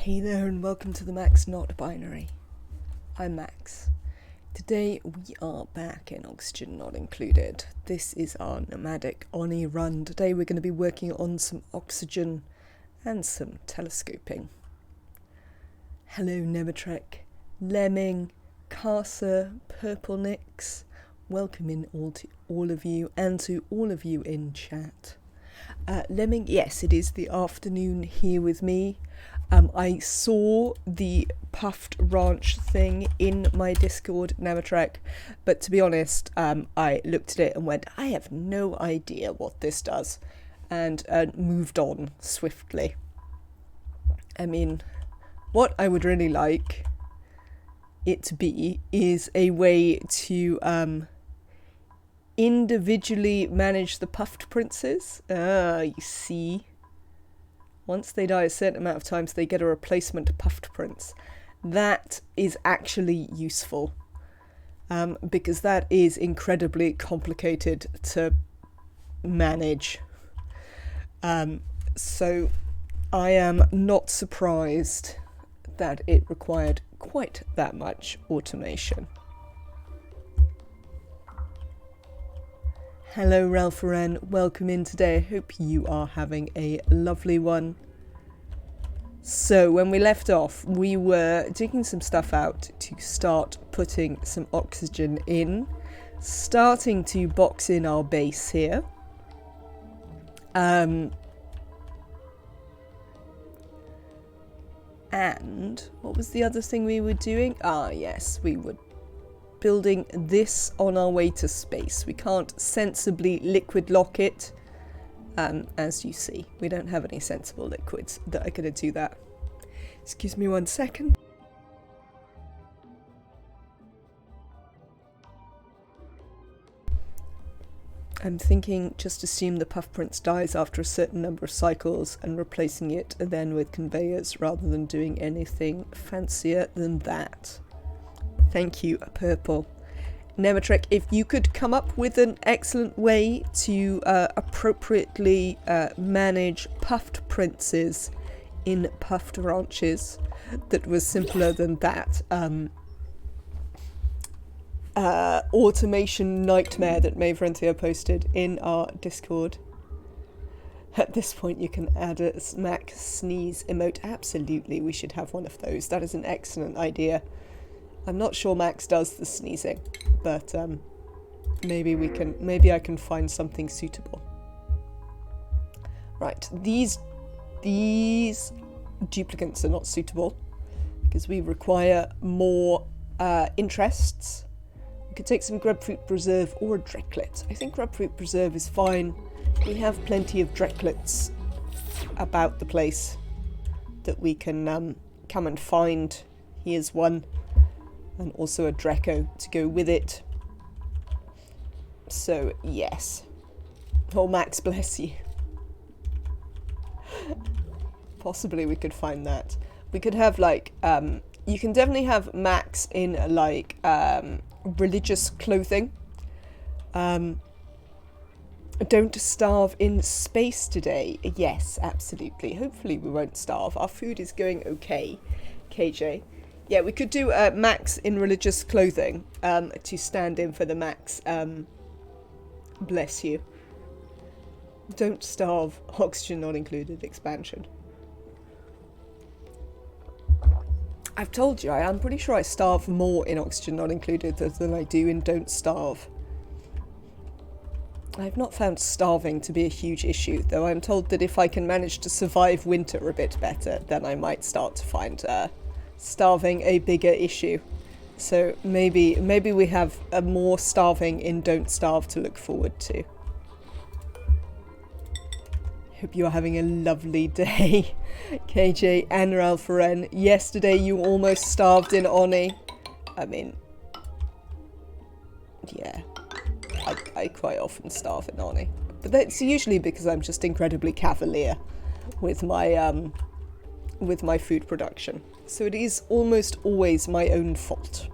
Hey there and welcome to the Max Not Binary. I'm Max. Today we are back in Oxygen Not Included. This is our Nomadic ONI run. Today we're going to be working on some oxygen and some telescoping. Hello Nematrek, Lemming, Carcer, Purple Nix. Welcome in all of you and to all of you in chat. Lemming, yes, it is the afternoon here with me. I saw the puffed ranch thing in my Discord, Nematrek, but to be honest, I looked at it and went, I have no idea what this does, and moved on swiftly. I mean, what I would really like it to be is a way to individually manage the puffed princes. You see. Once they die a certain amount of times, they get a replacement puffed prince. That is actually useful, because that is incredibly complicated to manage. So I am not surprised that it required quite that much automation. Hello Ralph Wren, welcome in today. I hope you are having a lovely one. So when we left off, we were digging some stuff out to start putting some oxygen in, starting to box in our base here. And what was the other thing we were doing? Ah yes, we were building this on our way to space. We can't sensibly liquid lock it, as you see. We don't have any sensible liquids that are going to do that. Excuse me 1 second. I'm thinking just assume the puff prince dies after a certain number of cycles and replacing it then with conveyors rather than doing anything fancier than that. Thank you, Purple. Nematrek, if you could come up with an excellent way to appropriately manage puffed princes in puffed ranches that was simpler than that automation nightmare that Mavrentia posted in our Discord. At this point you can add a smack sneeze emote. Absolutely, we should have one of those. That is an excellent idea. I'm not sure Max does the sneezing, but maybe I can find something suitable. Right, these duplicates are not suitable because we require more interests. We could take some grubfruit preserve or a drecklet. I think grubfruit preserve is fine. We have plenty of drecklets about the place that we can come and find. Here's one. And also a Draco to go with it. So, yes. Oh, Max, bless you. Possibly we could find that. We could have, like, you can definitely have Max in, like, religious clothing. Don't starve in space today. Yes, absolutely. Hopefully we won't starve. Our food is going okay, KJ. Yeah, we could do Max in religious clothing to stand in for the Max. Bless you. Don't starve, oxygen not included expansion. I've told you, I'm pretty sure I starve more in oxygen not included than I do in don't starve. I've not found starving to be a huge issue, though I'm told that if I can manage to survive winter a bit better, then I might start to find starving a bigger issue. So maybe we have a more starving in don't starve to look forward to. Hope you are having a lovely day, KJ and Ralph Wren. Yesterday you almost starved in ONI. I mean, yeah, I quite often starve in ONI, but that's usually because I'm just incredibly cavalier with my food production. So it is almost always my own fault.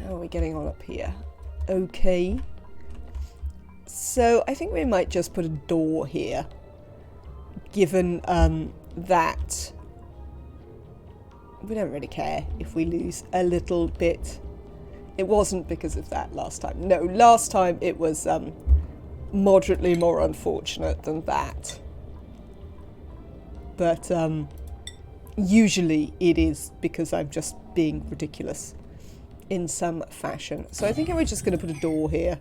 How are we getting on up here? Okay. So I think we might just put a door here, given that we don't really care if we lose a little bit. It wasn't because of that last time. No, last time it was moderately more unfortunate than that. But usually it is because I'm just being ridiculous in some fashion. So I think we're just going to put a door here,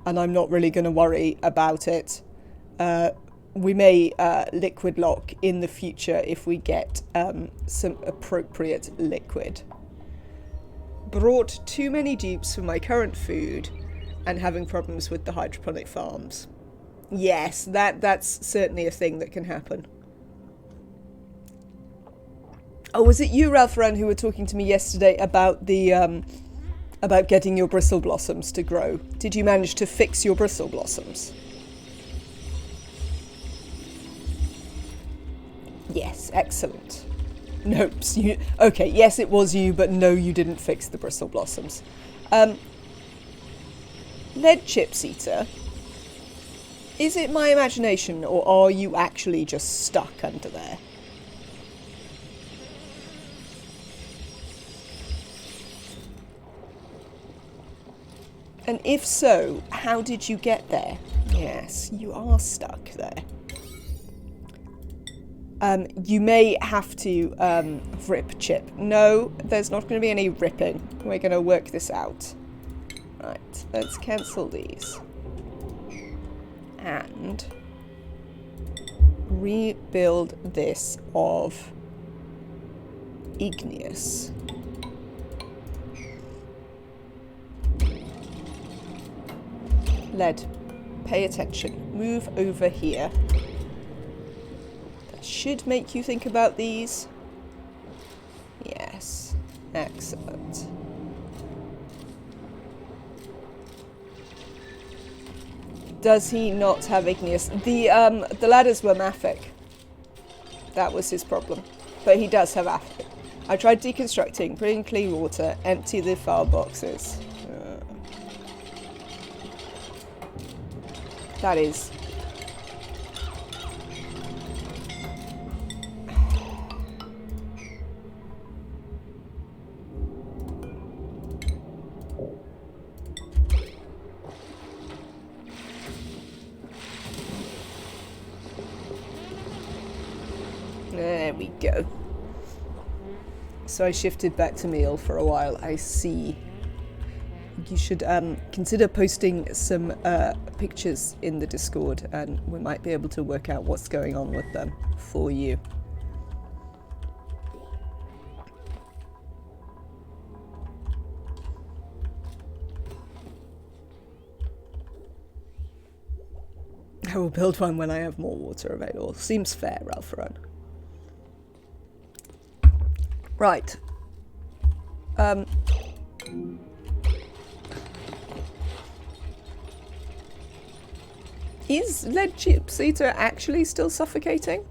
and I'm not really going to worry about it. We may liquid lock in the future if we get some appropriate liquid. Brought too many dupes for my current food and having problems with the hydroponic farms. Yes, that's certainly a thing that can happen. Oh, was it you, Ralph-Ran, who were talking to me yesterday about the about getting your bristle blossoms to grow? Did you manage to fix your bristle blossoms? Yes, excellent. Nope. Okay, yes, it was you, but no, you didn't fix the bristle blossoms. Lead chips eater. Is it my imagination, or are you actually just stuck under there? And if so, how did you get there? Yes, you are stuck there. You may have to rip chip. No, there's not going to be any ripping. We're going to work this out. Right, let's cancel these. And rebuild this of igneous. Lead, pay attention. Move over here. Should make you think about these. Yes, excellent. Does he not have igneous? The ladders were mafic. That was his problem. But he does have mafic. I tried deconstructing, bring clean water, empty the file boxes. That is. There we go. So I shifted back to meal for a while. I see. You should consider posting some pictures in the Discord, and we might be able to work out what's going on with them for you. I will build one when I have more water available. Seems fair, Ralph-Ran. Right. Is lead chips eater actually still suffocating?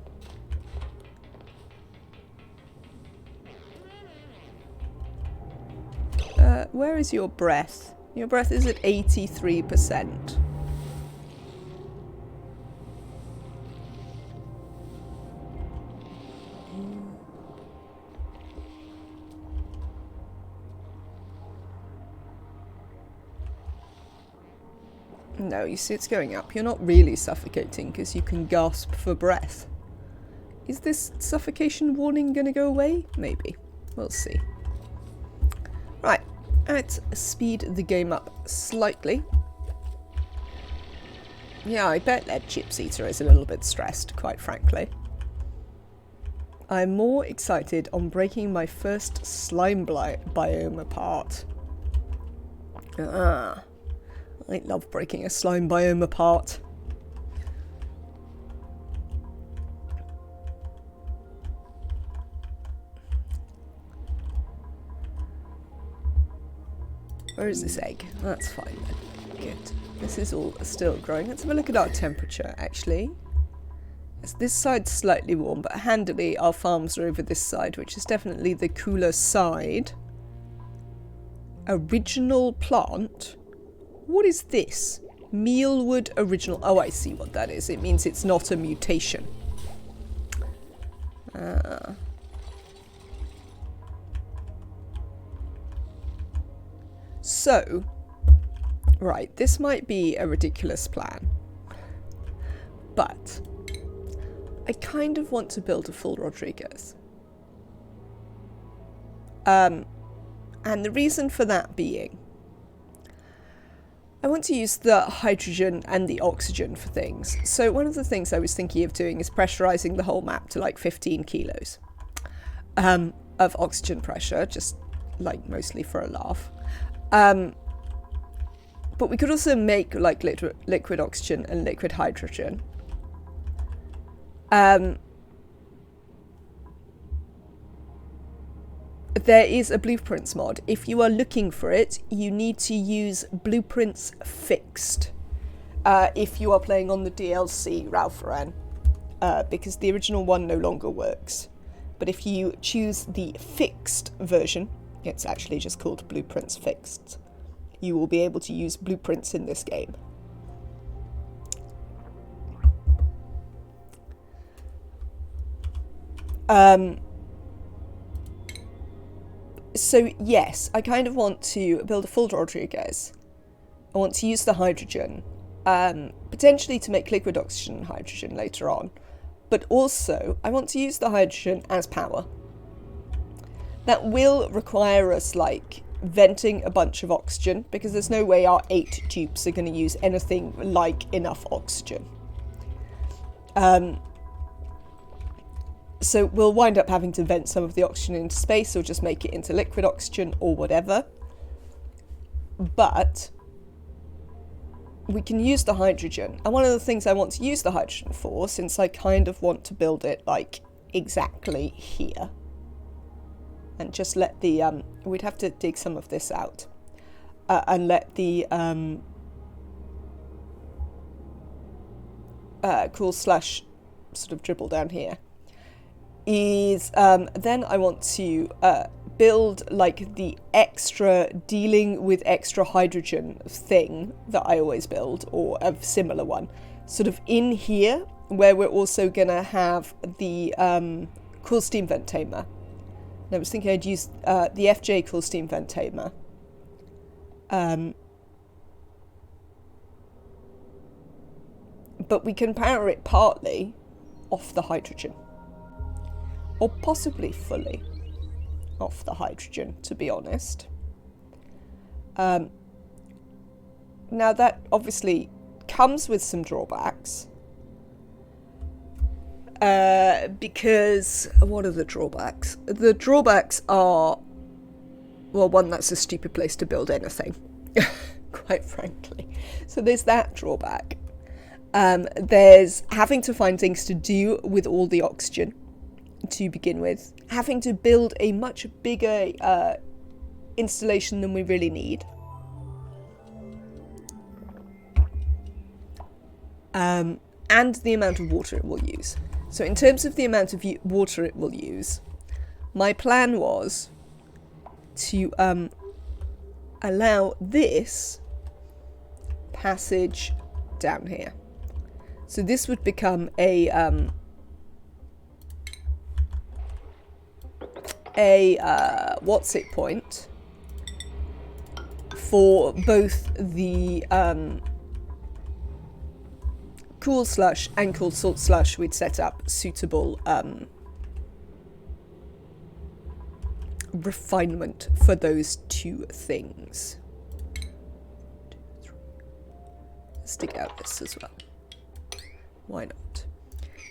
Where is your breath? Your breath is at 83%. No, you see it's going up. You're not really suffocating because you can gasp for breath. Is this suffocation warning going to go away? Maybe. We'll see. Right, let's speed the game up slightly. Yeah, I bet Lead Chips Eater is a little bit stressed, quite frankly. I'm more excited on breaking my first slime biome apart. I love breaking a slime biome apart. Where is this egg? That's fine then. Good. This is all still growing. Let's have a look at our temperature, actually. This side's slightly warm, but handily our farms are over this side, which is definitely the cooler side. Original plant? What is this? Mealwood original. Oh, I see what that is. It means it's not a mutation. So, right, this might be a ridiculous plan, but I kind of want to build a full Rodriguez. And the reason for that being, I want to use the hydrogen and the oxygen for things. So one of the things I was thinking of doing is pressurizing the whole map to like 15 kilos of oxygen pressure, just like mostly for a laugh. But we could also make like liquid oxygen and liquid hydrogen. There is a blueprints mod. If you are looking for it, you need to use blueprints fixed if you are playing on the DLC Ralph Lauren, because the original one no longer works. But if you choose the fixed version, it's actually just called blueprints fixed, you will be able to use blueprints in this game. So yes, I kind of want to build a full Rodriguez. I want to use the hydrogen, potentially to make liquid oxygen and hydrogen later on, but also I want to use the hydrogen as power. That will require us like venting a bunch of oxygen, because there's no way our 8 dupes are going to use anything like enough oxygen. So we'll wind up having to vent some of the oxygen into space or just make it into liquid oxygen or whatever. But we can use the hydrogen. And one of the things I want to use the hydrogen for, since I kind of want to build it like exactly here, and just let the, we'd have to dig some of this out and let the cool slush sort of dribble down here. Is then I want to build like the extra dealing with extra hydrogen thing that I always build, or a similar one, sort of in here, where we're also going to have the cool steam vent tamer. And I was thinking I'd use the FJ cool steam vent tamer. But we can power it partly off the hydrogen. Or possibly fully off the hydrogen, to be honest. Now that obviously comes with some drawbacks. Because, what are the drawbacks? The drawbacks are, well, one, that's a stupid place to build anything, quite frankly. So there's that drawback. There's having to find things to do with all the oxygen to begin with, having to build a much bigger installation than we really need, and the amount of water it will use. So in terms of the amount of water it will use, my plan was to allow this passage down here. So this would become a what's it point for both the cool slush and cool salt slush. We'd set up suitable refinement for those two things. Let's dig out this as well. Why not?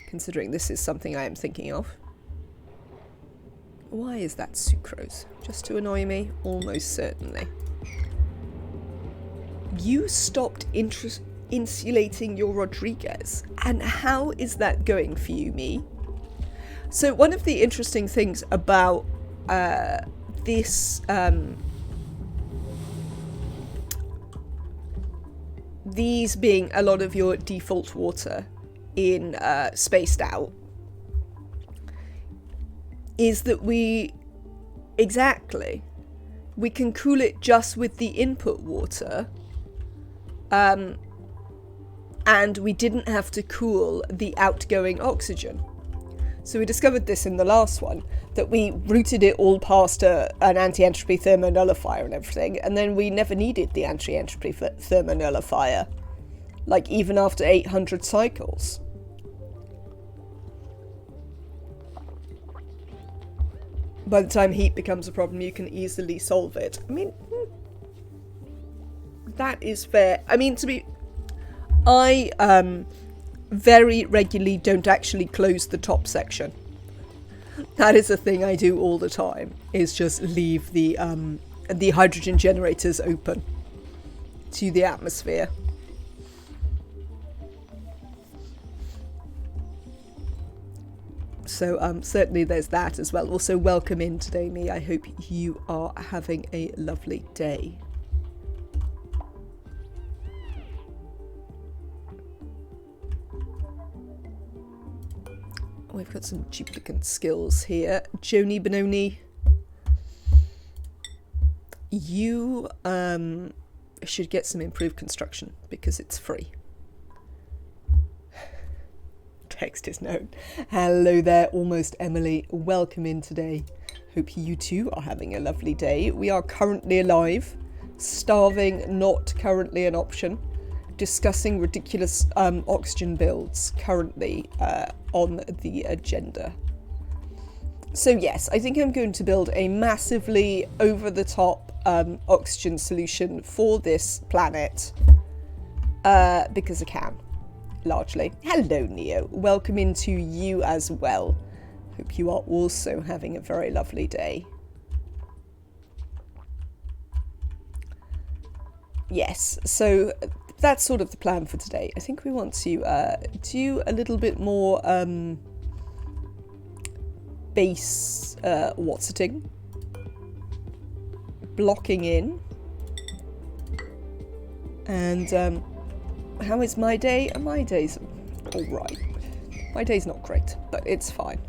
Considering this is something I am thinking of. Why is that sucrose? Just to annoy me? Almost certainly. You stopped insulating your Rodriguez. And how is that going for you, me? So one of the interesting things about this these being a lot of your default water in Spaced Out is that we can cool it just with the input water, and we didn't have to cool the outgoing oxygen. So we discovered this in the last one, that we routed it all past an anti-entropy thermonullifier and everything, and then we never needed the anti-entropy thermonullifier, like even after 800 cycles. By the time heat becomes a problem, you can easily solve it. I mean, that is fair. I mean, I very regularly don't actually close the top section. That is a thing I do all the time, is just leave the hydrogen generators open to the atmosphere. So certainly there's that as well. Also, welcome in today, Me. I hope you are having a lovely day. We've got some duplicate skills here. Joni Benoni, you should get some improved construction because it's free. Text is known. Hello there, Almost Emily. Welcome in today. Hope you too are having a lovely day. We are currently alive. Starving, not currently an option. Discussing ridiculous oxygen builds currently on the agenda. So yes, I think I'm going to build a massively over-the-top oxygen solution for this planet because I can, largely. Hello, Neo. Welcome into you as well. Hope you are also having a very lovely day. Yes, so that's sort of the plan for today. I think we want to do a little bit more base what's-it-ing, blocking in, and how is my day? My day's alright. My day's not great, but it's fine.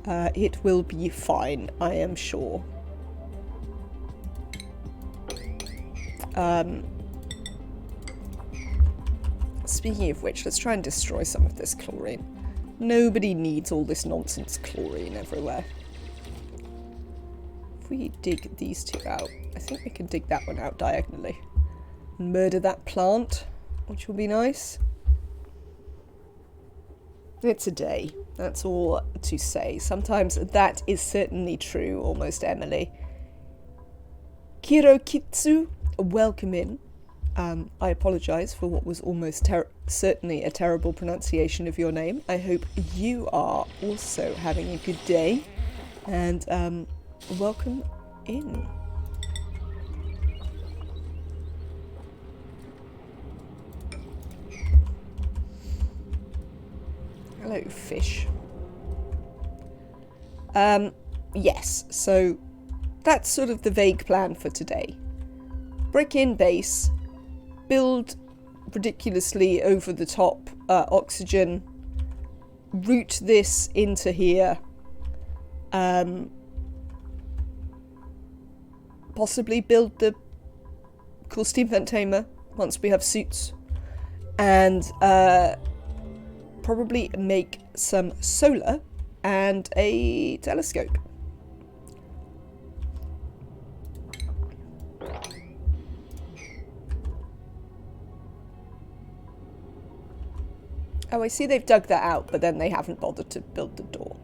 It will be fine, I am sure. Speaking of which, let's try and destroy some of this chlorine. Nobody needs all this nonsense chlorine everywhere. If we dig these two out, I think we can dig that one out diagonally. And murder that plant, which will be nice. It's a day. That's all to say. Sometimes that is certainly true, Almost Emily. Kirokitsu, welcome in. I apologise for what was almost certainly a terrible pronunciation of your name. I hope you are also having a good day, and welcome in. Hello, fish. Yes, so that's sort of the vague plan for today. Brick in base, build ridiculously over the top oxygen, route this into here, possibly build the cool steam vent tamer once we have suits, and probably make some solar and a telescope. Oh, I see they've dug that out, but then they haven't bothered to build the door.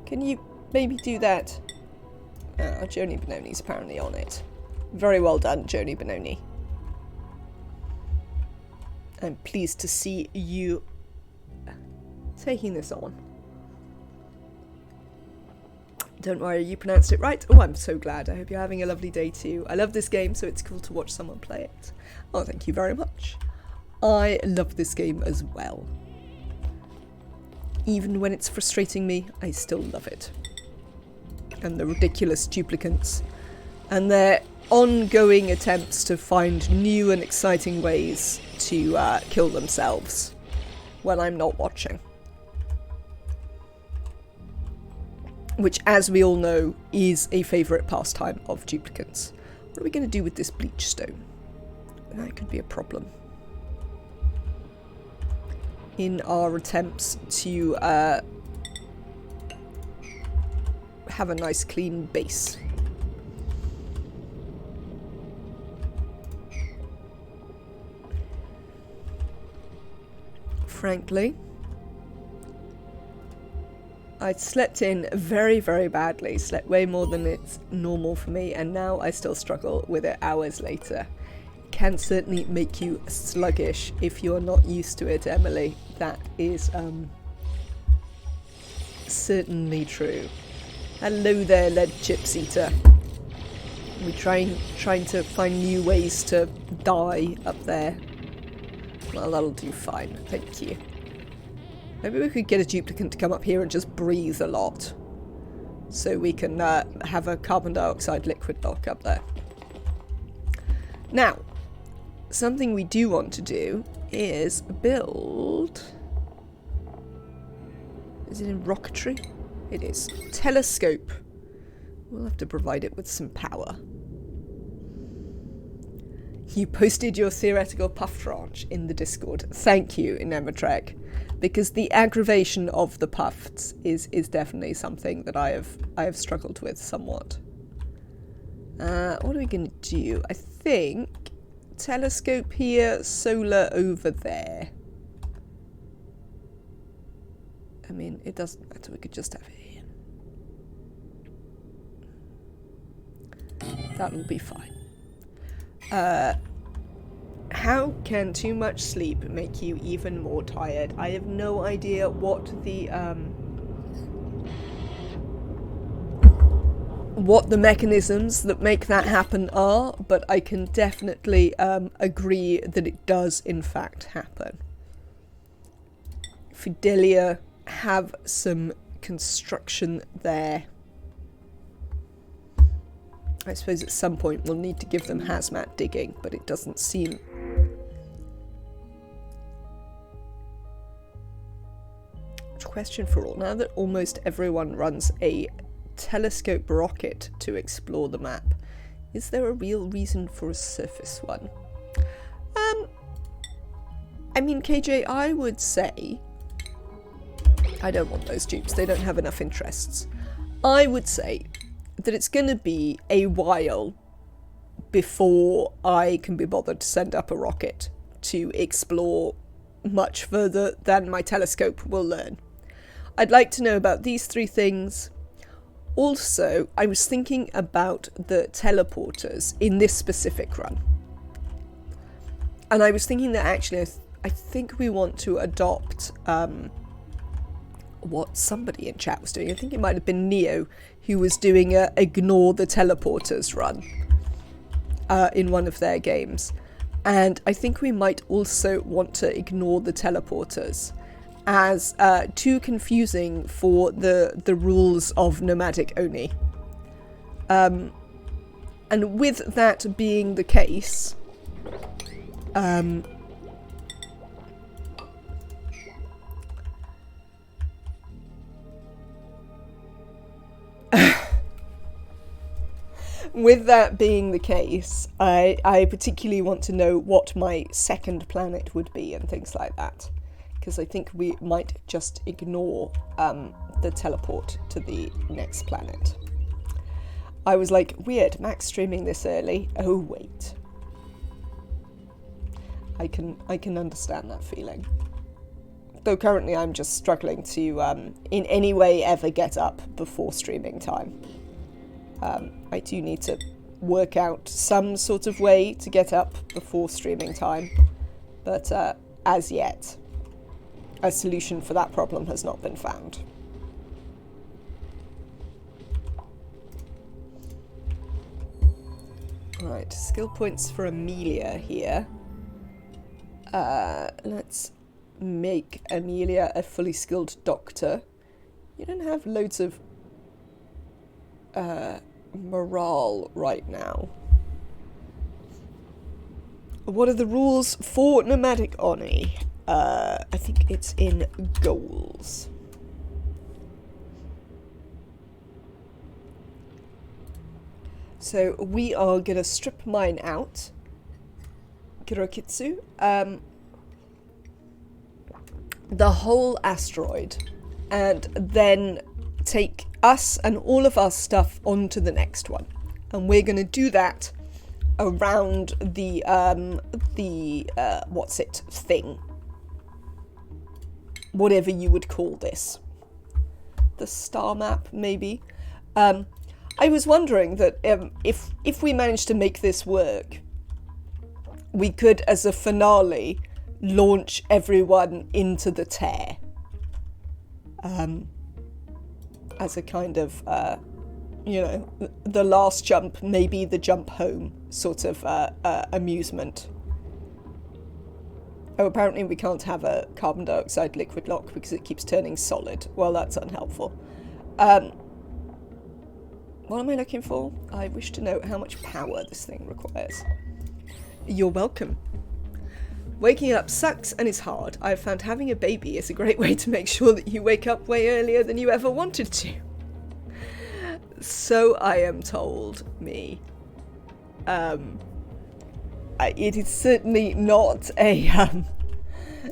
Can you maybe do that? Joni Benoni's apparently on it. Very well done, Joni Benoni. I'm pleased to see you taking this on. Don't worry, you pronounced it right. Oh, I'm so glad. I hope you're having a lovely day too. I love this game, so it's cool to watch someone play it. Oh, thank you very much. I love this game as well. Even when it's frustrating me, I still love it. And the ridiculous duplicants. And their ongoing attempts to find new and exciting ways to kill themselves when I'm not watching. Which, as we all know, is a favourite pastime of duplicants. What are we going to do with this bleach stone? That could be a problem. in our attempts to have a nice clean base. Frankly, I slept in very, very badly, slept way more than it's normal for me, and now I still struggle with it hours later. Can certainly make you sluggish if you're not used to it, Emily. That is certainly true. Hello there, lead chips eater. We're trying to find new ways to die up there. Well, that'll do fine, thank you. Maybe we could get a duplicant to come up here and just breathe a lot, so we can have a carbon dioxide liquid lock up there. Now, something we do want to do is build... Is it in rocketry? It is. Telescope. We'll have to provide it with some power. You posted your theoretical puff tranche in the Discord. Thank you, Nemetrek. Because the aggravation of the puffs is definitely something that I have struggled with somewhat. What are we going to do? I think telescope here, solar over there. I mean, it doesn't matter, we could just have it here. That'll be fine. How can too much sleep make you even more tired? I have no idea what the mechanisms that make that happen are, but I can definitely agree that it does in fact happen. Fidelia have some construction there. I suppose at some point we'll need to give them hazmat digging, but it doesn't seem... Question for all. Now that almost everyone runs a telescope rocket to explore the map, is there a real reason for a surface one? I mean, KJ, I would say... I don't want those dupes, they don't have enough interests. I would say that it's going to be a while before I can be bothered to send up a rocket to explore much further than my telescope will learn. I'd like to know about these three things. Also, I was thinking about the teleporters in this specific run. And I was thinking that actually I think we want to adopt what somebody in chat was doing. I think it might have been Neo who was doing a ignore the teleporters run in one of their games. And I think we might also want to ignore the teleporters as too confusing for the rules of Nomadic ONI. And with that being the case, with that being the case, I particularly want to know what my second planet would be and things like that. Because I think we might just ignore the teleport to the next planet. I was like, weird, Max streaming this early. Oh, wait. I can understand that feeling. Though currently I'm just struggling to in any way ever get up before streaming time. I do need to work out some sort of way to get up before streaming time. But as yet, a solution for that problem has not been found. Right, skill points for Amelia here. Let's make Amelia a fully skilled doctor. You don't have loads of morale right now. What are the rules for Nomadic ONI? I think it's in goals. So we are gonna strip mine out. Kirokitsu. the whole asteroid and then take us and all of our stuff onto the next one. And we're going to do that around the what's it thing, whatever you would call this, the star map maybe. I was wondering that if we managed to make this work, we could, as a finale, launch everyone into the Terra, as a kind of you know, the last jump, maybe the jump home sort of amusement. Oh, apparently we can't have a carbon dioxide liquid lock because it keeps turning solid. Well, that's unhelpful. What am I looking for? I wish to know how much power this thing requires. You're welcome. Waking up sucks and is hard. I've found having a baby is a great way to make sure that you wake up way earlier than you ever wanted to. So I am told, me. It is certainly not a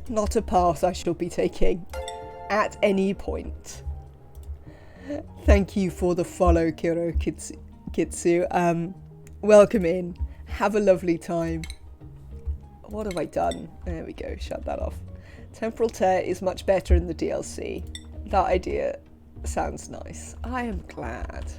not a path I shall be taking at any point. Thank you for the follow, Kiro Kitsu. Welcome in. Have a lovely time. What have I done? There we go. Shut that off. Temporal tear is much better in the DLC. That idea sounds nice. I am glad.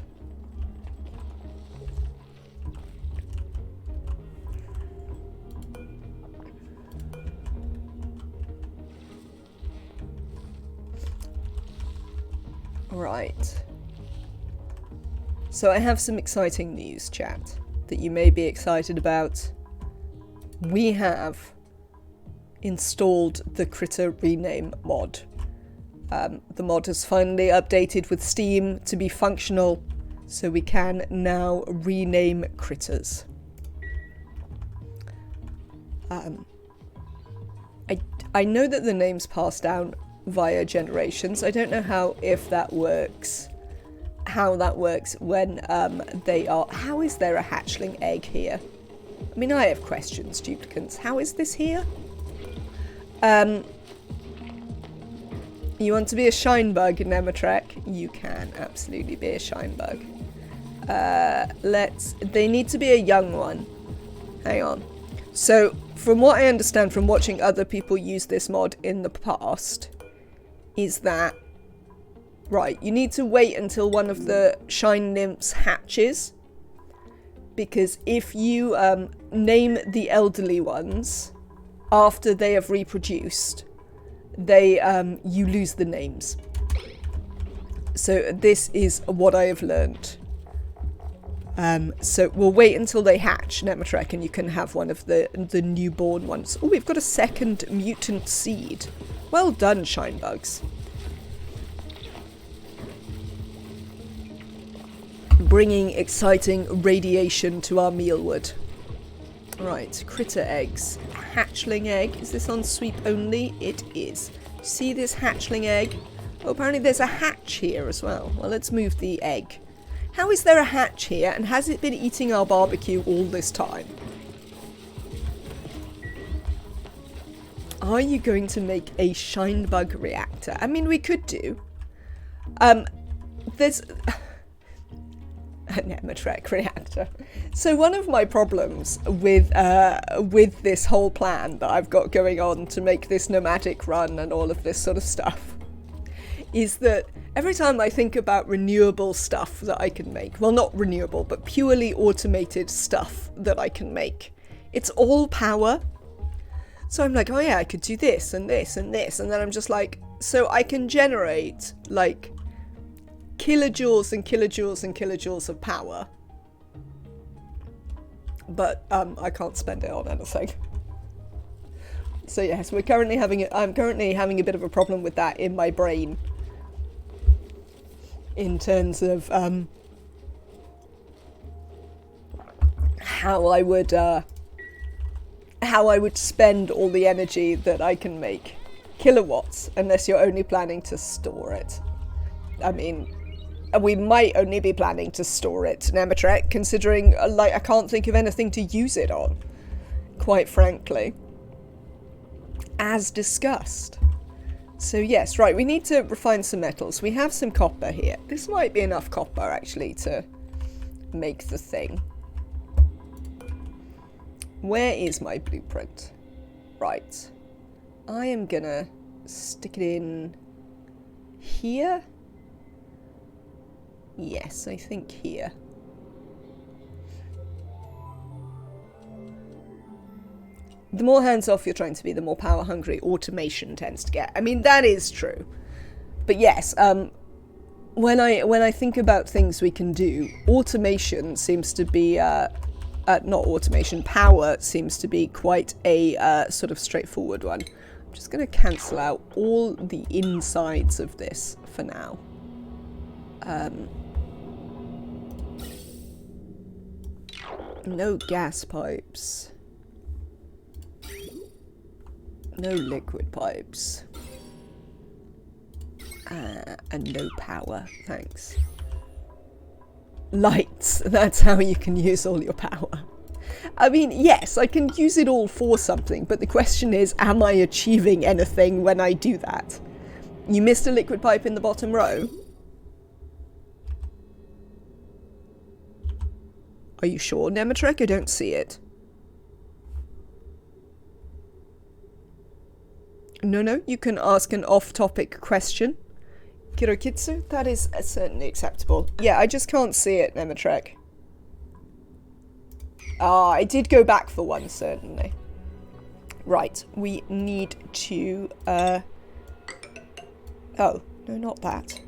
Right. So I have some exciting news, chat, that you may be excited about. We have installed the Critter Rename mod. The mod has finally updated with Steam to be functional, so we can now rename critters. I know that the names pass down via generations. I don't know how that works when they are... How is there a hatchling egg here? I mean, I have questions, duplicants. How is this here? You want to be a shine bug, Nematrek? You can absolutely be a shine bug. They need to be a young one. Hang on. So, from what I understand from watching other people use this mod in the past, is that, right, you need to wait until one of the shine nymphs hatches, because if you name the elderly ones after they have reproduced, you lose the names. So this is what I have learned. So we'll wait until they hatch, Nematrek, and you can have one of the newborn ones. Oh, we've got a second mutant seed. Well done, Shinebugs. Bringing exciting radiation to our mealwood. Right, critter eggs. Hatchling egg. Is this on sweep only? It is. See this hatchling egg? Oh, apparently there's a hatch here as well. Well, let's move the egg. How is there a hatch here, and has it been eating our barbecue all this time? Are you going to make a shinebug reactor? I mean, we could do. There's... a Nematrek reactor. So one of my problems with this whole plan that I've got going on to make this nomadic run and all of this sort of stuff is that every time I think about renewable stuff that I can make, well, not renewable, but purely automated stuff that I can make, it's all power. So I'm like, oh yeah, I could do this and this and this, and then I'm just like, so I can generate like kilojoules and kilojoules and kilojoules of power, but I can't spend it on anything. So yes, I'm currently having a bit of a problem with that in my brain, in terms of how I would spend all the energy that I can make. Kilowatts, unless you're only planning to store it. I mean, we might only be planning to store it, Nematrek, considering, like, I can't think of anything to use it on, quite frankly. As discussed. So yes, right, we need to refine some metals. We have some copper here. This might be enough copper, actually, to make the thing. Where is my blueprint? Right. I am gonna stick it in here. Yes, I think here. The more hands-off you're trying to be, the more power-hungry automation tends to get. I mean, that is true. But yes, when I think about things we can do, automation seems to be, not automation, power seems to be quite a sort of straightforward one. I'm just going to cancel out all the insides of this for now. No gas pipes. No liquid pipes. And no power, thanks. Lights, that's how you can use all your power. I mean, yes, I can use it all for something, but the question is, am I achieving anything when I do that? You missed a liquid pipe in the bottom row? Are you sure, Nematrek? I don't see it. No, you can ask an off-topic question. Kirokitsu, that is certainly acceptable. Yeah, I just can't see it, Nematrek. Ah, I did go back for one, certainly. Right, we need to, oh, no, not that.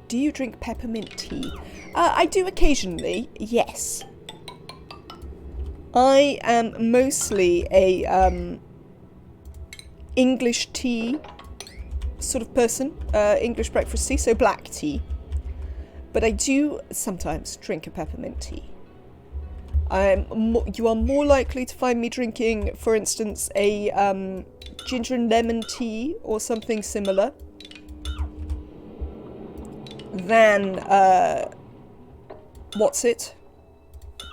Do you drink peppermint tea? I do occasionally, yes. I am mostly a, English tea sort of person, English breakfast tea, so black tea. But I do sometimes drink a peppermint tea. You are more likely to find me drinking, for instance, a ginger and lemon tea or something similar than what's it?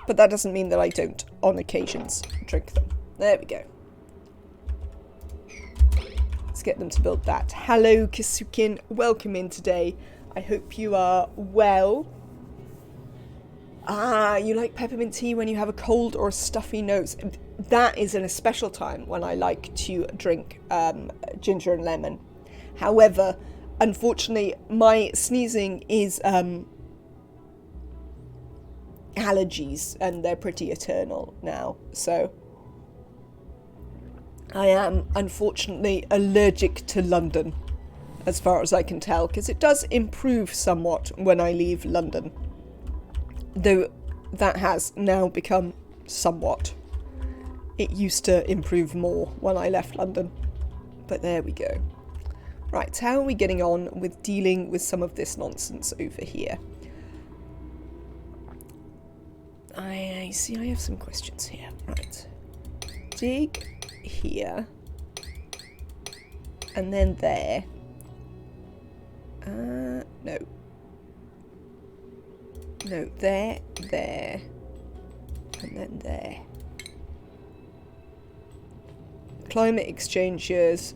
But that doesn't mean that I don't, on occasions, drink them. There we go. Let's get them to build that. Hello, Kisukin. Welcome in today. I hope you are well. Ah, you like peppermint tea when you have a cold or a stuffy nose. That is in a special time when I like to drink ginger and lemon. However, unfortunately, my sneezing is allergies, and they're pretty eternal now, so I am, unfortunately, allergic to London, as far as I can tell, because it does improve somewhat when I leave London. Though that has now become somewhat. It used to improve more when I left London. But there we go. Right, how are we getting on with dealing with some of this nonsense over here? I see I have some questions here. Right. Dig here, and then there. No, there, and then there. Climate exchangers.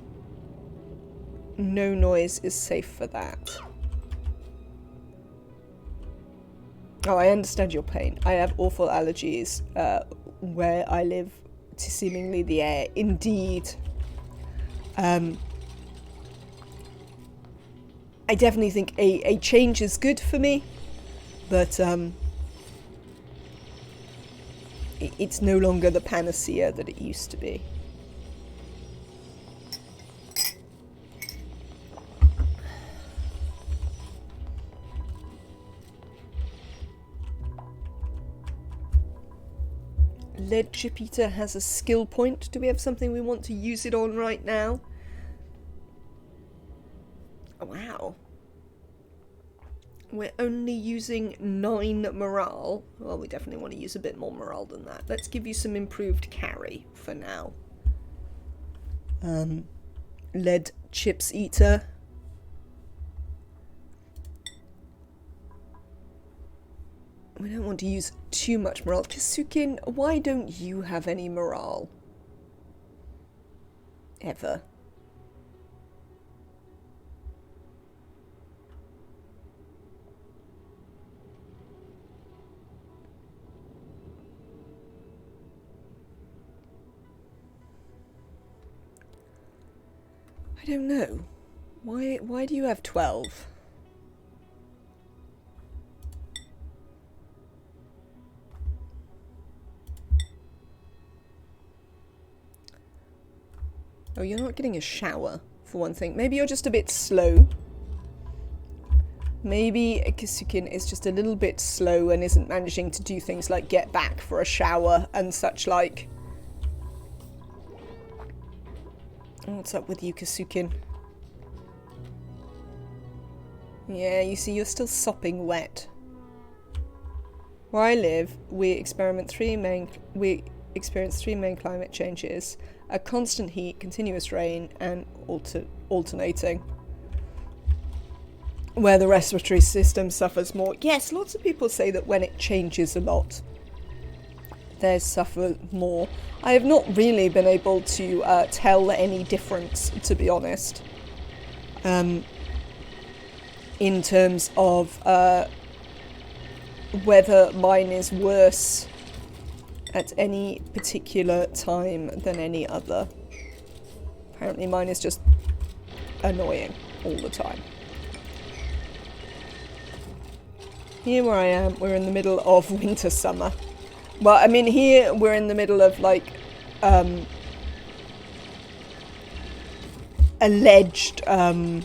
No noise is safe for that. Oh, I understand your pain. I have awful allergies where I live to seemingly the air. Indeed. I definitely think a change is good for me, but it's no longer the panacea that it used to be. Lead chip eater has a skill point. Do we have something we want to use it on right now? Wow. We're only using 9 morale. Well, we definitely want to use a bit more morale than that. Let's give you some improved carry for now. Lead chips eater. We don't want to use too much morale. Kisukin, why don't you have any morale? Ever. I don't know. Why do you have 12? Oh, you're not getting a shower, for one thing. Maybe you're just a bit slow. Maybe Kisukin is just a little bit slow and isn't managing to do things like get back for a shower and such like. What's up with you, Kisukin? Yeah, you see, you're still sopping wet. Where I live, we experience three main climate changes: a constant heat, continuous rain, and alternating. Where the respiratory system suffers more. Yes, lots of people say that when it changes a lot, they suffer more. I have not really been able to tell any difference, to be honest, in terms of whether mine is worse at any particular time than any other. Apparently mine is just annoying all the time. Here where I am, we're in the middle of winter summer. Well, I mean, here we're in the middle of like alleged oh,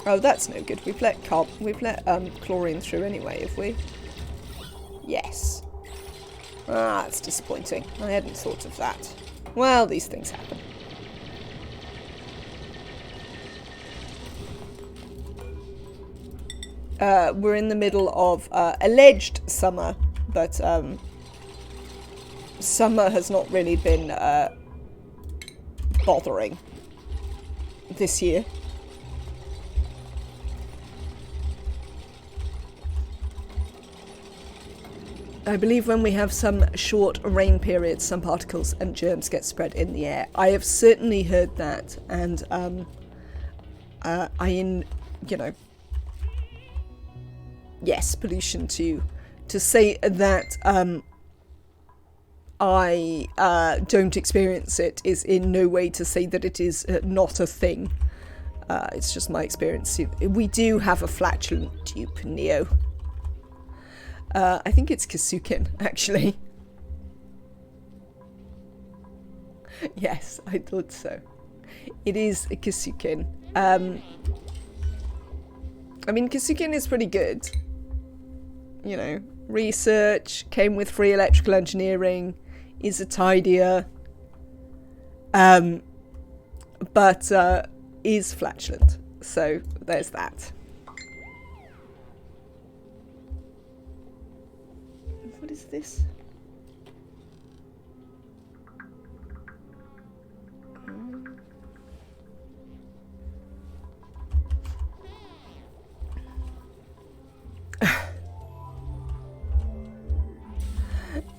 that's no good. We've let chlorine through anyway, have we? Yes. Ah, that's disappointing. I hadn't thought of that. Well, these things happen. We're in the middle of alleged summer, but summer has not really been bothering this year. I believe when we have some short rain periods, some particles and germs get spread in the air. I have certainly heard that, and you know, yes, pollution to say that I don't experience it is in no way to say that it is not a thing. It's just my experience. We do have a flatulent dupe, Neo. I think it's Kisukin, actually. Yes, I thought so. It is Kisukin. I mean, Kisukin is pretty good. You know, research, came with free electrical engineering, is a tidier, but is flatulent. So there's that. What is this?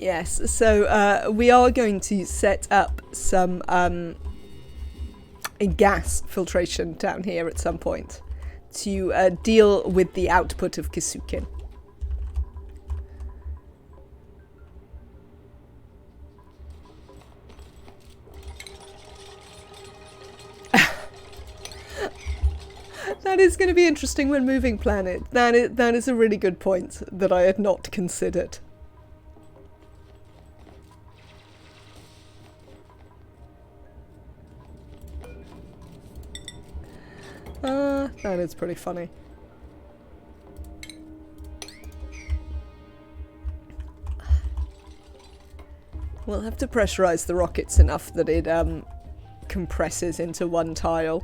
Yes, so we are going to set up some gas filtration down here at some point to deal with the output of Kisukin. That is going to be interesting when moving planet. That is a really good point that I had not considered. That is pretty funny. We'll have to pressurize the rockets enough that it compresses into one tile.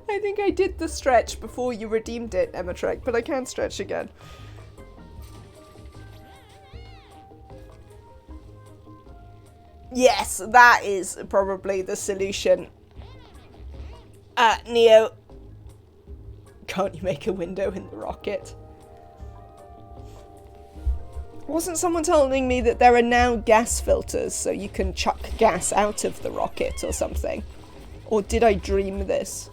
I think I did the stretch before you redeemed it, Emmatrek, but I can stretch again. Yes, that is probably the solution. Neo. Can't you make a window in the rocket? Wasn't someone telling me that there are now gas filters so you can chuck gas out of the rocket or something? Or did I dream this?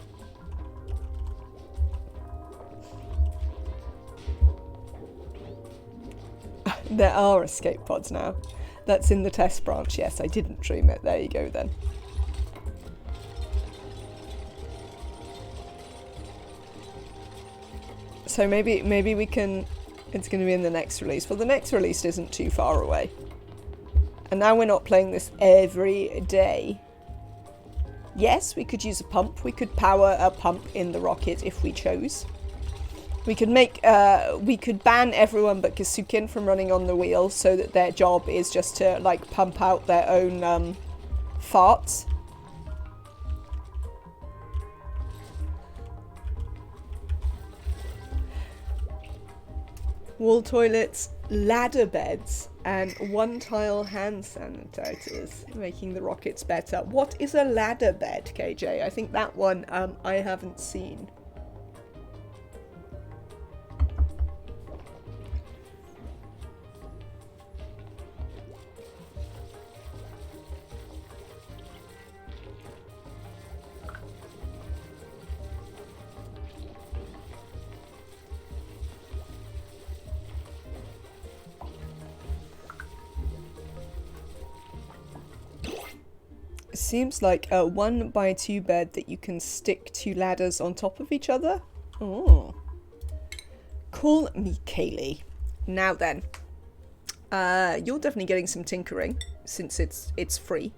There are escape pods now. That's in the test branch. Yes, I didn't dream it. There you go then. So maybe we can... It's going to be in the next release. Well, the next release isn't too far away. And now we're not playing this every day. Yes, we could use a pump. We could power a pump in the rocket if we chose. We could make... we could ban everyone but Kasukin from running on the wheel so that their job is just to, like, pump out their own farts. Wall toilets, ladder beds, and one-tile hand sanitizers, making the rockets better. What is a ladder bed, KJ? I think that one I haven't seen. Seems like a 1x2 bed that you can stick two ladders on top of each other. Oh. Call me Kaylee. Now then. You're definitely getting some tinkering, since it's free.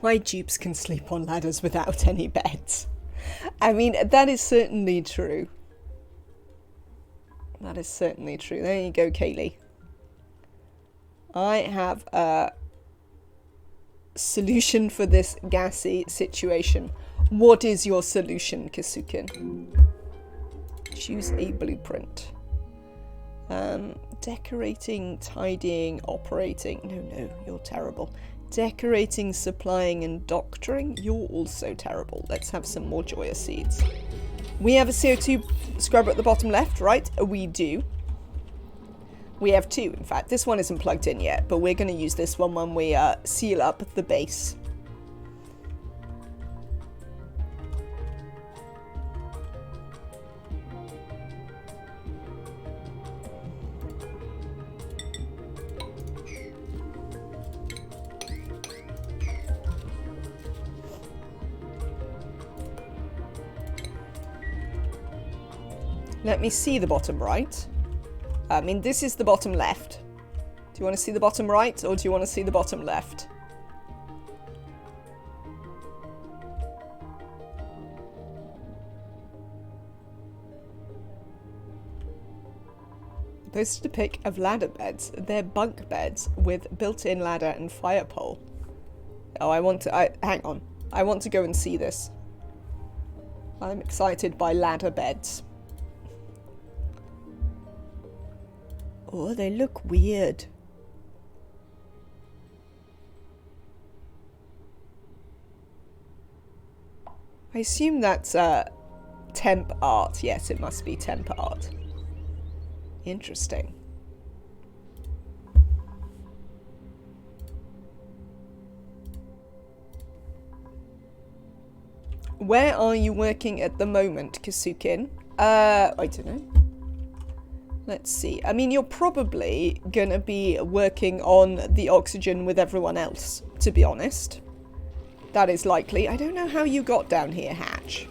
My dupes can sleep on ladders without any beds. I mean, that is certainly true. That is certainly true. There you go, Kaylee. I have a solution for this gassy situation. What is your solution, Kasukin? Choose a blueprint. Decorating, tidying, operating. No, you're terrible. Decorating, supplying, and doctoring. You're also terrible. Let's have some more joyous seeds. We have a CO2 scrubber at the bottom left, right? We do. We have two, in fact. This one isn't plugged in yet, but we're going to use this one when we seal up the base. Let me see the bottom right. I mean, this is the bottom left. Do you want to see the bottom right, or do you want to see the bottom left? Posted a pic of ladder beds. They're bunk beds with built-in ladder and fire pole. Oh, hang on. I want to go and see this. I'm excited by ladder beds. Oh, they look weird. I assume that's temp art. Yes, it must be temp art. Interesting. Where are you working at the moment, Kasukin? I don't know. Let's see. I mean, you're probably gonna be working on the oxygen with everyone else, to be honest. That is likely. I don't know how you got down here, Hatch.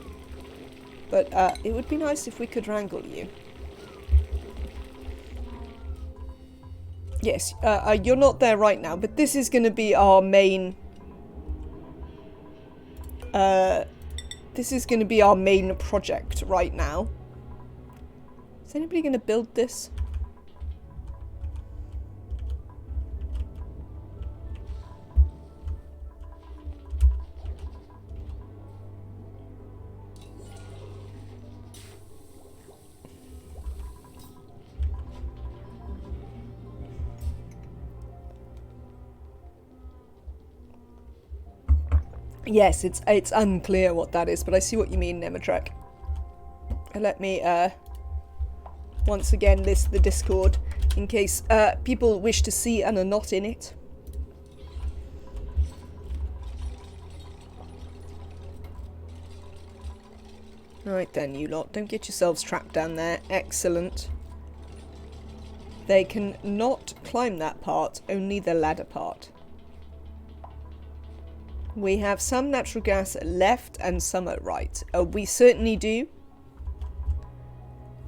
But it would be nice if we could wrangle you. Yes, you're not there right now, but this is gonna be our main... this is gonna be our main project right now. Is anybody going to build this? Yes, it's unclear what that is, but I see what you mean, Nematrek. Let me once again list the Discord. in case people wish to see and are not in it. Right then, you lot, don't get yourselves trapped down there. Excellent. They can not climb that part, only the ladder part. We have some natural gas at left and some at right. We certainly do.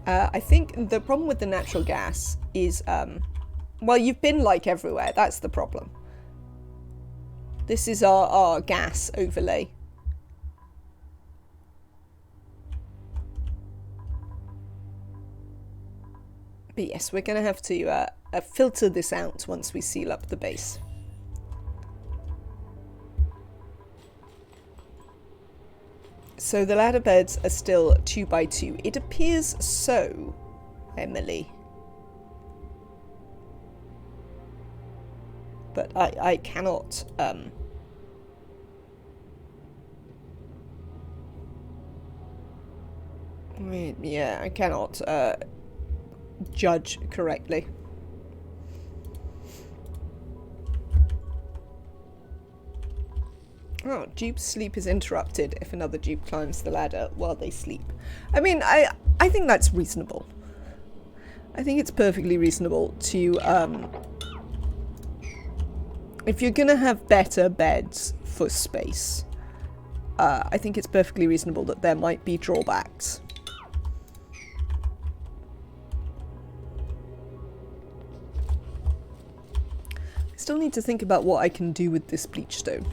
I think the problem with the natural gas is, well, you've been like everywhere. That's the problem. This is our gas overlay. But yes, we're going to have to filter this out once we seal up the base. So the ladder beds are still 2 by 2. It appears so, Emily. But I cannot... yeah, I cannot judge correctly. Oh, dupe's sleep is interrupted if another dupe climbs the ladder while they sleep. I mean, I think that's reasonable. I think it's perfectly reasonable to, if you're gonna have better beds for space, I think it's perfectly reasonable that there might be drawbacks. I still need to think about what I can do with this bleach stone.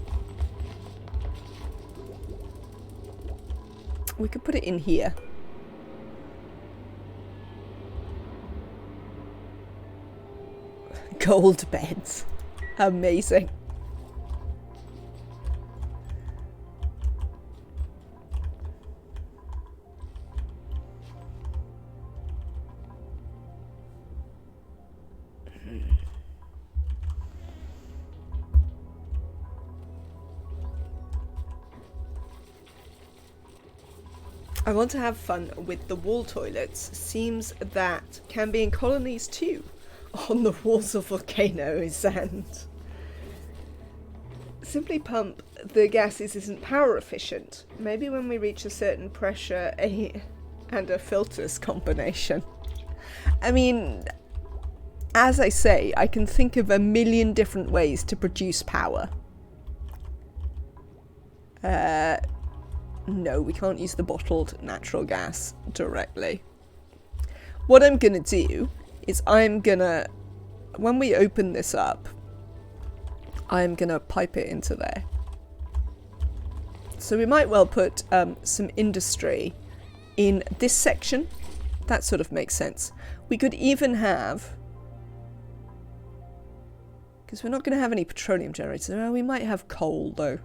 We could put it in here. Gold beds. Amazing. I want to have fun with the wall toilets. Seems that can be in colonies too, on the walls of volcanoes, and simply pump the gases isn't power efficient. Maybe when we reach a certain pressure and a filters combination. I mean, as I say, I can think of a million different ways to produce power. No, we can't use the bottled natural gas directly. What I'm gonna do is when we open this up, I'm gonna pipe it into there. So we might well put some industry in this section. That sort of makes sense. We could even have, because we're not gonna have any petroleum generators. We might have coal though.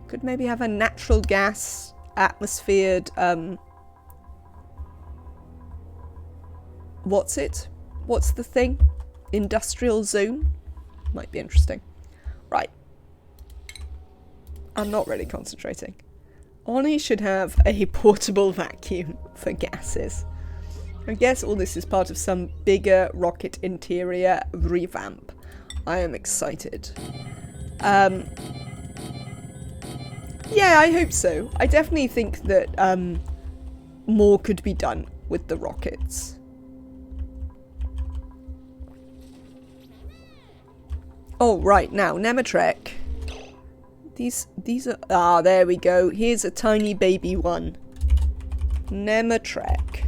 Could maybe have a natural gas atmosphered, what's the thing? Industrial zone? Might be interesting. Right. I'm not really concentrating. ONI should have a portable vacuum for gases. I guess all this is part of some bigger rocket interior revamp. I am excited. Yeah, I hope so. I definitely think that more could be done with the rockets. Oh, right, now, Nomadic. These are... Ah, there we go. Here's a tiny baby one. Nomadic.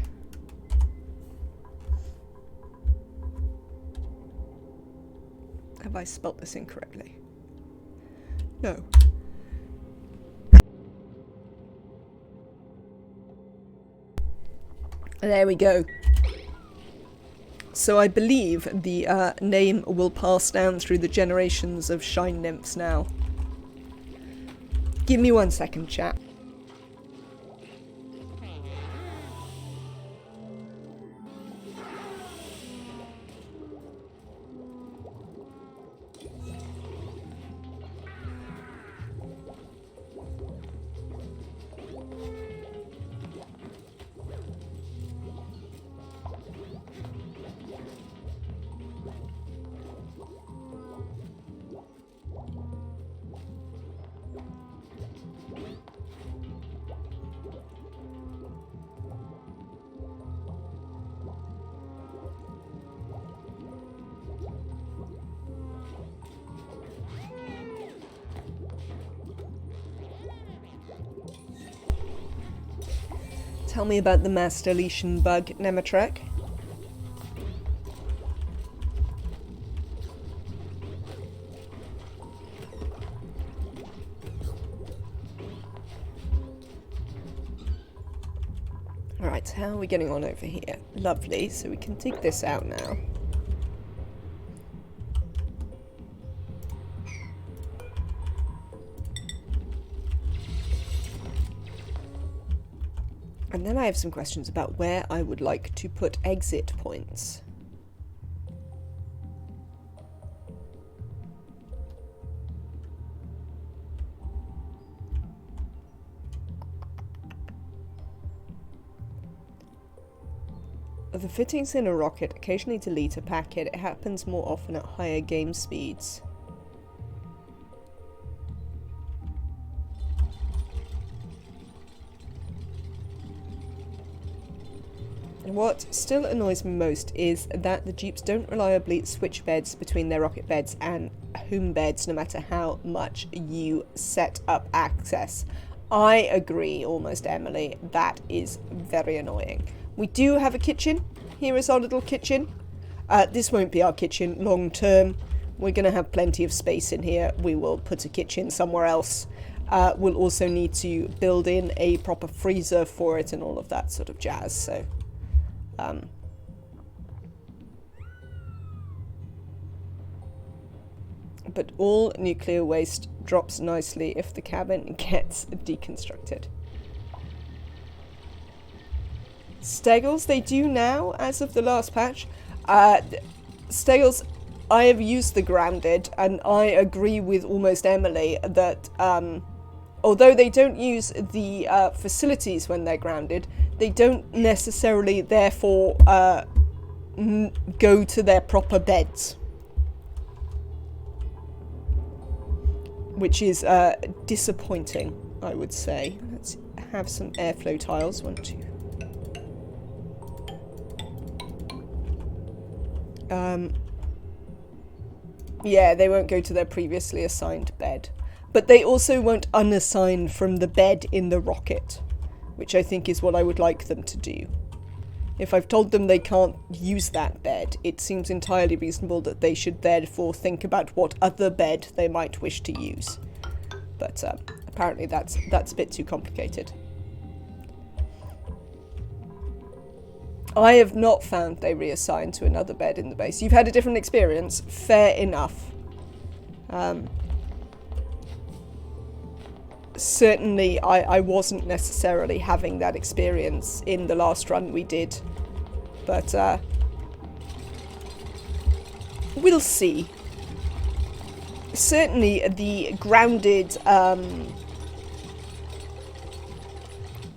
Have I spelt this incorrectly? No. There we go. So I believe the name will pass down through the generations of shine nymphs now. Give me 1 second, chat. Tell me about the mass deletion bug, Nematrek. Alright, how are we getting on over here? Lovely, so we can dig this out now. And then I have some questions about where I would like to put exit points. The fittings in a rocket occasionally delete a packet. It happens more often at higher game speeds. What still annoys me most is that the dupes don't reliably switch beds between their rocket beds and home beds no matter how much you set up access. I agree, almost Emily, that is very annoying. We do have a kitchen. Here is our little kitchen. This won't be our kitchen long term. We're going to have plenty of space in here. We will put a kitchen somewhere else. We'll also need to build in a proper freezer for it and all of that sort of jazz, so... but all nuclear waste drops nicely if the cabin gets deconstructed. Stegels, they do now, as of the last patch. Stegels, I have used the grounded, and I agree with almost Emily that although they don't use the facilities when they're grounded, they don't necessarily, therefore, go to their proper beds. Which is disappointing, I would say. Let's have some airflow tiles. 1, 2. Yeah, they won't go to their previously assigned bed. But they also won't unassign from the bed in the rocket, which I think is what I would like them to do. If I've told them they can't use that bed, it seems entirely reasonable that they should therefore think about what other bed they might wish to use. But apparently that's a bit too complicated. I have not found they reassign to another bed in the base. You've had a different experience. Fair enough. Certainly, I wasn't necessarily having that experience in the last run we did. But, we'll see. Certainly, the grounded,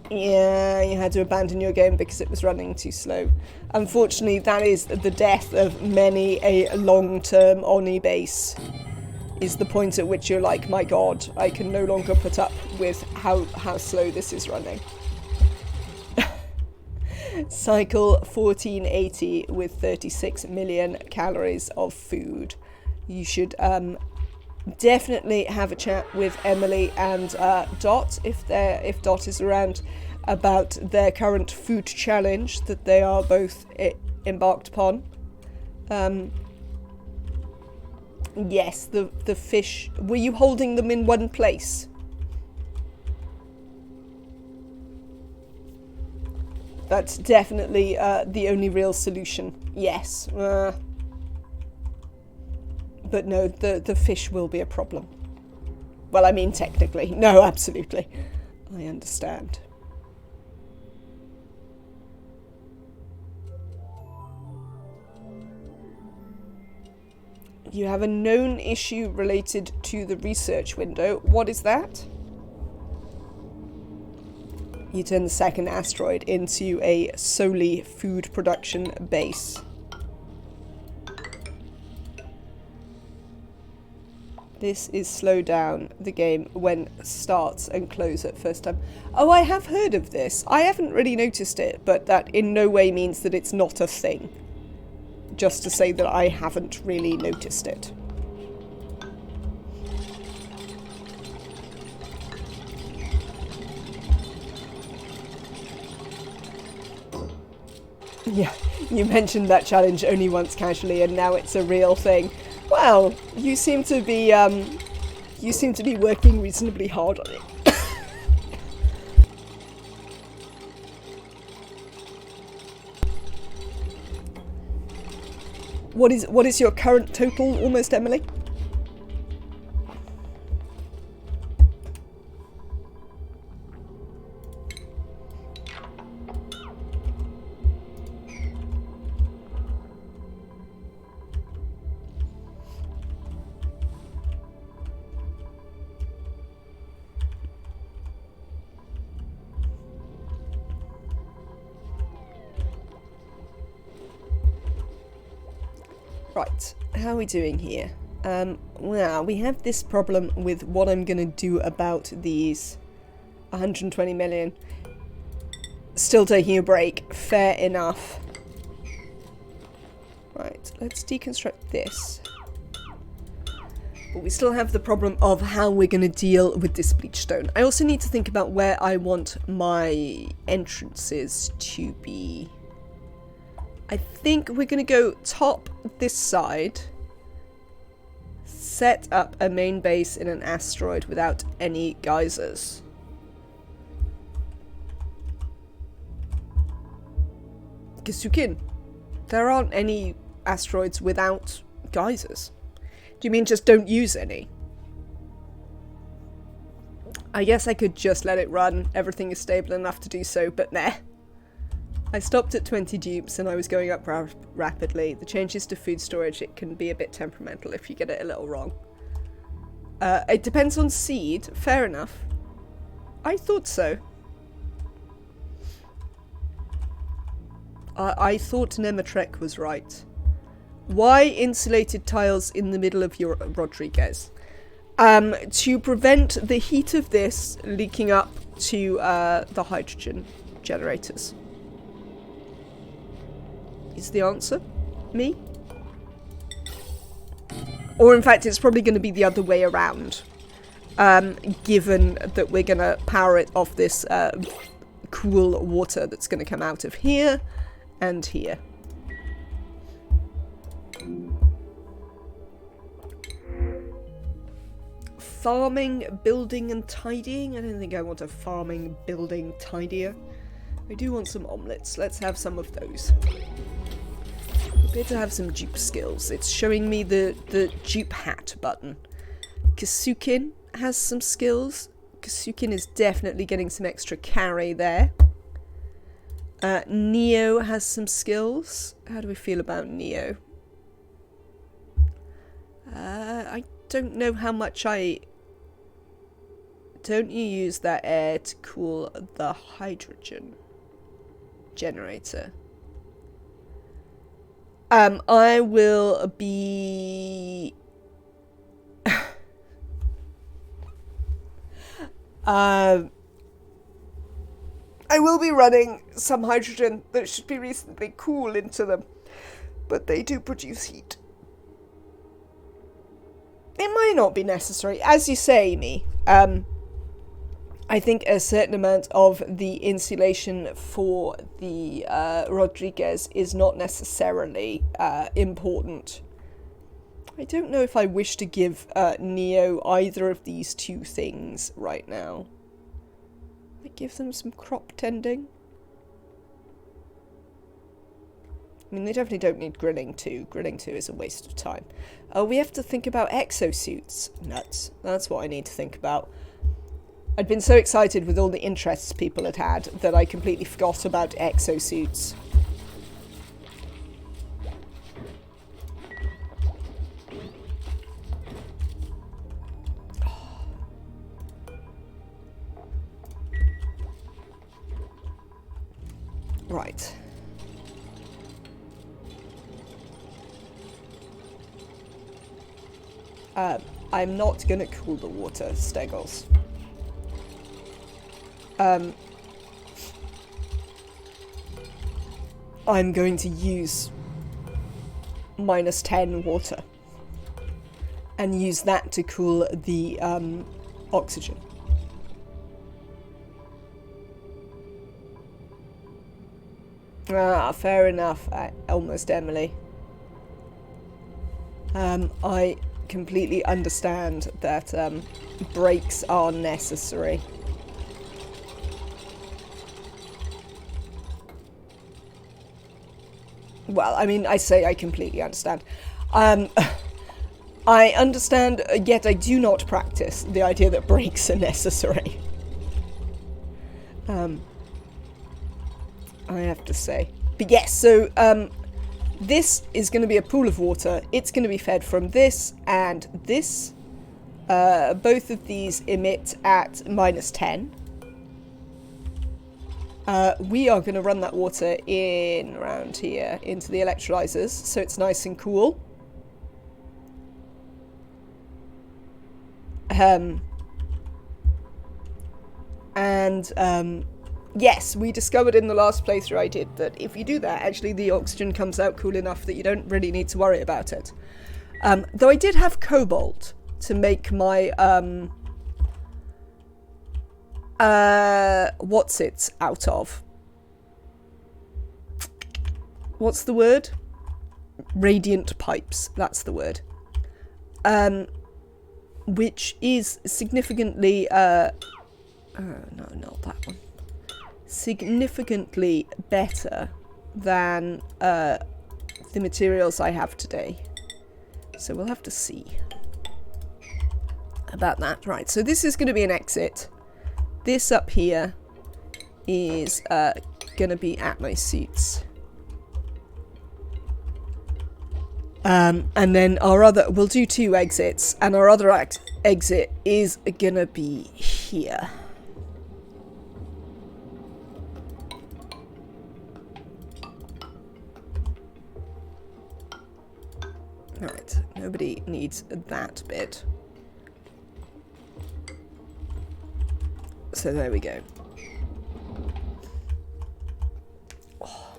yeah, you had to abandon your game because it was running too slow. Unfortunately, that is the death of many a long-term ONI base. Is the point at which you're like, my god, I can no longer put up with how slow this is running. Cycle 1480 with 36 million calories of food. You should definitely have a chat with Emily and Dot if Dot is around about their current food challenge that they are both embarked upon. Yes, the fish. Were you holding them in one place? That's definitely the only real solution. Yes. But no, the fish will be a problem. Well, I mean technically. No, absolutely. I understand. You have a known issue related to the research window. What is that? You turn the second asteroid into a solely food production base. This is slow down the game when starts and close at first time. Oh, I have heard of this. I haven't really noticed it, but that in no way means that it's not a thing. Just to say that I haven't really noticed it. Yeah, you mentioned that challenge only once casually, and now it's a real thing. Well, you seem to be working reasonably hard on it. What is your current total, almost, Emily? Right, how are we doing here? Well, we have this problem with what I'm going to do about these 120 million. Still taking a break. Fair enough. Right, let's deconstruct this. But we still have the problem of how we're going to deal with this bleach stone. I also need to think about where I want my entrances to be. I think we're going to go top this side, set up a main base in an asteroid without any geysers. Kisukin, there aren't any asteroids without geysers. Do you mean just don't use any? I guess I could just let it run. Everything is stable enough to do so, but nah. I stopped at 20 dupes and I was going up rapidly. The changes to food storage, it can be a bit temperamental if you get it a little wrong. It depends on seed. Fair enough. I thought so. I thought Nematrek was right. Why insulated tiles in the middle of your Rodriguez? To prevent the heat of this leaking up to the hydrogen generators. Is the answer me? Or in fact, it's probably going to be the other way around. Given that we're going to power it off this cool water that's going to come out of here and here. Farming, building and tidying? I don't think I want a farming, building, tidier. I do want some omelets. Let's have some of those. Better have some dupe skills. It's showing me the dupe hat button. Kisukin has some skills. Kisukin is definitely getting some extra carry there. Neo has some skills. How do we feel about Neo? I don't know how much I... Don't you use that air to cool the hydrogen generator? I will be... I will be running some hydrogen that should be reasonably cool into them, but they do produce heat. It might not be necessary. As you say, Amy, I think a certain amount of the insulation for the Rodriguez is not necessarily important. I don't know if I wish to give Neo either of these two things right now. I give them some crop tending. I mean, they definitely don't need grilling 2. Grilling 2 is a waste of time. We have to think about exosuits. Nuts. That's what I need to think about. I'd been so excited with all the interests people had had that I completely forgot about exosuits. Right. I'm not gonna cool the water, Stegos. I'm going to use -10 water and use that to cool the oxygen. Ah, fair enough. Almost Emily. I completely understand that breaks are necessary. Well, I mean, I say I completely understand. I understand, yet I do not practice the idea that breaks are necessary. I have to say. But yes, so this is going to be a pool of water. It's going to be fed from this and this. Both of these emit at -10. We are going to run that water in around here into the electrolyzers, so it's nice and cool. Yes, we discovered in the last playthrough I did that if you do that, actually the oxygen comes out cool enough that you don't really need to worry about it. Though I did have cobalt to make my, what's it out of? What's the word? Radiant pipes, that's the word. Which is significantly, no, not that one. Significantly better than the materials I have today. So we'll have to see about that. Right, so this is going to be an exit. This up here is going to be at my suits. And then our other, we'll do 2 exits, and our other exit is going to be here. Alright, nobody needs that bit. So there we go. Oh.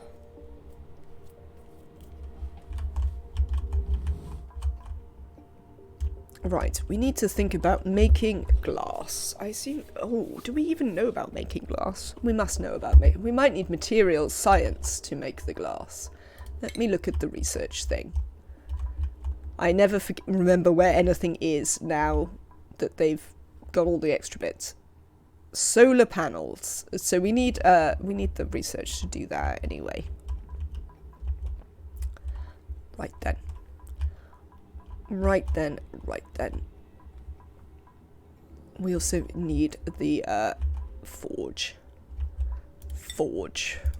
Right, we need to think about making glass. I assume... Oh, do we even know about making glass? We must know about making... We might need materials science to make the glass. Let me look at the research thing. I never remember where anything is now that they've got all the extra bits. Solar panels. So we need the research to do that anyway. Right then. Right then. We also need the forge.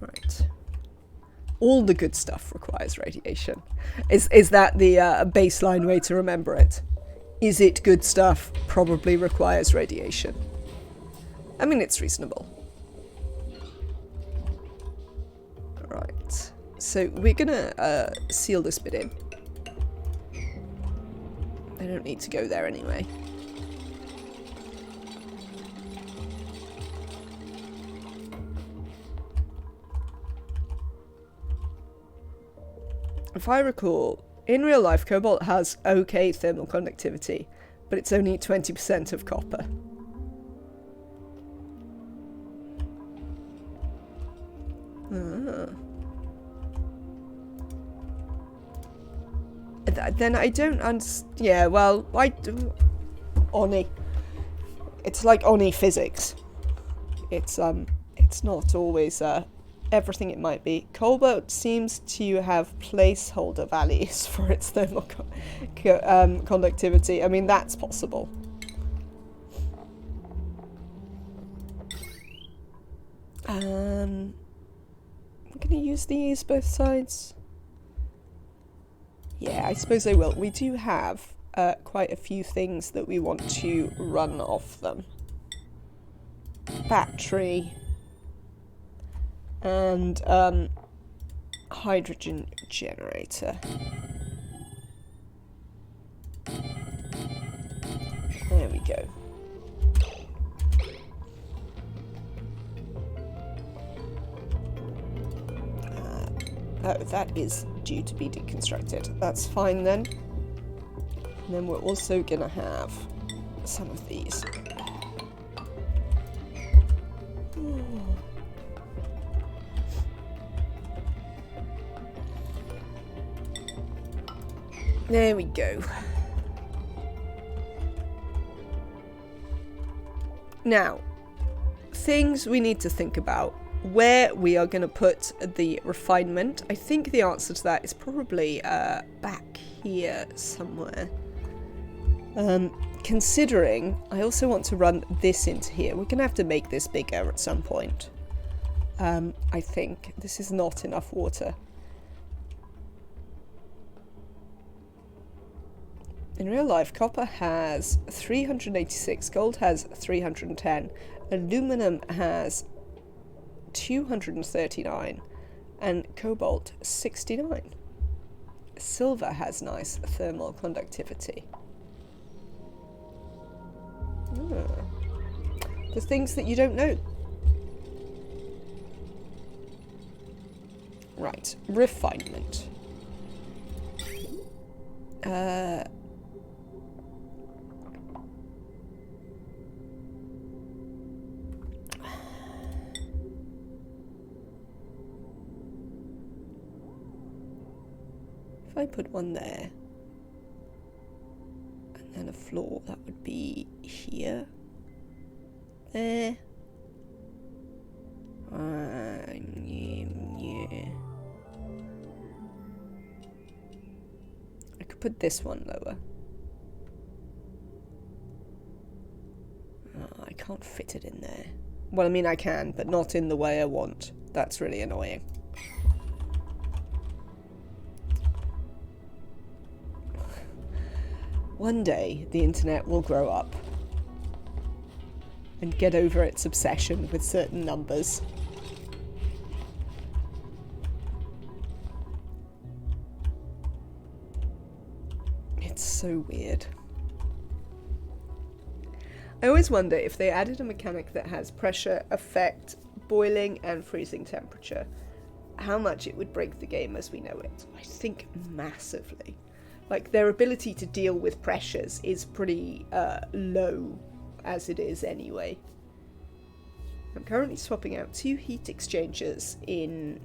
Right. All the good stuff requires radiation. Is that the baseline way to remember it? Is it good stuff probably requires radiation? I mean, it's reasonable. Right. So we're gonna seal this bit in. They don't need to go there anyway. If I recall, in real life, cobalt has okay thermal conductivity, but it's only 20% of copper. Then I don't understand. Yeah, well, I do. ONI. It's like ONI physics. It's not always everything it might be. Cobalt seems to have placeholder values for its thermal conductivity. I mean, that's possible. We're gonna use these both sides. Yeah, I suppose I will. We do have quite a few things that we want to run off them. Battery and hydrogen generator. There we go. That is due to be deconstructed. That's fine then. And then we're also gonna have some of these. There we go. Now, things we need to think about. Where we are going to put the refinement. I think the answer to that is probably back here somewhere. Considering I also want to run this into here. We're going to have to make this bigger at some point. I think this is not enough water. In real life, copper has 386, gold has 310, aluminum has 239, and cobalt 69. Silver has nice thermal conductivity. The things that you don't know. Right, refinement. If I put one there, and then a floor, that would be here, there. Yeah. I could put this one lower. Oh, I can't fit it in there. Well, I mean I can, but not in the way I want. That's really annoying. One day, the internet will grow up and get over its obsession with certain numbers. It's so weird. I always wonder if they added a mechanic that has pressure, effect, boiling and freezing temperature, how much it would break the game as we know it. I think massively. Like, their ability to deal with pressures is pretty low as it is anyway. I'm currently swapping out 2 heat exchangers in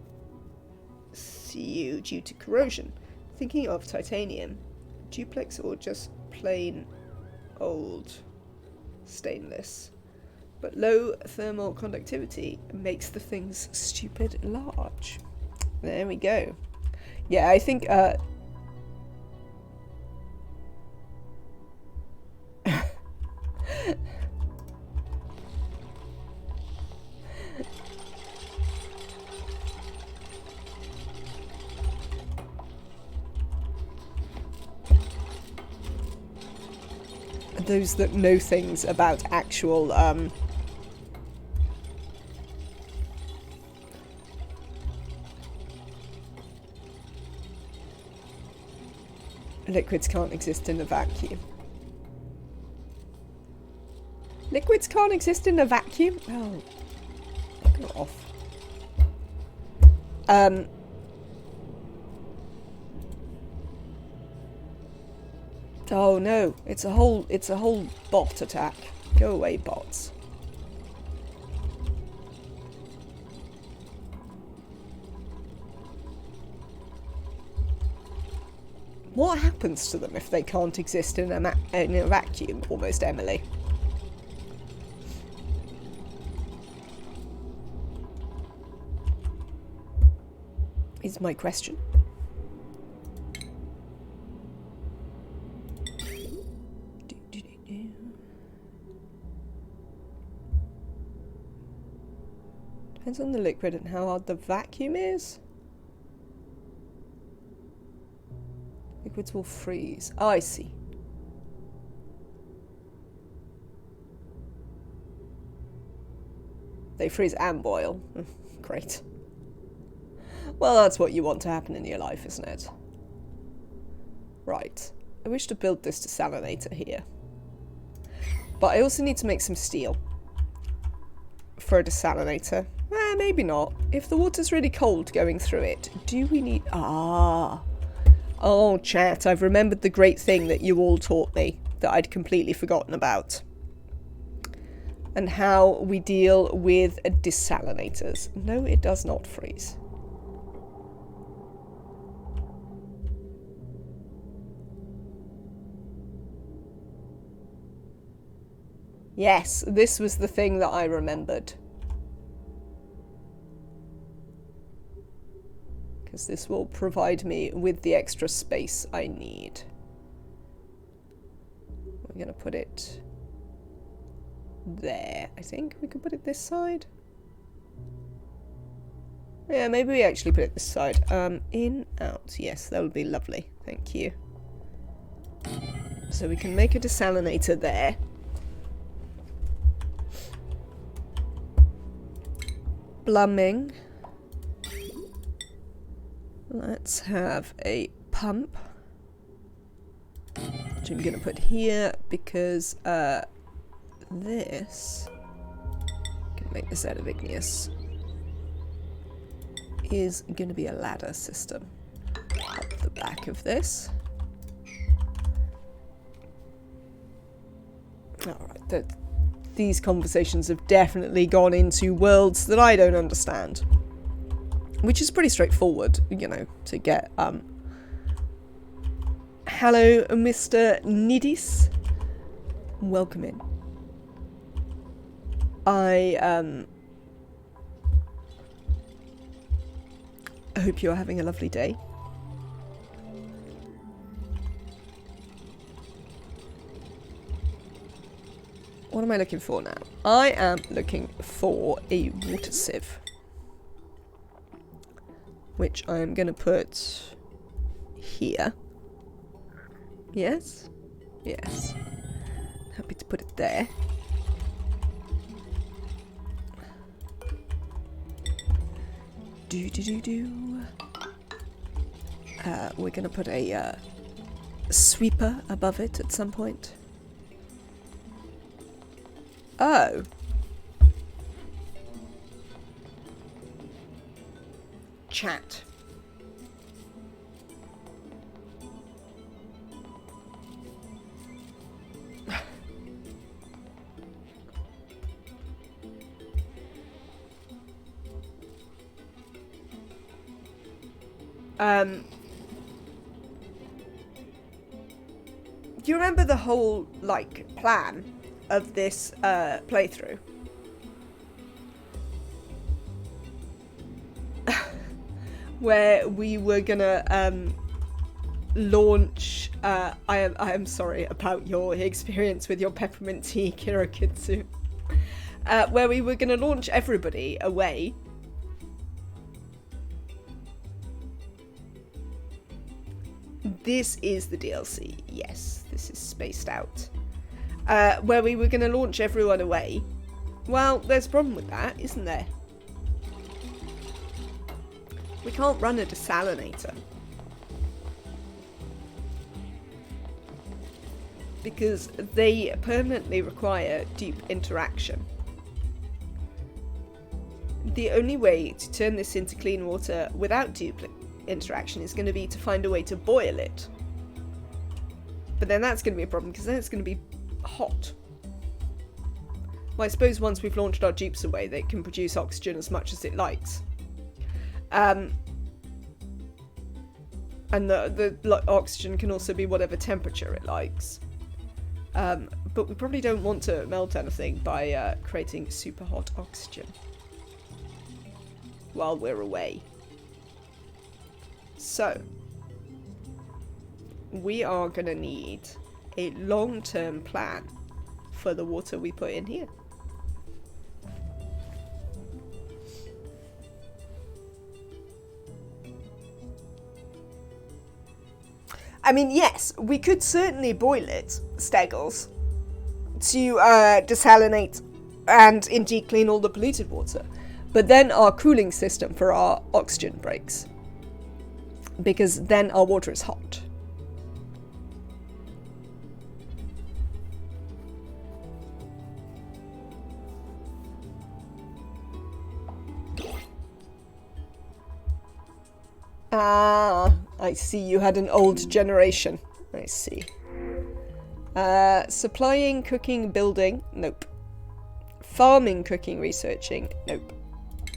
CU due to corrosion. Thinking of titanium, duplex or just plain old stainless. But low thermal conductivity makes the things stupid large. There we go. Yeah, I think those that know things about actual liquids can't exist in a vacuum. Liquids can't exist in a vacuum? Oh, go off. Oh no, it's a whole bot attack. Go away, bots. What happens to them if they can't exist in a vacuum, almost, Emily? Is my question. Depends on the liquid and how hard the vacuum is. Liquids will freeze. Oh, I see. They freeze and boil. Great. Well, that's what you want to happen in your life, isn't it? Right. I wish to build this desalinator here. But I also need to make some steel for a desalinator. Maybe not. If the water's really cold going through it, do we need... Ah. Oh, chat, I've remembered the great thing that you all taught me that I'd completely forgotten about. And how we deal with desalinators. No, it does not freeze. Yes, this was the thing that I remembered. Because this will provide me with the extra space I need. We're going to put it there. I think we could put it this side. Yeah, maybe we actually put it this side. In, out. Yes, that would be lovely. Thank you. So we can make a desalinator there. Plumbing. Let's have a pump, which I'm going to put here because this, can make this out of igneous, is going to be a ladder system up the back of this. Alright, these conversations have definitely gone into worlds that I don't understand. Which is pretty straightforward, you know, to get, Hello, Mr. Nidis. Welcome in. I hope you're having a lovely day. What am I looking for now? I am looking for a water sieve, which I'm going to put here. Yes? Yes. Happy to put it there. We're going to put a sweeper above it at some point. Oh. Chat. Do you remember the whole, like, plan of this playthrough? Where we were gonna launch, I am sorry about your experience with your peppermint tea, Kirokitsu. Where we were gonna launch everybody away. This is the DLC, yes, this is spaced out. Where we were gonna launch everyone away. Well, there's a problem with that, isn't there? We can't run a desalinator. Because they permanently require dupe interaction. The only way to turn this into clean water without dupe interaction is going to be to find a way to boil it. But then that's going to be a problem because then it's going to be hot. Well, I suppose once we've launched our dupes away, they can produce oxygen as much as it likes. And the oxygen can also be whatever temperature it likes. But we probably don't want to melt anything by creating super hot oxygen while we're away. So, we are going to need a long-term plan for the water we put in here. I mean, yes, we could certainly boil it, Steggles, to desalinate and indeed clean all the polluted water. But then our cooling system for our oxygen breaks. Because then our water is hot. Ah, I see you had an old generation. I see. Supplying, cooking, building. Nope. Farming, cooking, researching. Nope.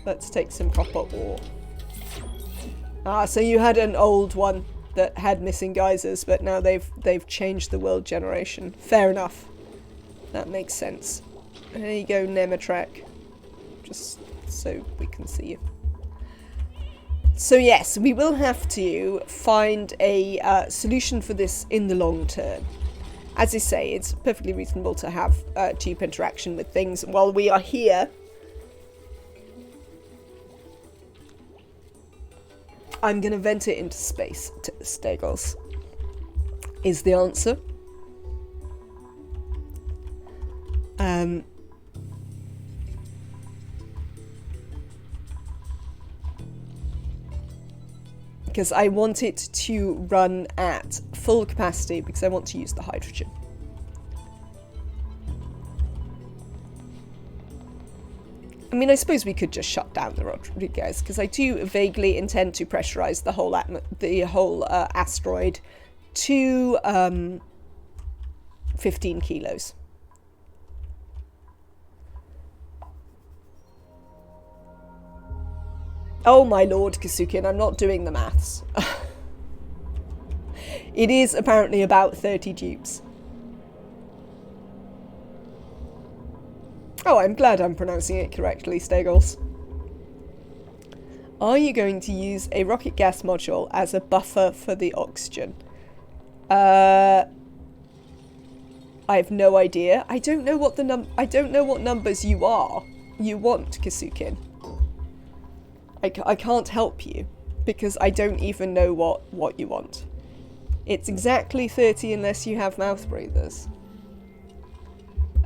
Let's take some proper ore. Ah, so you had an old one that had missing geysers, but now they've changed the world generation. Fair enough. That makes sense. There you go, Nematrek. Just so we can see you. So yes, we will have to find a solution for this in the long term. As I say, it's perfectly reasonable to have dupe interaction with things while we are here. I'm going to vent it into space, Stegos, is the answer. Because I want it to run at full capacity because I want to use the hydrogen. I mean, I suppose we could just shut down the Rodriguez because I do vaguely intend to pressurize the whole asteroid to 15 kilos. Oh my lord, Kasukin, I'm not doing the maths. It is apparently about 30 dupes. Oh, I'm glad I'm pronouncing it correctly, Stegos. Are you going to use a rocket gas module as a buffer for the oxygen? I have no idea. I don't know what numbers you want, Kasukin. I can't help you because I don't even know what you want. It's exactly 30 unless you have mouth breathers.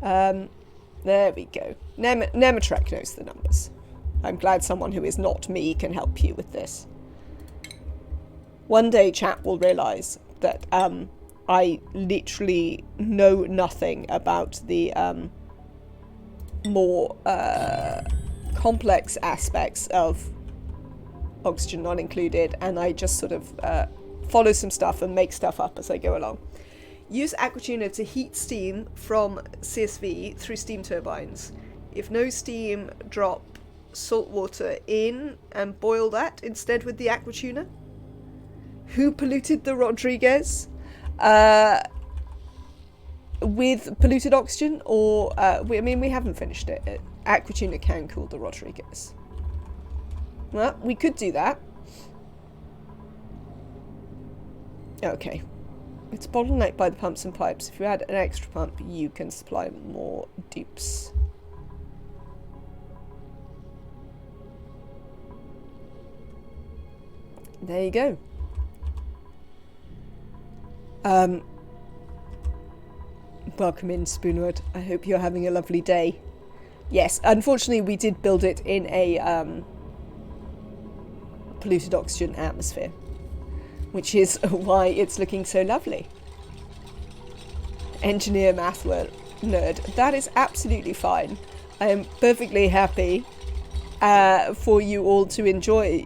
There we go. Nematrek knows the numbers. I'm glad someone who is not me can help you with this. One day chat will realise that I literally know nothing about the more complex aspects of oxygen not included, and I just sort of follow some stuff and make stuff up as I go along. Use aquatuner to heat steam from CSV through steam turbines. If no steam, drop salt water in and boil that instead with the aquatuner. Who polluted the Rodriguez? With polluted oxygen, or we haven't finished it. Aquatuner can cool the Rodriguez. Well, we could do that. Okay. It's bottlenecked by the pumps and pipes. If you add an extra pump, you can supply more dupes. There you go. Welcome in, Spoonwood. I hope you're having a lovely day. Yes, unfortunately we did build it in a polluted oxygen atmosphere, which is why it's looking so lovely. Engineer math nerd. That is absolutely fine. I am perfectly happy for you all to enjoy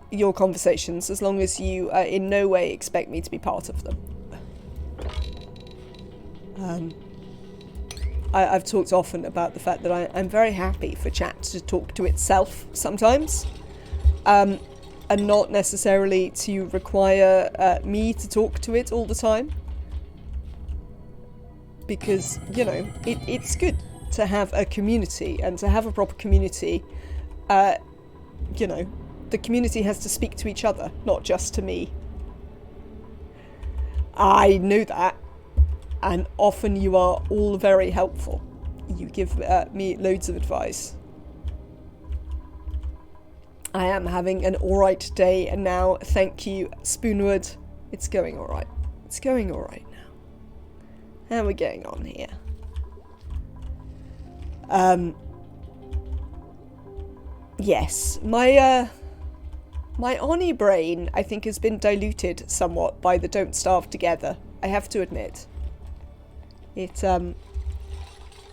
your conversations, as long as you in no way expect me to be part of them. I've talked often about the fact that I'm very happy for chat to talk to itself sometimes, and not necessarily to require me to talk to it all the time. Because, you know, it's good to have a community, and to have a proper community, you know, the community has to speak to each other, not just to me. I know that. And often you are all very helpful. You give me loads of advice. I am having an alright day and now. Thank you, Spoonwood. It's going alright. It's going alright now. How are we getting on here? Yes, my ONI brain, I think, has been diluted somewhat by the Don't Starve Together. I have to admit. I'm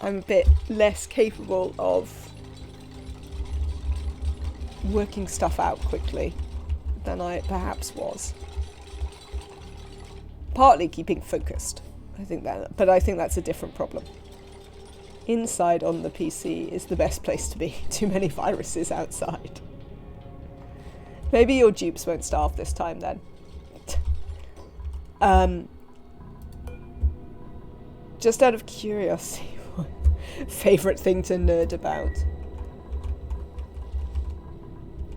a bit less capable of working stuff out quickly than I perhaps was. Partly keeping focused, but I think that's a different problem. Inside on the PC is the best place to be. Too many viruses outside. Maybe your dupes won't starve this time then. just out of curiosity, favourite thing to nerd about?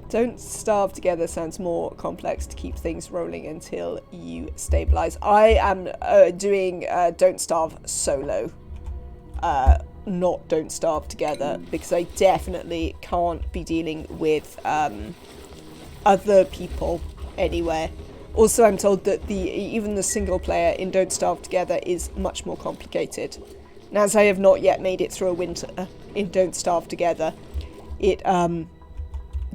Don't starve together sounds more complex to keep things rolling until you stabilise. I am doing Don't Starve solo. Not Don't Starve together, because I definitely can't be dealing with other people anywhere. Also, I'm told that even the single player in Don't Starve Together is much more complicated. And as I have not yet made it through a winter in Don't Starve Together, it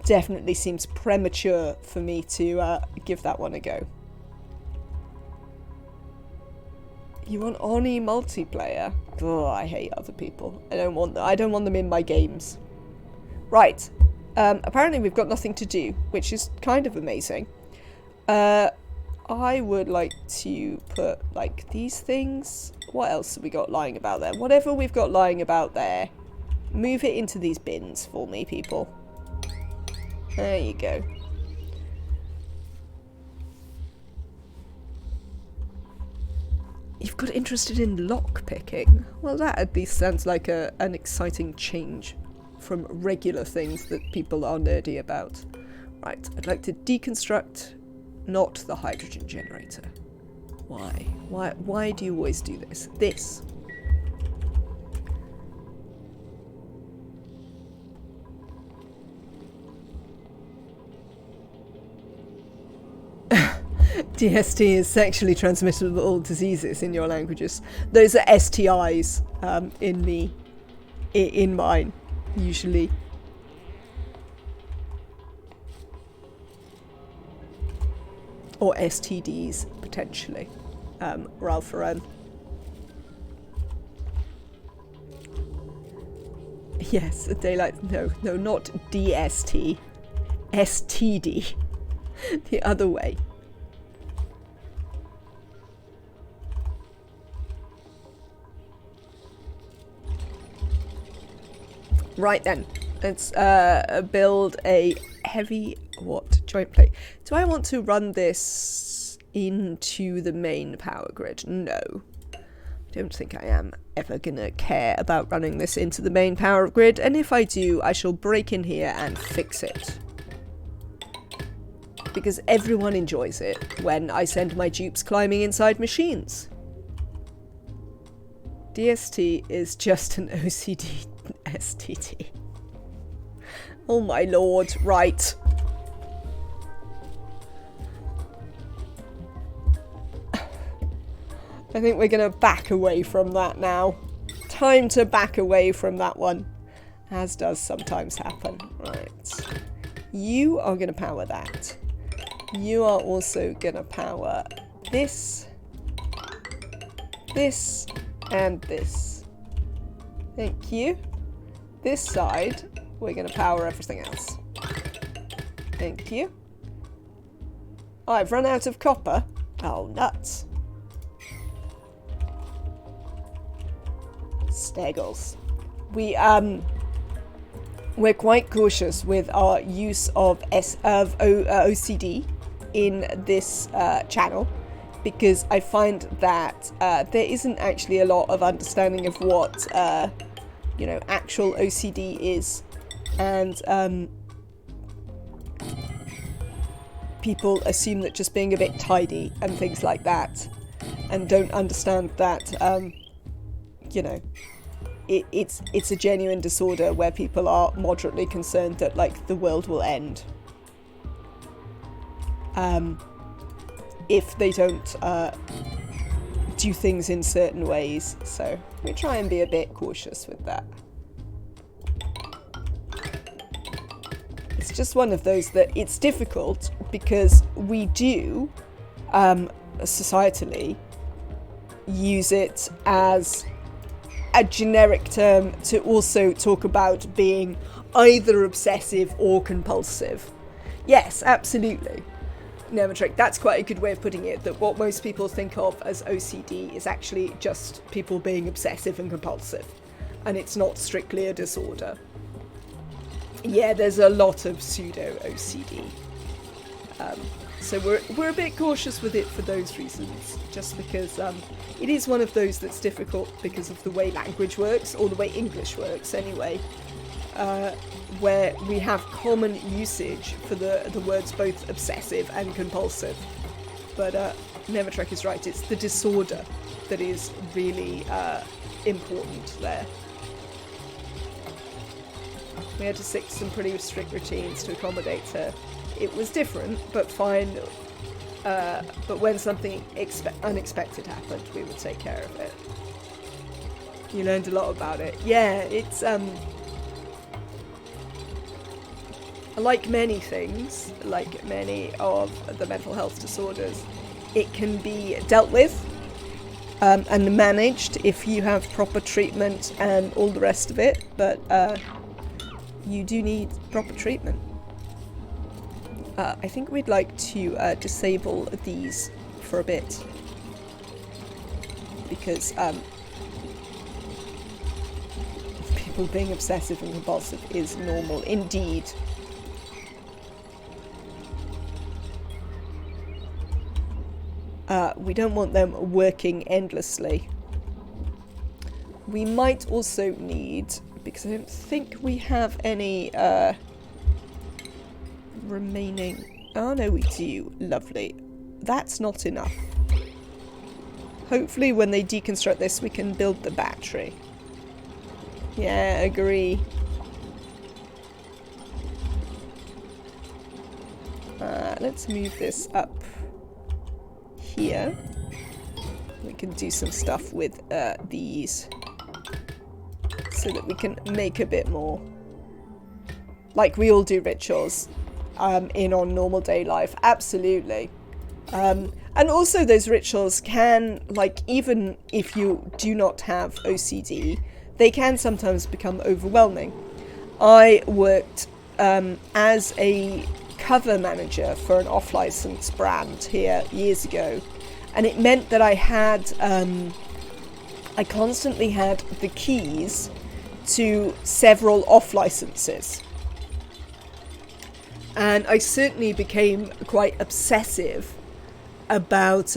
definitely seems premature for me to give that one a go. You want ONI multiplayer? Oh, I hate other people. I don't want them in my games. Right. Apparently we've got nothing to do, which is kind of amazing. I would like to put, like, these things. What else have we got lying about there? Whatever we've got lying about there, move it into these bins for me, people. There you go. You've got interested in lock picking? Well, that at least sounds like an exciting change from regular things that people are nerdy about. Right, I'd like to deconstruct not the hydrogen generator. Why? Why do you always do this? This. DST is sexually transmittable diseases in your languages. Those are STIs in mine, usually. Or STDs, potentially. Ralph Lauren. Yes, daylight. No, not DST. STD. The other way. Right then, let's build a heavy joint plate. Do I want to run this into the main power grid? No. I don't think I am ever gonna care about running this into the main power grid, and if I do, I shall break in here and fix it. Because everyone enjoys it when I send my dupes climbing inside machines. DST is just an OCD STD. Oh my lord, right. I think we're gonna back away from that now. Time to back away from that one. As does sometimes happen. Right. You are gonna power that. You are also gonna power this, this, and this. Thank you. This side, we're going to power everything else. Thank you. Oh, I've run out of copper. Oh, nuts. Steggles. We're quite cautious with our use of OCD in this channel, because I find that there isn't actually a lot of understanding of what you know, actual OCD is, and people assume that just being a bit tidy and things like that, and don't understand that you know, it's a genuine disorder where people are moderately concerned that, like, the world will end if they don't do things in certain ways, so we try and be a bit cautious with that. It's just one of those that it's difficult because we do societally use it as a generic term to also talk about being either obsessive or compulsive. Yes, absolutely. Nomadic, that's quite a good way of putting it, that what most people think of as OCD is actually just people being obsessive and compulsive, and it's not strictly a disorder. Yeah, there's a lot of pseudo OCD. So we're a bit cautious with it for those reasons, just because it is one of those that's difficult because of the way language works, or the way English works anyway, where we have common usage for the words both obsessive and compulsive. But Nemetrek is right, it's the disorder that is really important there. We had to stick to some pretty strict routines to accommodate her. It was different, but fine. But when something unexpected happened, we would take care of it. You learned a lot about it. Yeah, it's like many things, like many of the mental health disorders, it can be dealt with and managed if you have proper treatment and all the rest of it, but you do need proper treatment. I think we'd like to disable these for a bit, because people being obsessive and compulsive is normal indeed. We don't want them working endlessly. We might also need, because I don't think we have any remaining... Oh no, we do. Lovely. That's not enough. Hopefully when they deconstruct this we can build the battery. Yeah, agree. Let's move this up here. We can do some stuff with these so that we can make a bit more. Like we all do rituals in our normal day life, absolutely. And also those rituals can, like, even if you do not have OCD, they can sometimes become overwhelming. I worked as a cover manager for an off-license brand here years ago, and it meant that I had I constantly had the keys to several off-licenses, and I certainly became quite obsessive about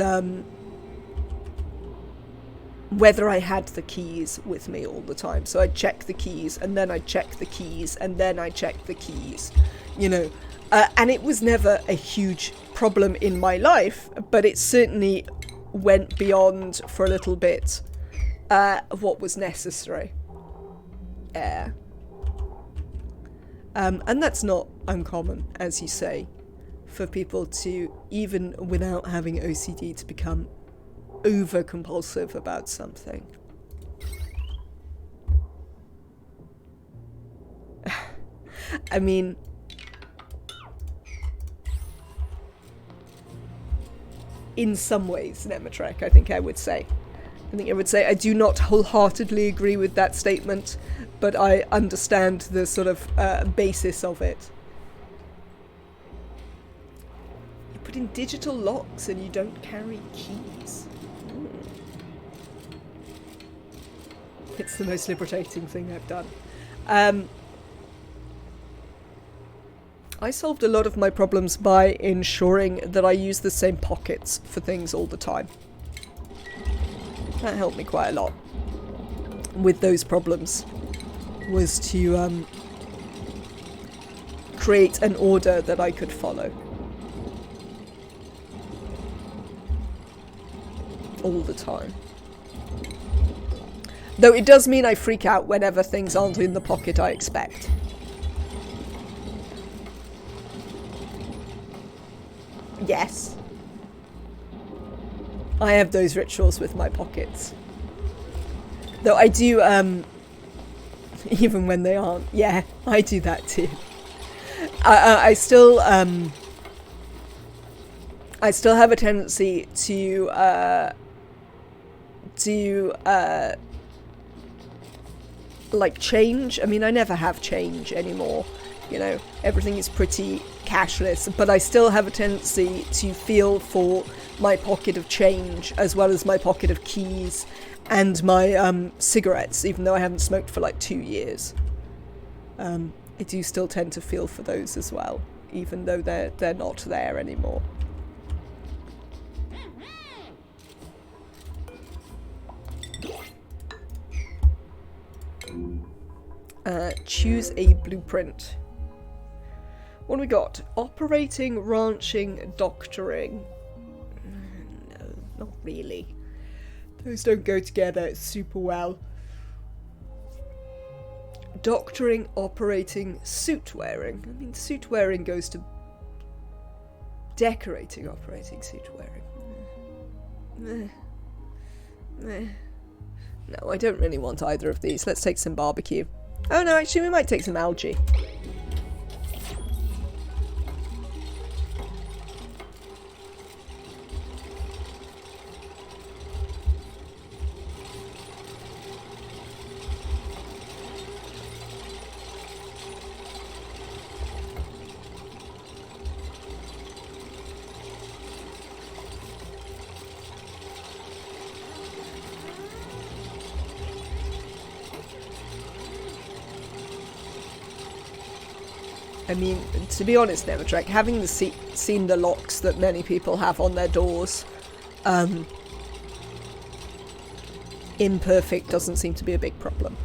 whether I had the keys with me all the time. So I'd check the keys, and then I'd check the keys, and then I'd check the keys, you know. And it was never a huge problem in my life, but it certainly went beyond, for a little bit, what was necessary. And that's not uncommon, as you say, for people to, even without having OCD, to become over-compulsive about something. I mean... in some ways, Nemetrek, I think I would say. I do not wholeheartedly agree with that statement, but I understand the sort of basis of it. You put in digital locks and you don't carry keys. It's the most liberating thing I've done. I solved a lot of my problems by ensuring that I use the same pockets for things all the time. That helped me quite a lot with those problems, was to create an order that I could follow all the time. Though it does mean I freak out whenever things aren't in the pocket I expect. Yes. I have those rituals with my pockets. Though I do, even when they aren't. Yeah, I do that too. I still have a tendency to like change. I mean, I never have change anymore. You know, everything is pretty cashless, but I still have a tendency to feel for my pocket of change as well as my pocket of keys and my cigarettes, even though I haven't smoked for like 2 years. I do still tend to feel for those as well, even though they're not there anymore. choose a blueprint. What do we got? Operating, ranching, doctoring. No, not really. Those don't go together super well. Doctoring, operating, suit wearing. I mean, suit wearing goes to decorating, operating, suit wearing. No, I don't really want either of these. Let's take some barbecue. Oh no, actually we might take some algae. I mean, to be honest, Nomadic, having seen the locks that many people have on their doors, imperfect doesn't seem to be a big problem.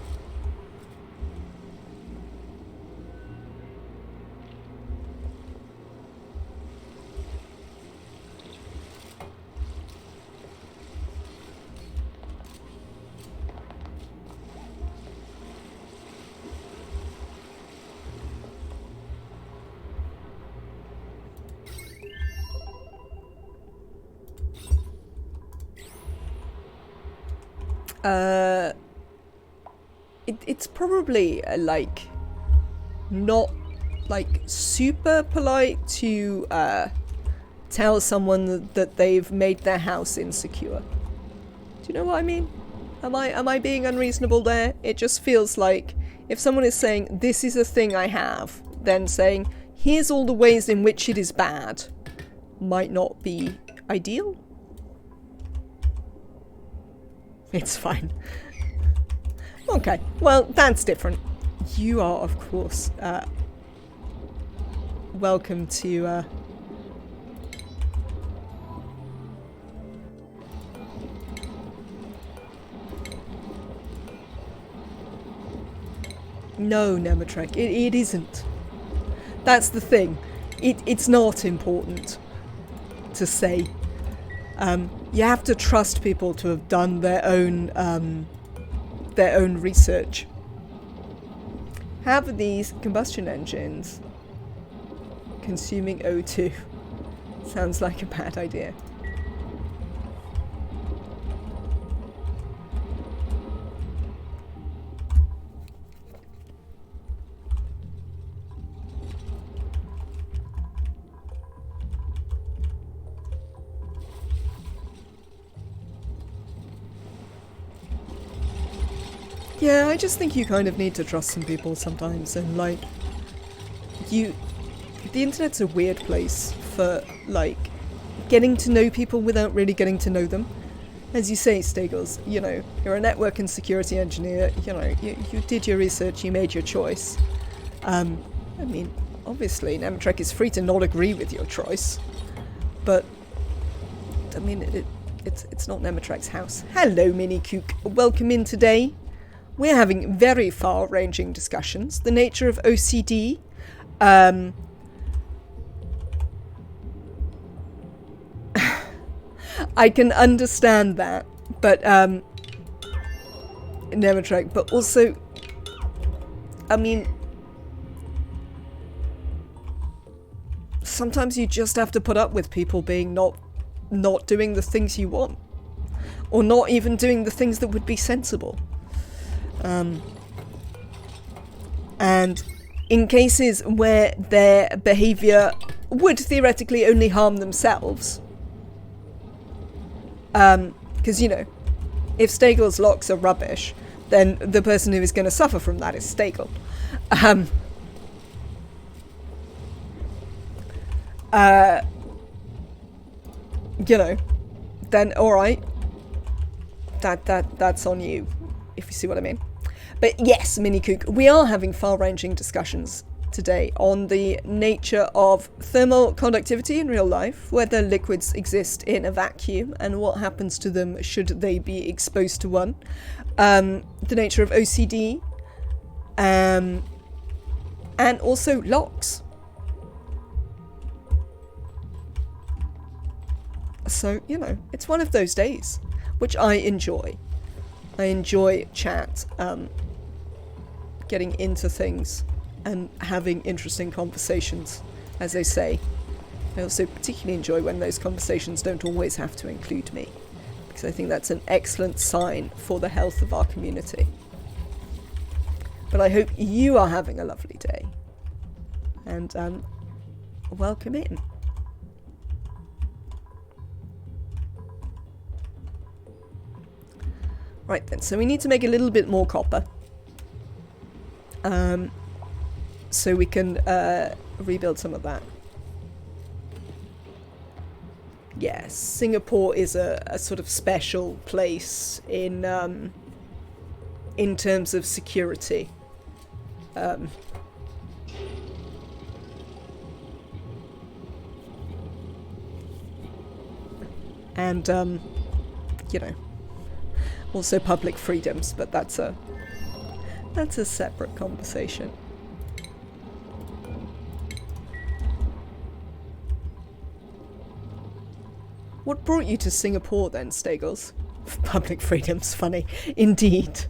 It's probably like not like super polite to tell someone that they've made their house insecure. Do you know what I mean? Am I being unreasonable there? It just feels like if someone is saying this is a thing I have, then saying here's all the ways in which it is bad might not be ideal. It's fine. Okay, well, that's different. You are, of course, welcome to, No, Nomadic, it isn't. That's the thing. It's not important to say. You have to trust people to have done their own research. Have these combustion engines consuming O2? Sounds like a bad idea. Yeah, I just think you kind of need to trust some people sometimes, and like, the internet's a weird place for, like, getting to know people without really getting to know them. As you say, Stegels, you know, you're a network and security engineer, you know, you did your research, you made your choice. I mean, obviously, Nomadic is free to not agree with your choice, but, I mean, it's not Namadic's house. Hello, Mini Kook. Welcome in today. We're having very far-ranging discussions. The nature of OCD. I can understand that, but Nomadic, but also, I mean, sometimes you just have to put up with people being not doing the things you want, or not even doing the things that would be sensible. And in cases where their behaviour would theoretically only harm themselves, because, you know, if Stegel's locks are rubbish, then the person who is going to suffer from that is Stegel. You know, then alright, that's on you, if you see what I mean. But yes, Mini Kook, we are having far-ranging discussions today on the nature of thermal conductivity in real life, whether liquids exist in a vacuum and what happens to them should they be exposed to one, the nature of OCD, And also locks. So, you know, it's one of those days, which I enjoy. I enjoy chat, getting into things and having interesting conversations, as they say. I also particularly enjoy when those conversations don't always have to include me, because I think that's an excellent sign for the health of our community. But I hope you are having a lovely day, and welcome in. Right then, so we need to make a little bit more copper, so we can rebuild some of that. Yes, Singapore is a sort of special place in terms of security. And you know, also public freedoms, but that's a separate conversation. What brought you to Singapore then, Stagles? Public freedoms, funny. Indeed.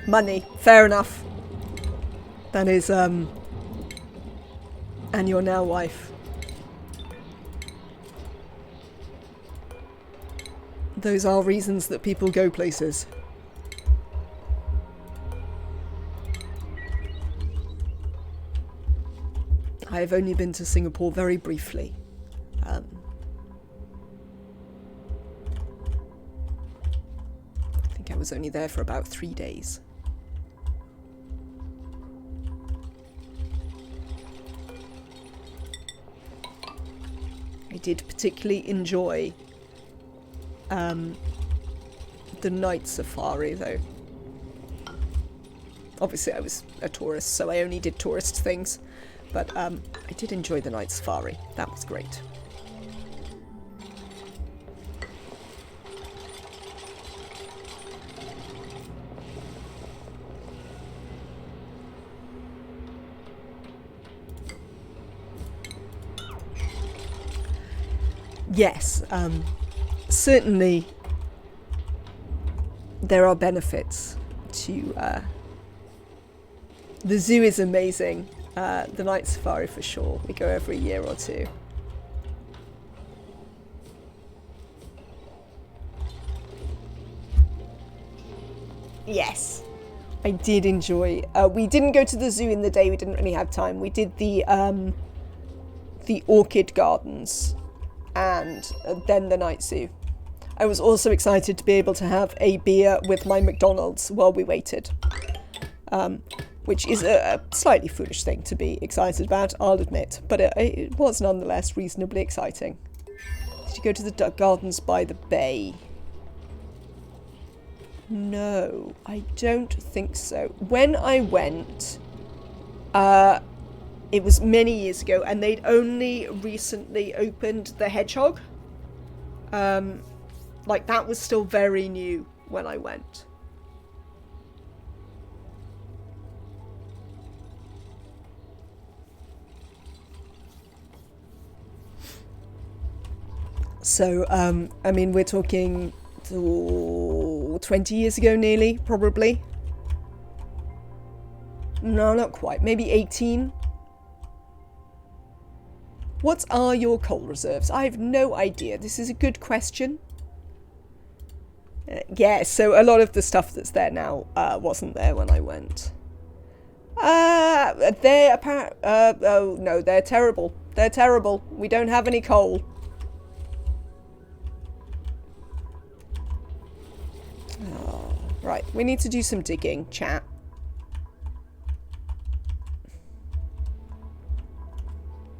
Money, fair enough. That is, and your now wife. Those are reasons that people go places. I've only been to Singapore very briefly. I think I was only there for about 3 days. I did particularly enjoy the night safari, though. Obviously I was a tourist, so I only did tourist things. But I did enjoy the night safari. That was great. Yes, certainly there are benefits to... the zoo is amazing. The night safari for sure. We go every year or two. Yes, I did enjoy. We didn't go to the zoo in the day. We didn't really have time. We did the orchid gardens and then the night zoo. I was also excited to be able to have a beer with my McDonald's while we waited. Which is a slightly foolish thing to be excited about, I'll admit, but it was nonetheless reasonably exciting. Did you go to the gardens by the bay? No, I don't think so. When I went, it was many years ago, and they'd only recently opened the hedgehog. Like, that was still very new when I went. So, I mean, we're talking 20 years ago nearly, probably. No, not quite. Maybe 18. What are your coal reserves? I have no idea. This is a good question. Yeah, so a lot of the stuff that's there now wasn't there when I went. They're apparent. Oh no, they're terrible. They're terrible. We don't have any coal. Oh, right, we need to do some digging, chat.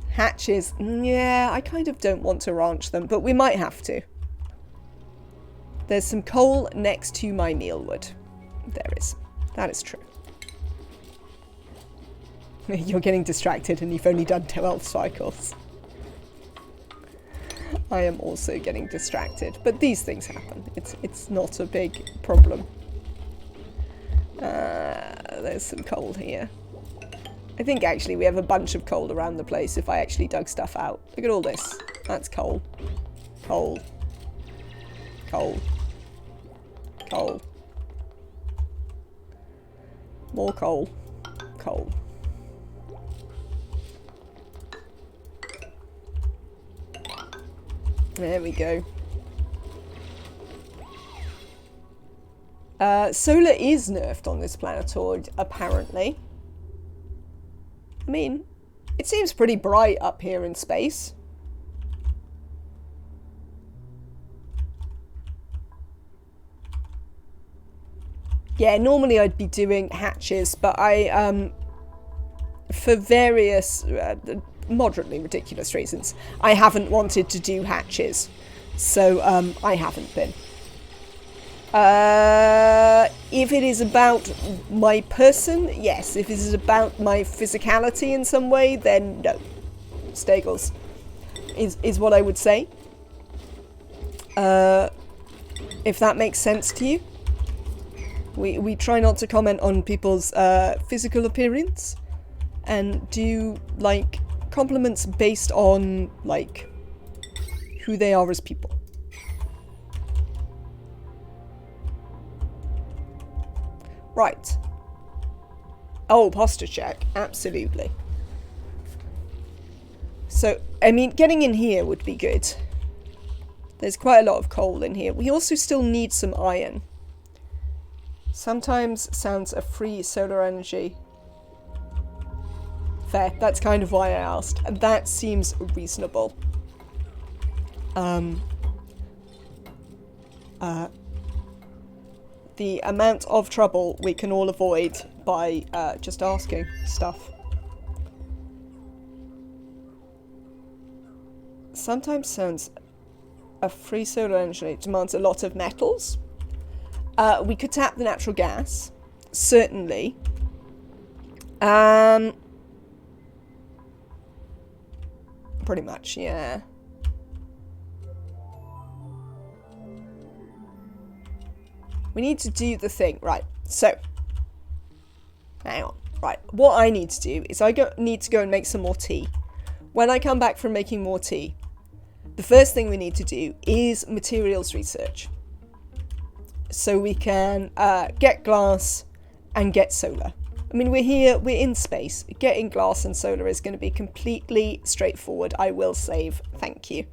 Hatches. Yeah, I kind of don't want to ranch them, but we might have to. There's some coal next to my mealwood. There is. That is true. You're getting distracted and you've only done 12 cycles. I am also getting distracted, but these things happen. It's not a big problem. There's some coal here. I think actually we have a bunch of coal around the place if I actually dug stuff out. Look at all this. That's coal. Coal. Coal. Coal. More coal. Coal. There we go. Solar is nerfed on this planetoid, apparently. I mean, it seems pretty bright up here in space. Yeah, normally I'd be doing hatches, but for various moderately ridiculous reasons, I haven't wanted to do hatches. So, I haven't been. If it is about my person, yes. If it is about my physicality in some way, then no. Stagles is what I would say. If that makes sense to you. We try not to comment on people's physical appearance and do, like, compliments based on, like, who they are as people. Right. Oh, posture check. Absolutely. So, I mean, getting in here would be good. There's quite a lot of coal in here. We also still need some iron. Sometimes sounds a free solar energy. Fair. That's kind of why I asked. And that seems reasonable. The amount of trouble we can all avoid by just asking stuff. Sometimes sounds a free solar energy demands a lot of metals. We could tap the natural gas, certainly. Pretty much, yeah. We need to do the thing. Right, so. Hang on. Right, what I need to do is need to go and make some more tea. When I come back from making more tea, the first thing we need to do is materials research. So we can get glass and get solar. I mean, we're in space. Getting glass and solar is going to be completely straightforward. I will save. Thank you.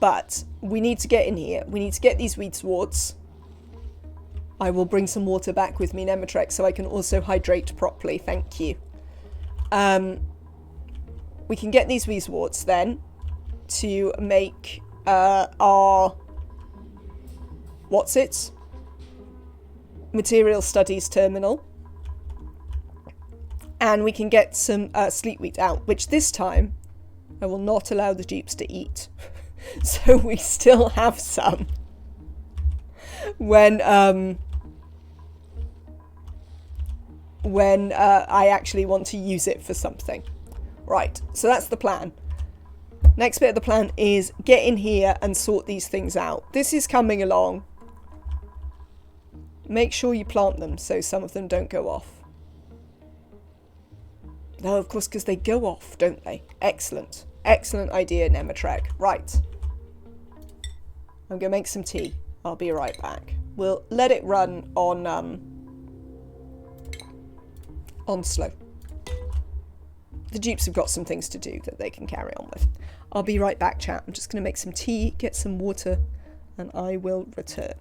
But we need to get in here. We need to get these weed swords. I will bring some water back with me, Nematrex, so I can also hydrate properly. Thank you. We can get these weed swords then to make our material studies terminal, and we can get some sleep wheat out, which this time I will not allow the dupes to eat. So we still have some when I actually want to use it for something. Right, so that's the plan. Next bit of the plan is get in here and sort these things out. This is coming along. Make sure you plant them so some of them don't go off. No, of course, because they go off, don't they? Excellent. Excellent idea, Nematrek. Right. I'm going to make some tea. I'll be right back. We'll let it run on slow. The dupes have got some things to do that they can carry on with. I'll be right back, chat. I'm just going to make some tea, get some water, and I will return.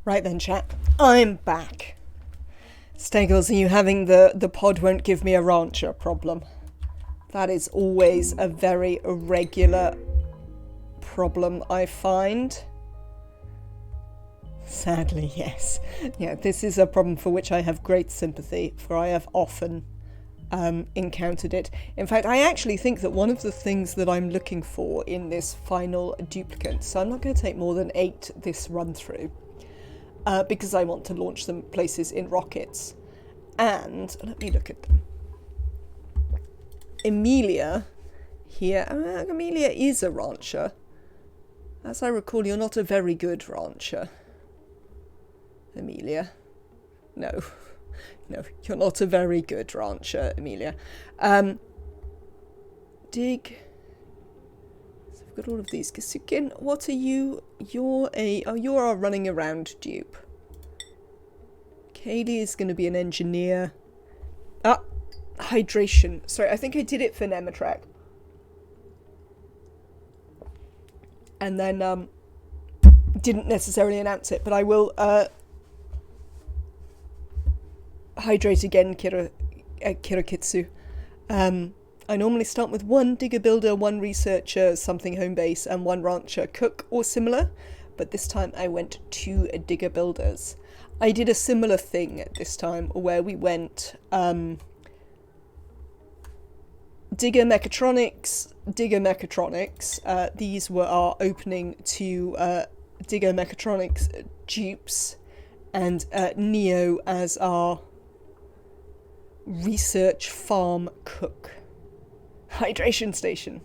Right then, chat. I'm back. Stegos, are you having the pod won't give me a rancher problem? That is always a very irregular problem, I find. Sadly, yes. Yeah, this is a problem for which I have great sympathy, for I have often encountered it. In fact, I actually think that one of the things that I'm looking for in this final duplicate, so I'm not going to take more than 8 this run through, because I want to launch them places in rockets. And let me look at them. Emilia here. Emilia is a rancher. As I recall, you're not a very good rancher, Emilia. No, you're not a very good rancher, Emilia. Dig. So I've got all of these. Kasukin, what are you? You're a running around dupe. Kaylee is going to be an engineer. Hydration. Sorry, I think I did it for Nematrak. And then didn't necessarily announce it, but I will hydrate again, Kirakitsu. I normally start with 1 digger builder, 1 researcher, something home base, and 1 rancher cook or similar, but this time I went 2 digger builders. I did a similar thing this time where we went digger mechatronics. These were our opening to digger mechatronics dupes, and Neo as our research farm cook. Hydration station.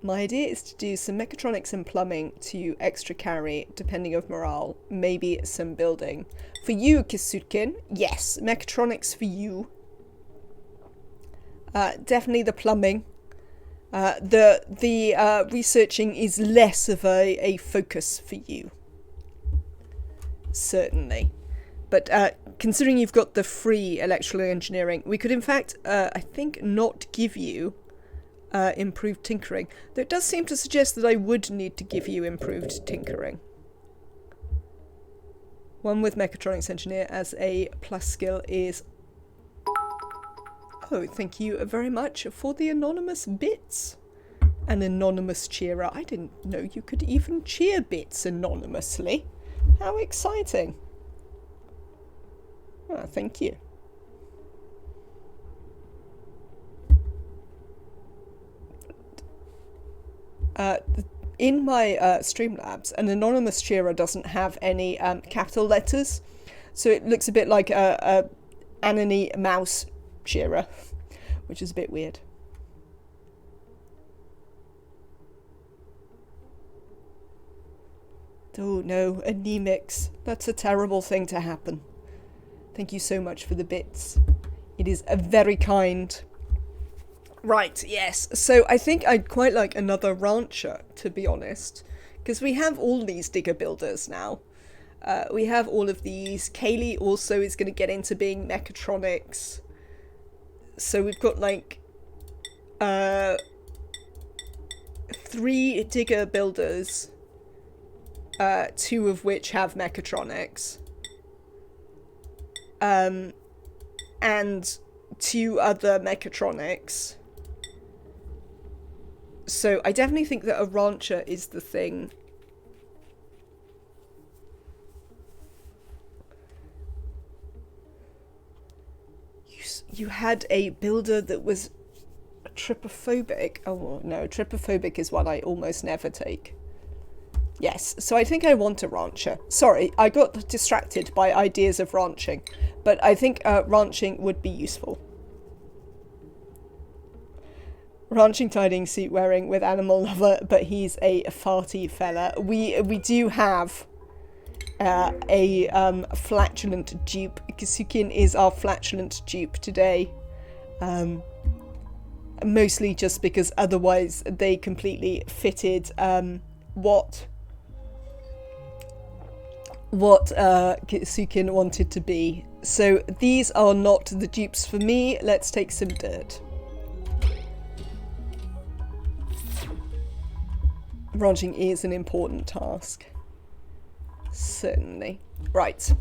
My idea is to do some mechatronics and plumbing to extra carry, depending of morale, maybe some building. For you, Kisutkin, yes, mechatronics for you. Definitely the plumbing. The researching is less of a focus for you. Certainly. But considering you've got the free electrical engineering, we could in fact, I think, not give you improved tinkering. Though it does seem to suggest that I would need to give you improved tinkering. 1 with mechatronics engineer as a plus skill is... Oh, thank you very much for the anonymous bits. An anonymous cheerer. I didn't know you could even cheer bits anonymously. How exciting. Ah, thank you. In my Streamlabs, an anonymous cheerer doesn't have any capital letters, so it looks a bit like a Anony mouse cheerer, which is a bit weird. Oh no, anemics. That's a terrible thing to happen. Thank you so much for the bits. It is a very kind. Right, yes. So I think I'd quite like another rancher, to be honest. Because we have all these digger builders now. We have all of these. Kaylee also is going to get into being mechatronics. So we've got like 3 digger builders. 2 of which have mechatronics. And 2 other mechatronics. So I definitely think that a rancher is the thing. You had a builder that was trypophobic. Oh no, trypophobic is one I almost never take. Yes, so I think I want a rancher. Sorry, I got distracted by ideas of ranching, but I think ranching would be useful. Ranching, tidying, suit wearing with animal lover, but he's a farty fella. We do have a flatulent dupe. Kisukin is our flatulent dupe today. Mostly just because otherwise they completely fitted what Kisukin wanted to be. So these are not the dupes for me. Let's take some dirt. Ranching is an important task. Certainly. Right.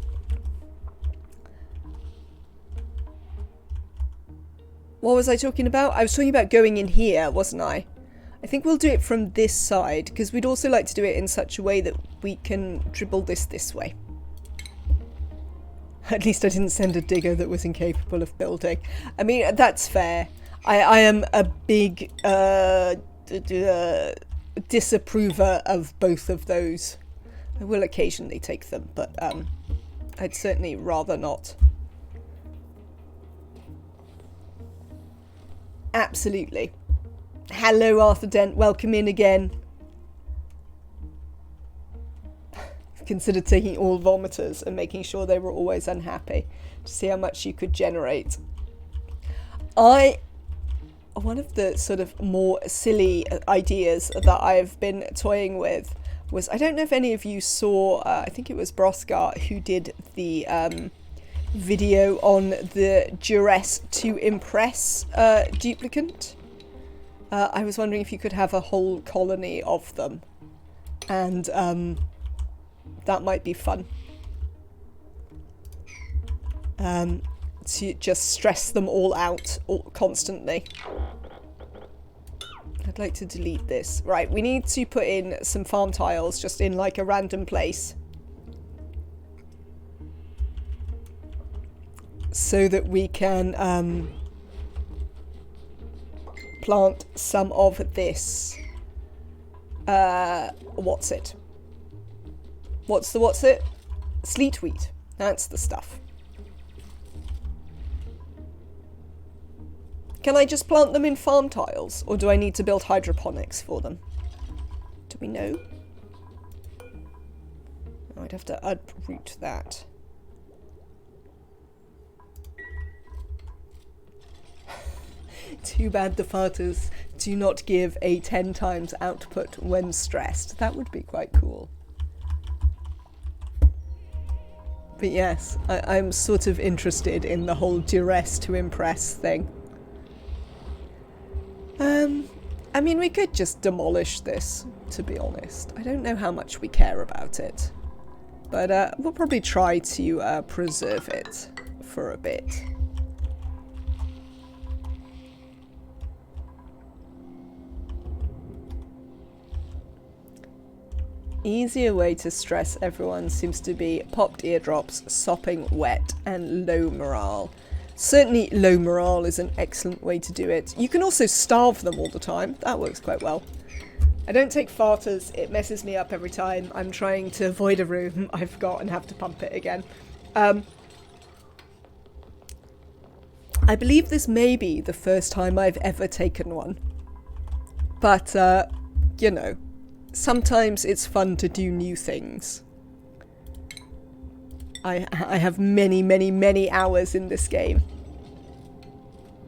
What was I talking about? I was talking about going in here, wasn't I? I think we'll do it from this side, because we'd also like to do it in such a way that we can dribble this way. At least I didn't send a digger that was incapable of building. I mean, that's fair. I am a big disapprover of both of those. I will occasionally take them, but I'd certainly rather not. Absolutely. Hello, Arthur Dent. Welcome in again. Considered taking all vomiters and making sure they were always unhappy to see how much you could generate. One of the sort of more silly ideas that I've been toying with was, I don't know if any of you saw, I think it was Broskar who did the video on the duress to impress duplicant. I was wondering if you could have a whole colony of them, and that might be fun. To just stress them all out constantly. I'd like to delete this. Right, we need to put in some farm tiles just in like a random place, so that we can plant some of this. What's it? What's it? Sleet wheat. That's the stuff. Can I just plant them in farm tiles, or do I need to build hydroponics for them? Do we know? Oh, I'd have to uproot that. Too bad the farters do not give a 10 times output when stressed. That would be quite cool. But yes, I'm sort of interested in the whole duress to impress thing. I mean, we could just demolish this, to be honest. I don't know how much we care about it. But we'll probably try to preserve it for a bit. Easier way to stress everyone seems to be popped eardrops, sopping wet, and low morale. Certainly low morale is an excellent way to do it. You can also starve them all the time. That works quite well. I don't take farters. It messes me up every time I'm trying to avoid a room I've got and have to pump it again. I believe this may be the first time I've ever taken one. But, you know, sometimes it's fun to do new things. I have many hours in this game.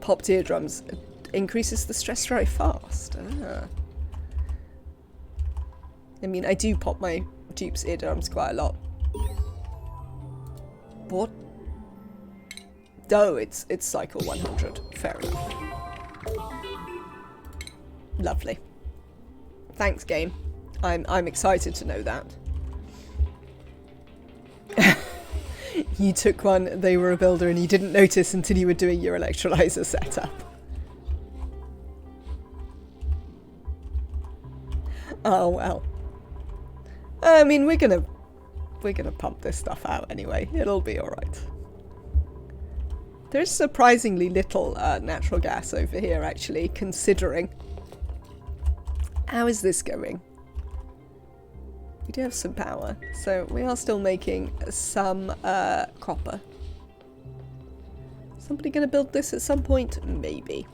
Popped eardrums increases the stress very fast. I mean, I do pop my dupes' eardrums quite a lot. What? Oh, it's cycle 100. Fair enough. Lovely. Thanks, game. I'm excited to know that. You took one, they were a builder, and you didn't notice until you were doing your electrolyzer setup. Oh well. I mean, we're gonna pump this stuff out anyway. It'll be alright. There's surprisingly little natural gas over here, actually, considering. How is this going? We do have some power, so we are still making some copper. Somebody gonna build this at some point? Maybe.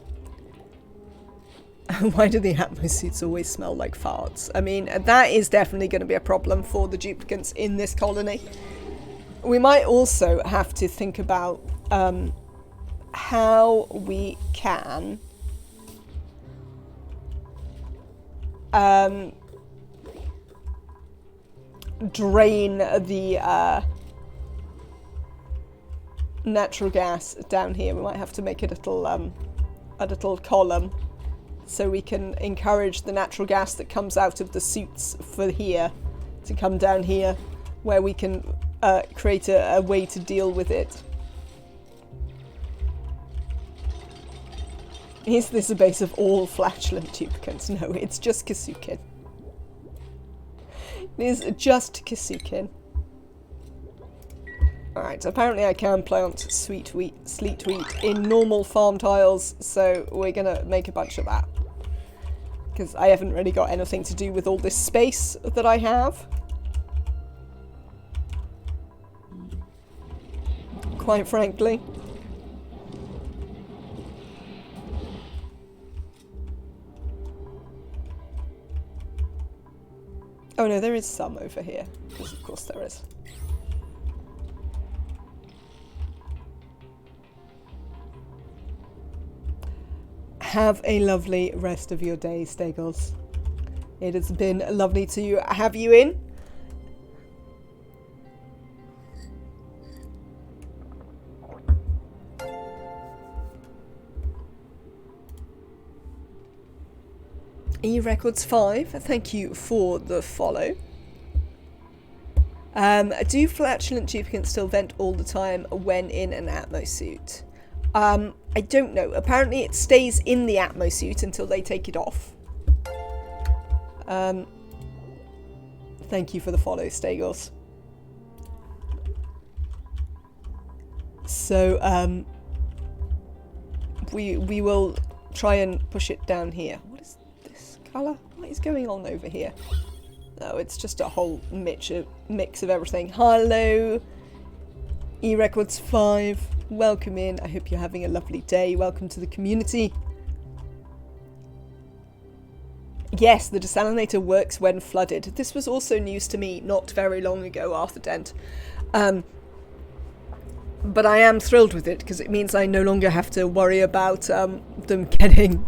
Why do the Atmos suits always smell like farts? I mean, that is definitely going to be a problem for the duplicants in this colony. We might also have to think about how we can drain the natural gas down here. We might have to make a little column so we can encourage the natural gas that comes out of the suits for here to come down here. where we can create a way to deal with it. Is this a base of all flatulent duplicants? No, it's just Kasukin. It is just Kasukin. Alright, apparently I can plant sleet wheat in normal farm tiles, so we're gonna make a bunch of that. Because I haven't really got anything to do with all this space that I have. Quite frankly. Oh no, there is some over here, because of course there is. Have a lovely rest of your day, Stegos. It has been lovely to have you in. eRecords5, thank you for the follow. Do flatulent duplicants still vent all the time when in an atmosuit? I don't know. Apparently it stays in the atmosuit until they take it off. Thank you for the follow, Stegos. So, we will try and push it down here. What is this colour? What is going on over here? No, it's just a whole mix of everything. Hello, eRecords5. Welcome in. I hope you're having a lovely day. Welcome to the community. Yes, the desalinator works when flooded. This was also news to me not very long ago, Arthur Dent. But I am thrilled with it because it means I no longer have to worry about them getting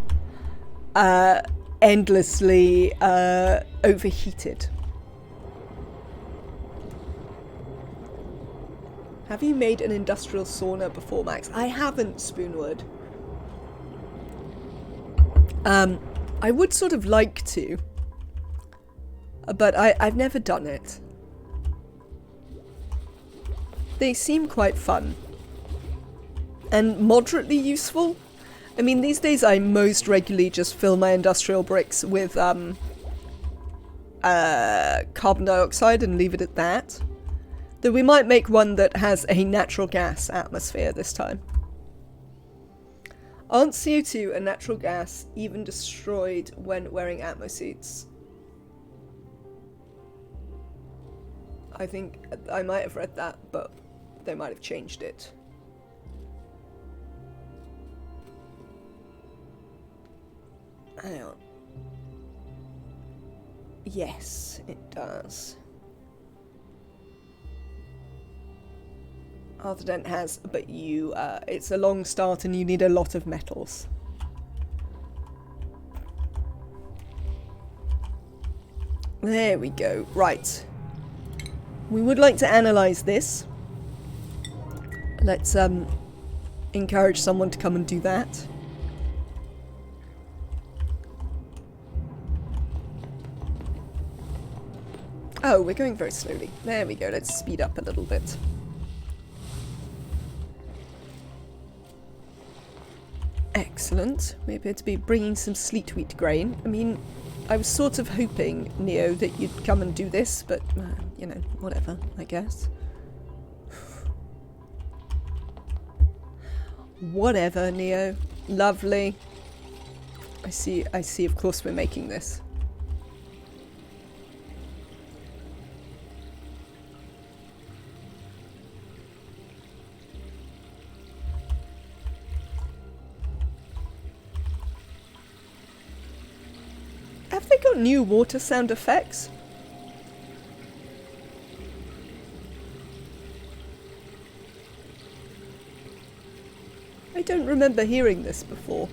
endlessly overheated. Have you made an industrial sauna before, Max? I haven't, Spoonwood. I would sort of like to, but I've never done it. They seem quite fun and moderately useful. I mean, these days I most regularly just fill my industrial bricks with carbon dioxide and leave it at that. Though we might make one that has a natural gas atmosphere this time. Aren't CO2 and natural gas even destroyed when wearing atmosuits? I think I might have read that, but they might have changed it. Hang on. Yes, it does. Arthur Dent has, but you, it's a long start and you need a lot of metals. There we go. Right. We would like to analyze this. Let's encourage someone to come and do that. Oh, we're going very slowly. There we go. Let's speed up a little bit. Excellent. We appear to be bringing some sleet wheat grain. I mean, I was sort of hoping, Neo, that you'd come and do this, but, you know, whatever, I guess. Whatever, Neo. Lovely. I see, of course we're making this. Have they got new water sound effects? I don't remember hearing this before.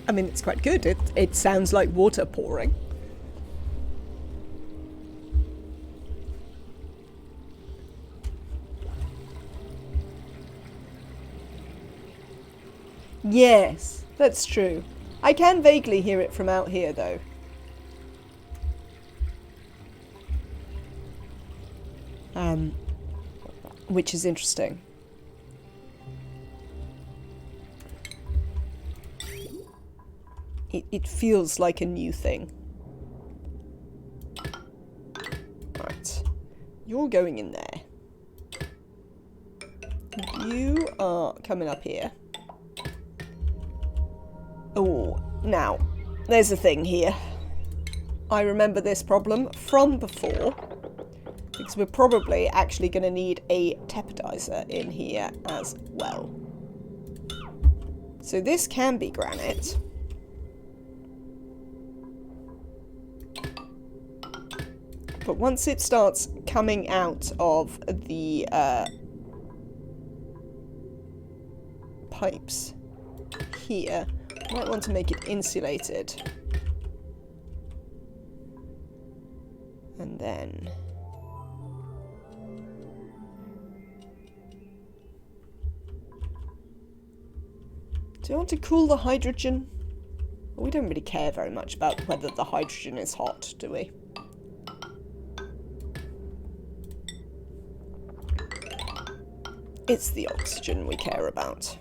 I mean, it's quite good. It sounds like water pouring. Yes, that's true. I can vaguely hear it from out here, though. Which is interesting. It feels like a new thing. Right. You're going in there. You are coming up here. Oh, now, there's a thing here. I remember this problem from before, because we're probably actually going to need a teppidizer in here as well. So this can be granite. But once it starts coming out of the pipes here, I might want to make it insulated. And then... do I want to cool the hydrogen? Well, we don't really care very much about whether the hydrogen is hot, do we? It's the oxygen we care about.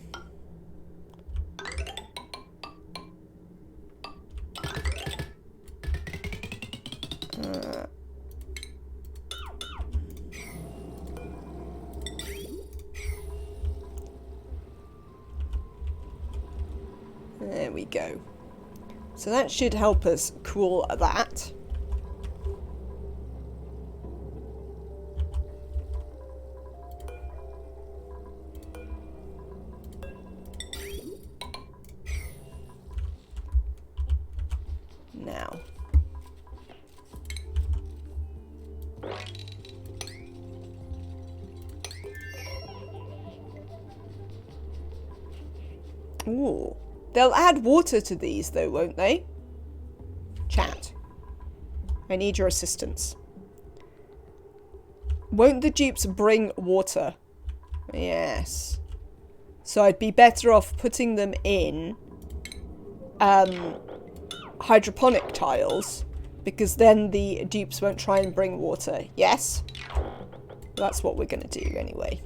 There we go. So that should help us cool that. Now. Ooh. They'll add water to these, though, won't they? Chat. I need your assistance. Won't the dupes bring water? Yes. So I'd be better off putting them in hydroponic tiles, because then the dupes won't try and bring water. Yes? That's what we're going to do anyway.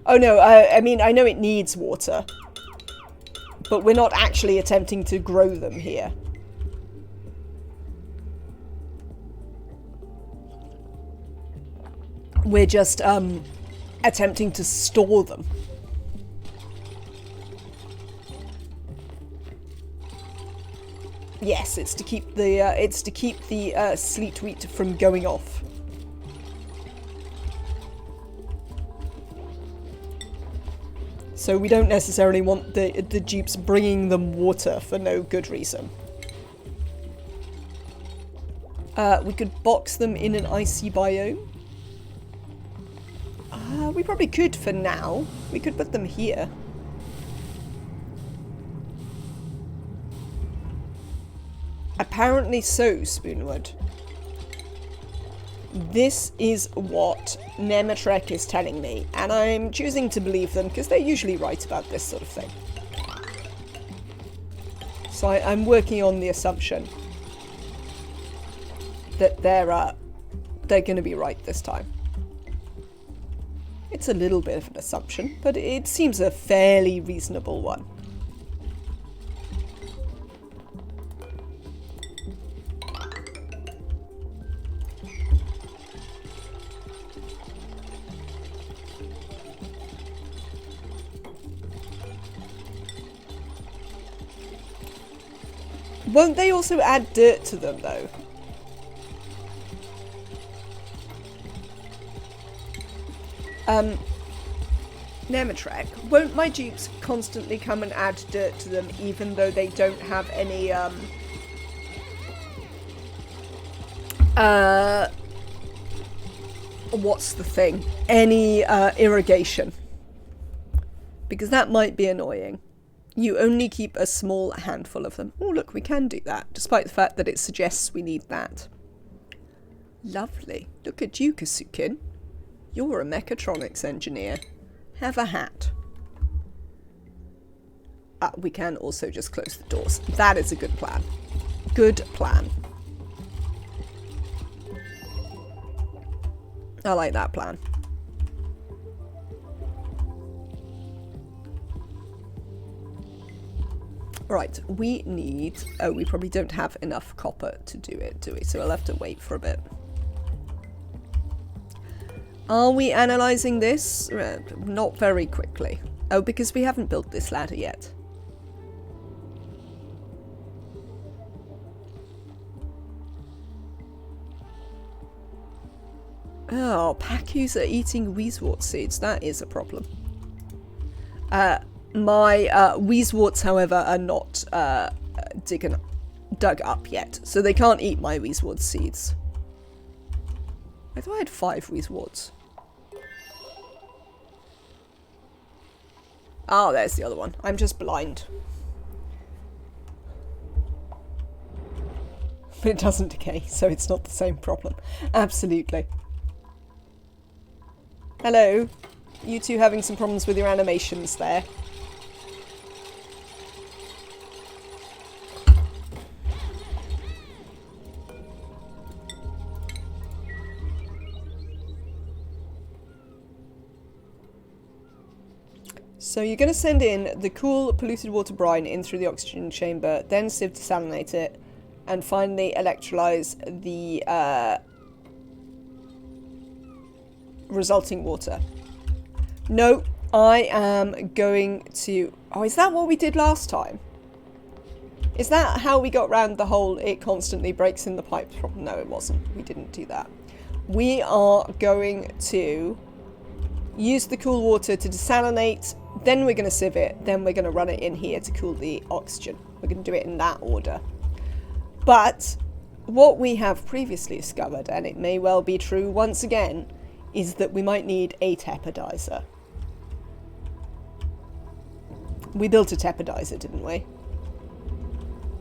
Oh no, I mean, I know it needs water. But we're not actually attempting to grow them here. We're just attempting to store them. Yes, it's to keep the sleet wheat from going off. So we don't necessarily want the dupes bringing them water for no good reason. We could box them in an icy biome. We probably could for now. We could put them here. Apparently so, Spoonwood. This is what Nomadic is telling me, and I'm choosing to believe them because they're usually right about this sort of thing. So I'm working on the assumption that they're going to be right this time. It's a little bit of an assumption, but it seems a fairly reasonable one. Won't they also add dirt to them, though? Nematrek, won't my dupes constantly come and add dirt to them even though they don't have any, what's the thing? Any, irrigation? Because that might be annoying. You only keep a small handful of them. Oh, look, we can do that, despite the fact that it suggests we need that. Lovely. Look at you, Kasukin. You're a mechatronics engineer. Have a hat. we can also just close the doors. That is a good plan. Good plan. I like that plan. Right, we need... Oh, we probably don't have enough copper to do it, do we? So we'll have to wait for a bit. Are we analysing this? Not very quickly. Oh, because we haven't built this ladder yet. Oh, Pacus are eating Weezewort seeds. That is a problem. My Weezeworts, however, are not dug up yet, so they can't eat my Weezewort seeds. I thought I had 5 Weezeworts. Oh, there's the other one. I'm just blind. But it doesn't decay, so it's not the same problem. Absolutely. Hello. You two having some problems with your animations there. So you're going to send in the cool polluted water brine in through the oxygen chamber, then sieve desalinate it, and finally electrolyze the resulting water. No, I am going to... Oh, is that what we did last time? Is that how we got round the whole it constantly breaks in the pipes problem? No, it wasn't. We didn't do that. We are going to use the cool water to desalinate, then we're going to sieve it, then we're going to run it in here to cool the oxygen. We're going to do it in that order. But what we have previously discovered, and it may well be true once again, is that we might need a tepidizer. We built a tepidizer, didn't we?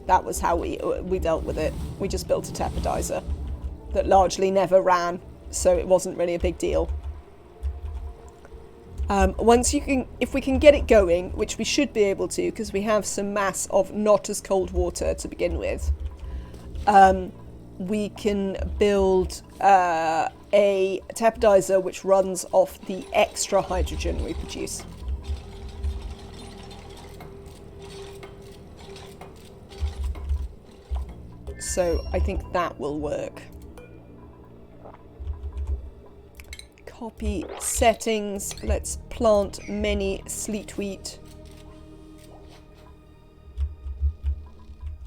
That was how we dealt with it. We just built a tepidizer that largely never ran, so it wasn't really a big deal. If we can get it going, which we should be able to, because we have some mass of not as cold water to begin with, we can build a tepidizer which runs off the extra hydrogen we produce. So I think that will work. Copy settings. Let's plant many sleet wheat.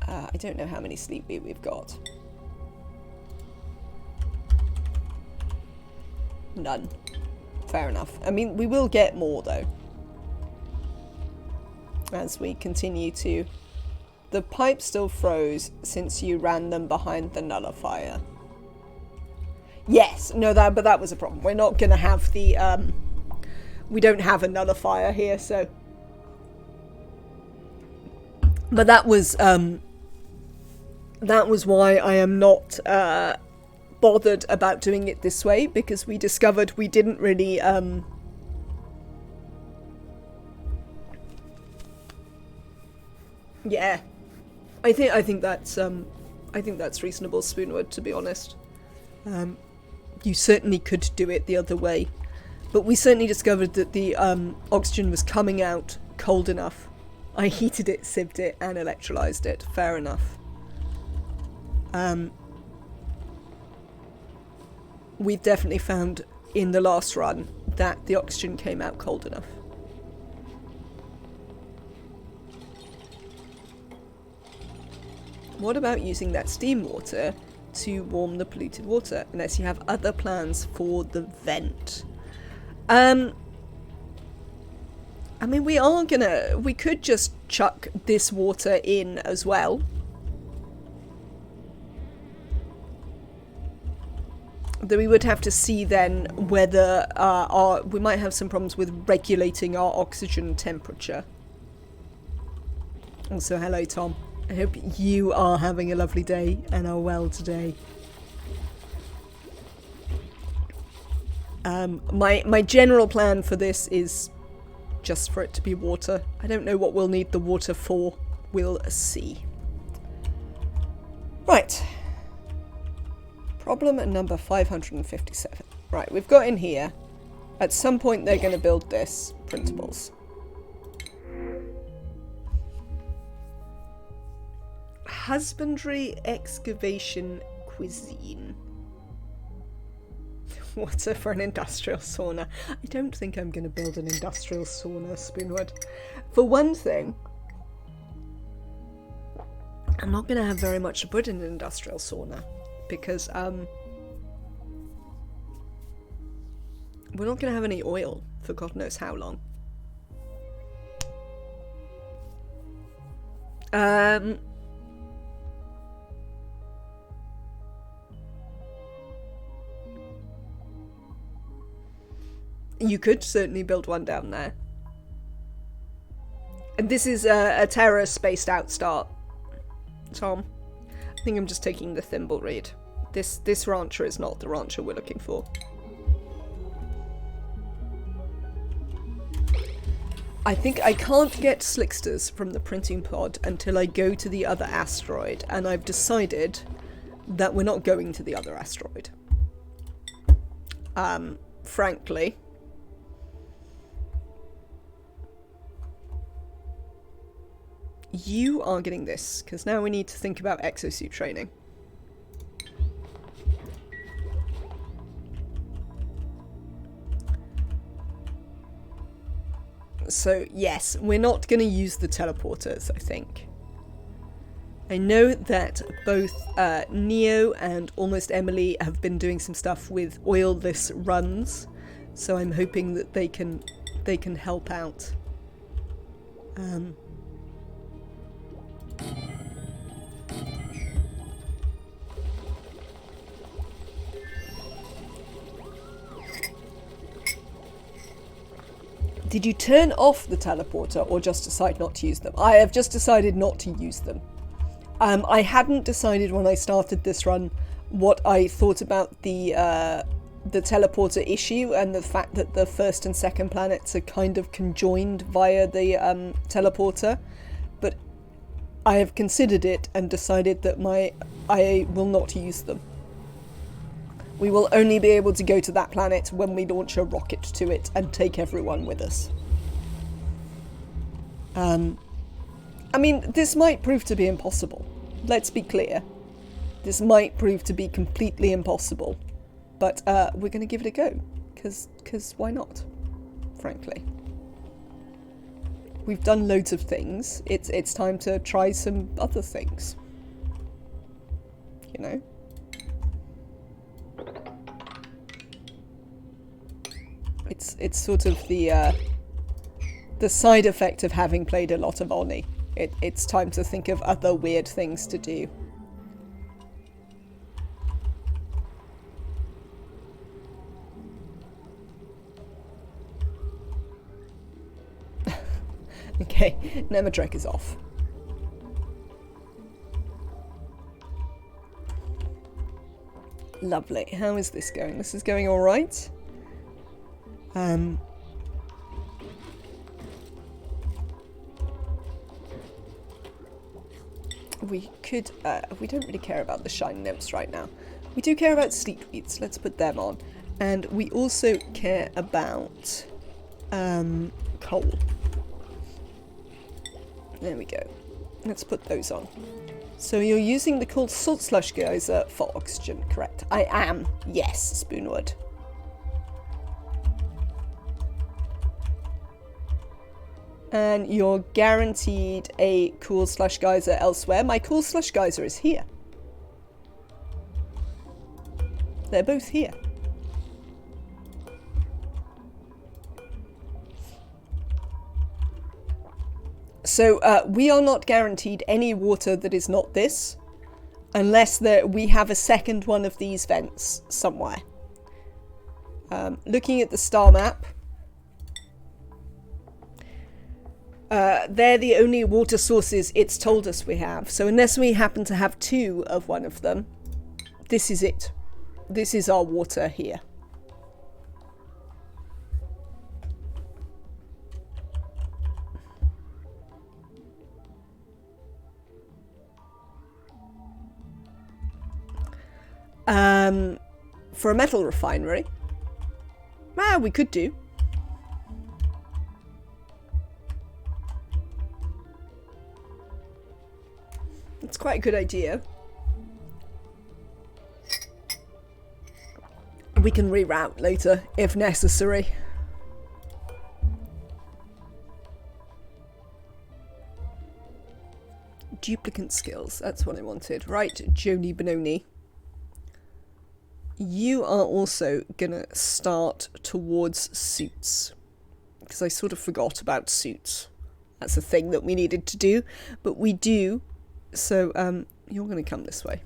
I don't know how many sleet wheat we've got. None. Fair enough. I mean, we will get more though, as we continue to... The pipe still froze since you ran them behind the nullifier. Yes, no, but that was a problem. We're not going to have the, we don't have a nullifier here, so. But that was why I am not, bothered about doing it this way, because we discovered we didn't really, yeah. I think that's reasonable, Spoonwood, to be honest. You certainly could do it the other way, but we certainly discovered that the oxygen was coming out cold enough. I heated it, sieved it, and electrolyzed it. Fair enough. We've definitely found in the last run that the oxygen came out cold enough. What about using that steam water to warm the polluted water, unless you have other plans for the vent? I mean, we could just chuck this water in as well. Though we would have to see then whether we might have some problems with regulating our oxygen temperature. Also, hello Tom. I hope you are having a lovely day and are well today. My general plan for this is just for it to be water. I don't know what we'll need the water for. We'll see. Right. Problem number 557. Right, we've got in here. At some point they're going to build this. Printables. Husbandry, excavation, cuisine. Water for an industrial sauna. I don't think I'm going to build an industrial sauna, Spoonwood. For one thing, I'm not going to have very much to put in an industrial sauna. Because, we're not going to have any oil for God knows how long. You could certainly build one down there. And this is a Terra spaced out start, Tom. I think I'm just taking the thimble read. This rancher is not the rancher we're looking for. I think I can't get slicksters from the printing pod until I go to the other asteroid, and I've decided that we're not going to the other asteroid. Frankly. You are getting this, because now we need to think about exosuit training. So, yes, we're not going to use the teleporters, I think. I know that both Neo and Almost Emily have been doing some stuff with oilless runs, so I'm hoping that they can help out. Did you turn off the teleporter or just decide not to use them? I have just decided not to use them. I hadn't decided when I started this run what I thought about the teleporter issue and the fact that the first and second planets are kind of conjoined via the teleporter, but I have considered it and decided that I will not use them. We will only be able to go to that planet when we launch a rocket to it and take everyone with us. I mean, this might prove to be impossible. Let's be clear. This might prove to be completely impossible. But we're going to give it a go. Because why not? Frankly. We've done loads of things. It's time to try some other things. You know? It's sort of the side effect of having played a lot of ONI. It's time to think of other weird things to do. Okay, Nomadic is off. Lovely. How is this going? This is going all right. We could, we don't really care about the shine nymphs right now. We do care about sleepweeds, let's put them on. And we also care about, coal. There we go. Let's put those on. So you're using the cool salt slush geyser for oxygen, correct? I am, yes, Spoonwood. And you're guaranteed a cool slush geyser elsewhere. My cool slush geyser is here. They're both here. So we are not guaranteed any water that is not this, unless we have a second one of these vents somewhere. Looking at the star map, they're the only water sources it's told us we have. So unless we happen to have two of one of them, this is it. This is our water here. For a metal refinery, we could do. It's quite a good idea. We can reroute later if necessary. Duplicant skills, that's what I wanted. Right, Joni Benoni. You are also gonna start towards suits. Because I sort of forgot about suits. That's a thing that we needed to do. But we do. So, you're gonna come this way.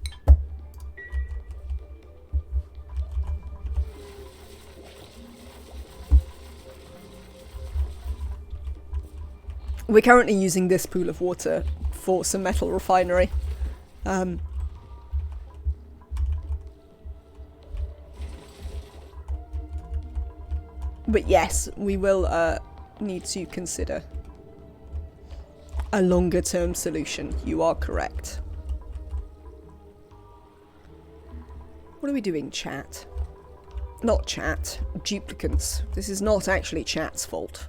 We're currently using this pool of water for some metal refinery. But yes, we will need to consider a longer term solution. You are correct. What are we doing, chat? Not chat, duplicants. This is not actually chat's fault.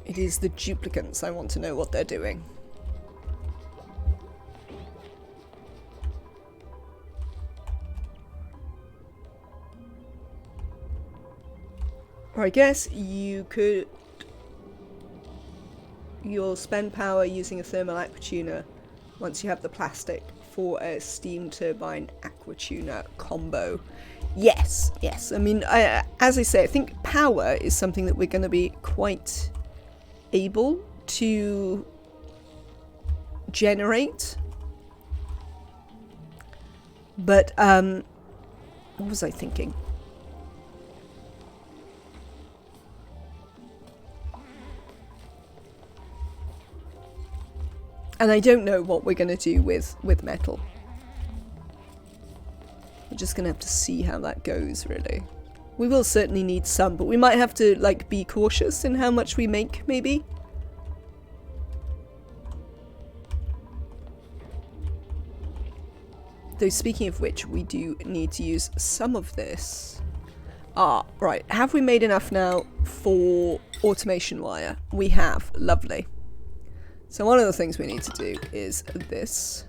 It is the duplicants. I want to know what they're doing. Or I guess you could... You'll spend power using a thermal aquatuner once you have the plastic for a steam turbine aquatuner combo. Yes, yes. I mean, as I say, I think power is something that we're going to be quite able to generate. But, what was I thinking? And I don't know what we're going to do with metal. We're just going to have to see how that goes, really. We will certainly need some, but we might have to, like, be cautious in how much we make, maybe. Though, speaking of which, we do need to use some of this. Ah, right. Have we made enough now for automation wire? We have. Lovely. So one of the things we need to do is this.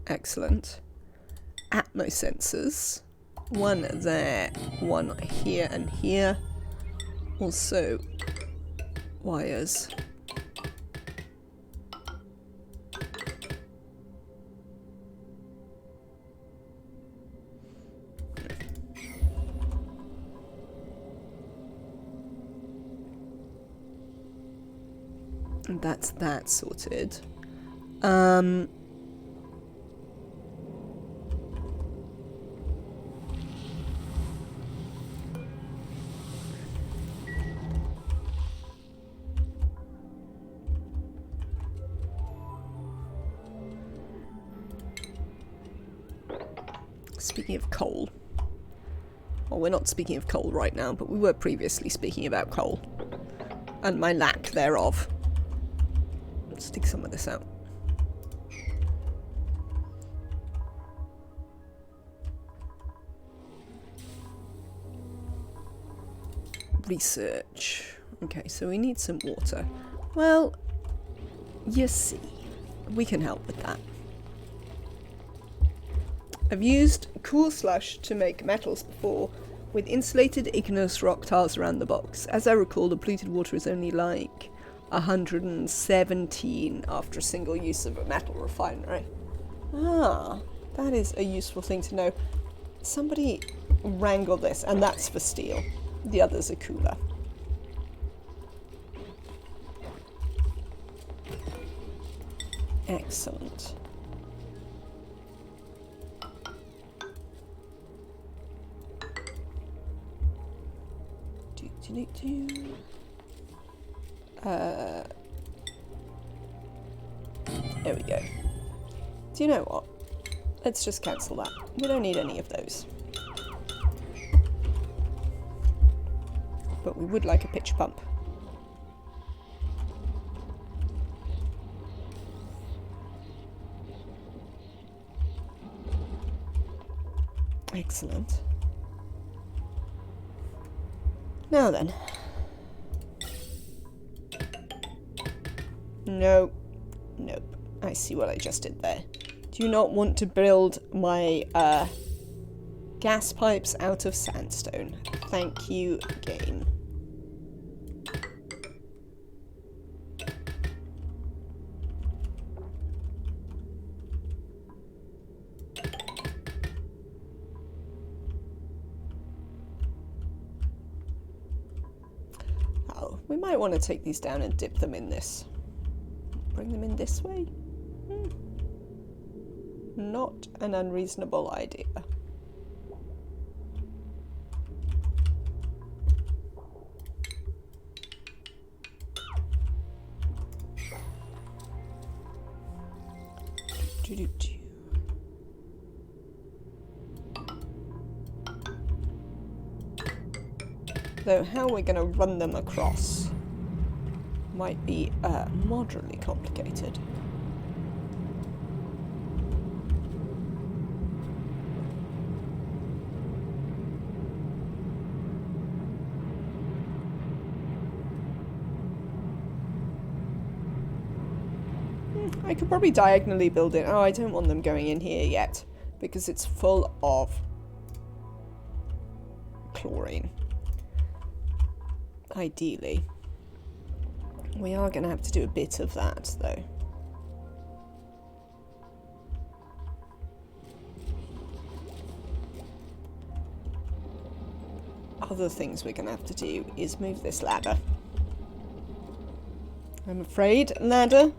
Excellent. Atmo sensors. One there, one here and here. Also wires. And that's that sorted. Speaking of coal. Well, we're not speaking of coal right now, but we were previously speaking about coal. And my lack thereof. Let's dig some of this out. Research. Okay, so we need some water. Well, you see, we can help with that. I've used cool slush to make metals before, with insulated igneous rock tiles around the box. As I recall, the polluted water is only like 117 after a single use of a metal refinery. Ah, that is a useful thing to know. Somebody wrangle this, and that's for steel. The others are cooler. Excellent. There we go. Do you know what? Let's just cancel that. We don't need any of those. But we would like a pitch pump. Excellent. Now then. No. Nope. I see what I just did there. Do you not want to build my gas pipes out of sandstone? Thank you, game. Oh, we might want to take these down and dip them in this. Bring them in this way? Not an unreasonable idea. Though how we're going to run them across might be moderately complicated. I could probably diagonally build it. Oh, I don't want them going in here yet because it's full of chlorine. Ideally. We are going to have to do a bit of that, though. Other things we're going to have to do is move this ladder. I'm afraid, ladder,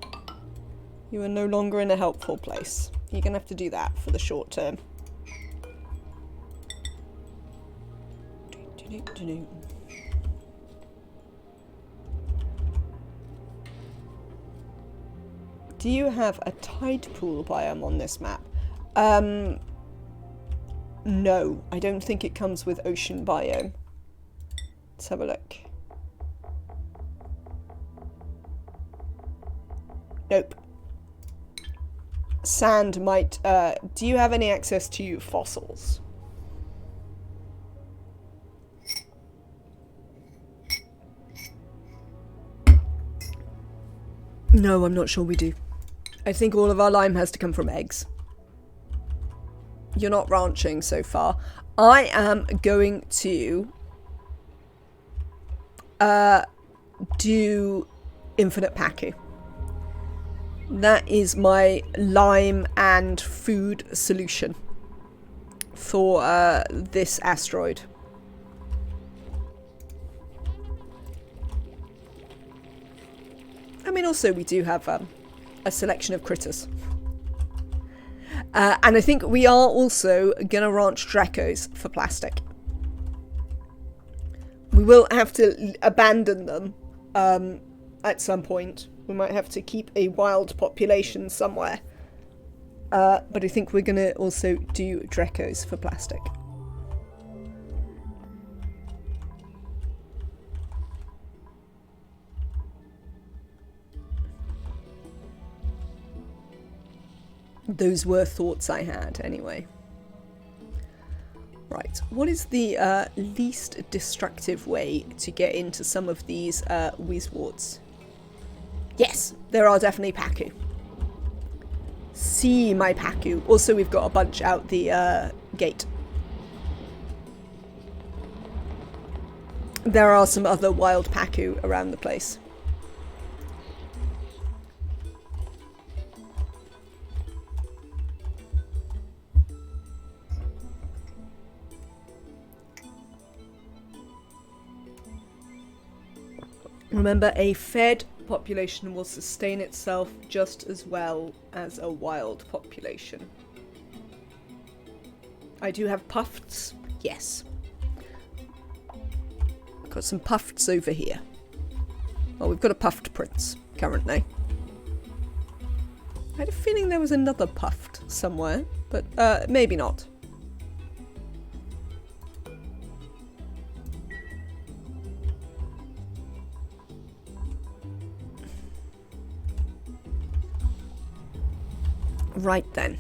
you are no longer in a helpful place. You're going to have to do that for the short term. Do you have a tide pool biome on this map? No, I don't think it comes with ocean biome. Let's have a look. Nope. Sand might... do you have any access to fossils? No, I'm not sure we do. I think all of our lime has to come from eggs. You're not ranching so far. I am going to do infinite paku. That is my lime and food solution for this asteroid. I mean, also we do have a selection of critters. And I think we are also going to ranch Dracos for plastic. We will have to abandon them at some point. We might have to keep a wild population somewhere. But I think we're going to also do Dracos for plastic. Those were thoughts I had, anyway. Right, what is the least destructive way to get into some of these Wizwards? Yes, there are definitely Paku. See my Paku. Also, we've got a bunch out the gate. There are some other wild Paku around the place. Remember, a fed population will sustain itself just as well as a wild population. I do have puffs, yes. Got some puffs over here. Well, we've got a puffed prince currently. I had a feeling there was another puffed somewhere, but maybe not. Right then.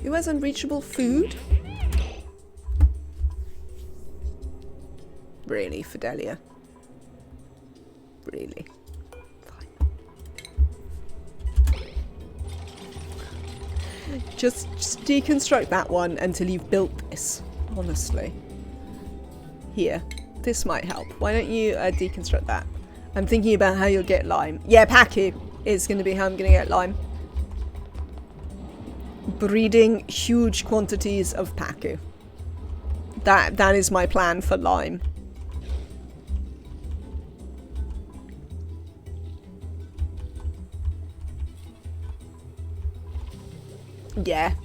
Who has unreachable food? Really, Fidelia? Really? Fine. Just deconstruct that one until you've built this, honestly. Here. This might help. Why don't you deconstruct that? I'm thinking about how you'll get lime. Yeah, Paku is going to be how I'm going to get lime. Breeding huge quantities of Paku. That is my plan for lime. Yeah.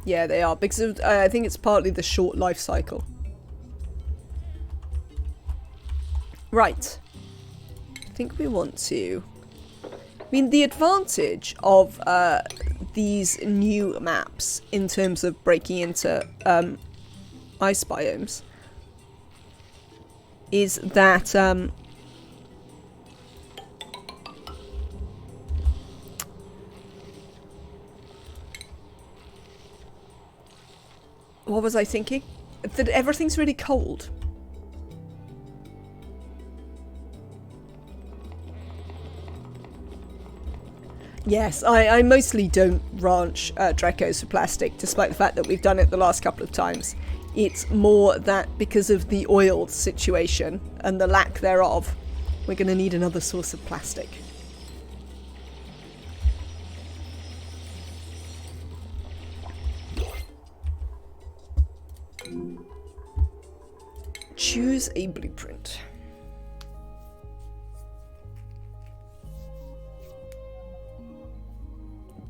Yeah, they are. Because of, I think it's partly the short life cycle. Right. I think we want to... I mean, the advantage of these new maps in terms of breaking into ice biomes is that what was I thinking? That everything's really cold. Yes, I mostly don't ranch Drecos for plastic, despite the fact that we've done it the last couple of times. It's more that because of the oil situation and the lack thereof, we're going to need another source of plastic. Choose a blueprint.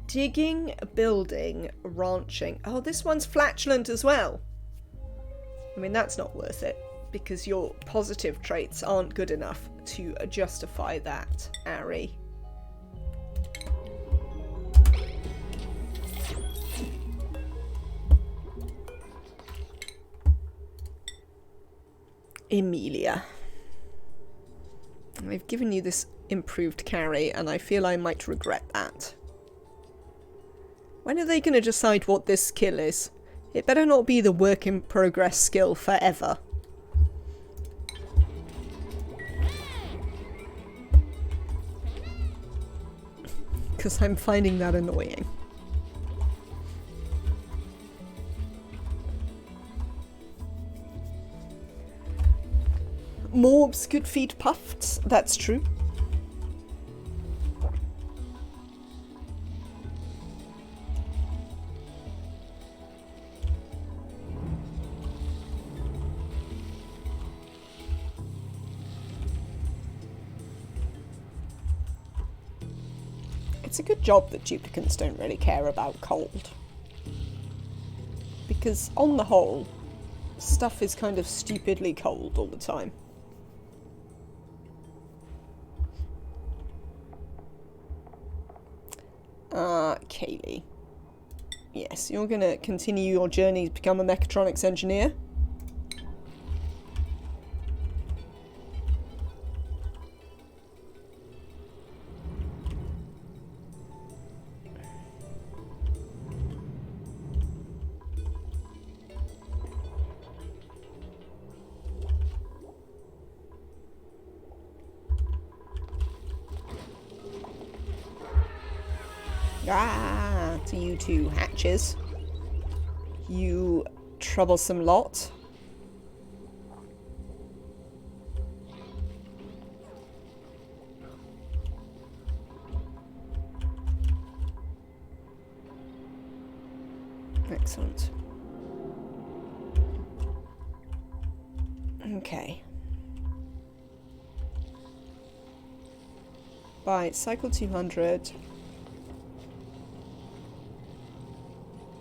Digging, building, ranching. Oh, this one's flatulent as well. I mean, that's not worth it, because your positive traits aren't good enough to justify that, Ari. Emilia. I've given you this improved carry, and I feel I might regret that. When are they going to decide what this skill is? It better not be the work in progress skill forever. Because I'm finding that annoying. Morbs could feed puffs, that's true. It's a good job that duplicants don't really care about cold. Because on the whole, stuff is kind of stupidly cold all the time. Kaylee. Yes, you're going to continue your journey to become a mechatronics engineer. Ah, to you two hatches. You troublesome lot. Excellent. Okay. By cycle 200.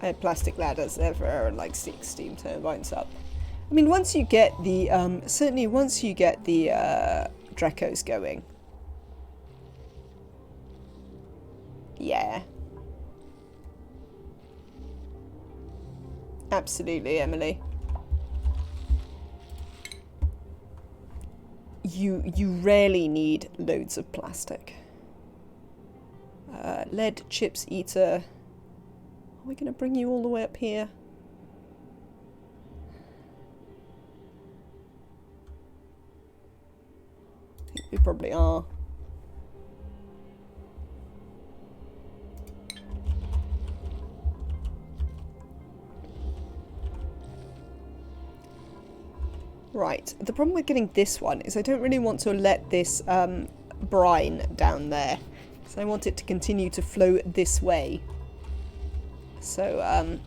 I had plastic ladders ever and like 6 steam turbines up. I mean, once you get the, certainly once you get the Drecos going. Yeah. Absolutely, Emily. You rarely need loads of plastic. Lead chips eater. we going to bring you all the way up here? I think we probably are. Right, the problem with getting this one is I don't really want to let this brine down there. So I want it to continue to flow this way. So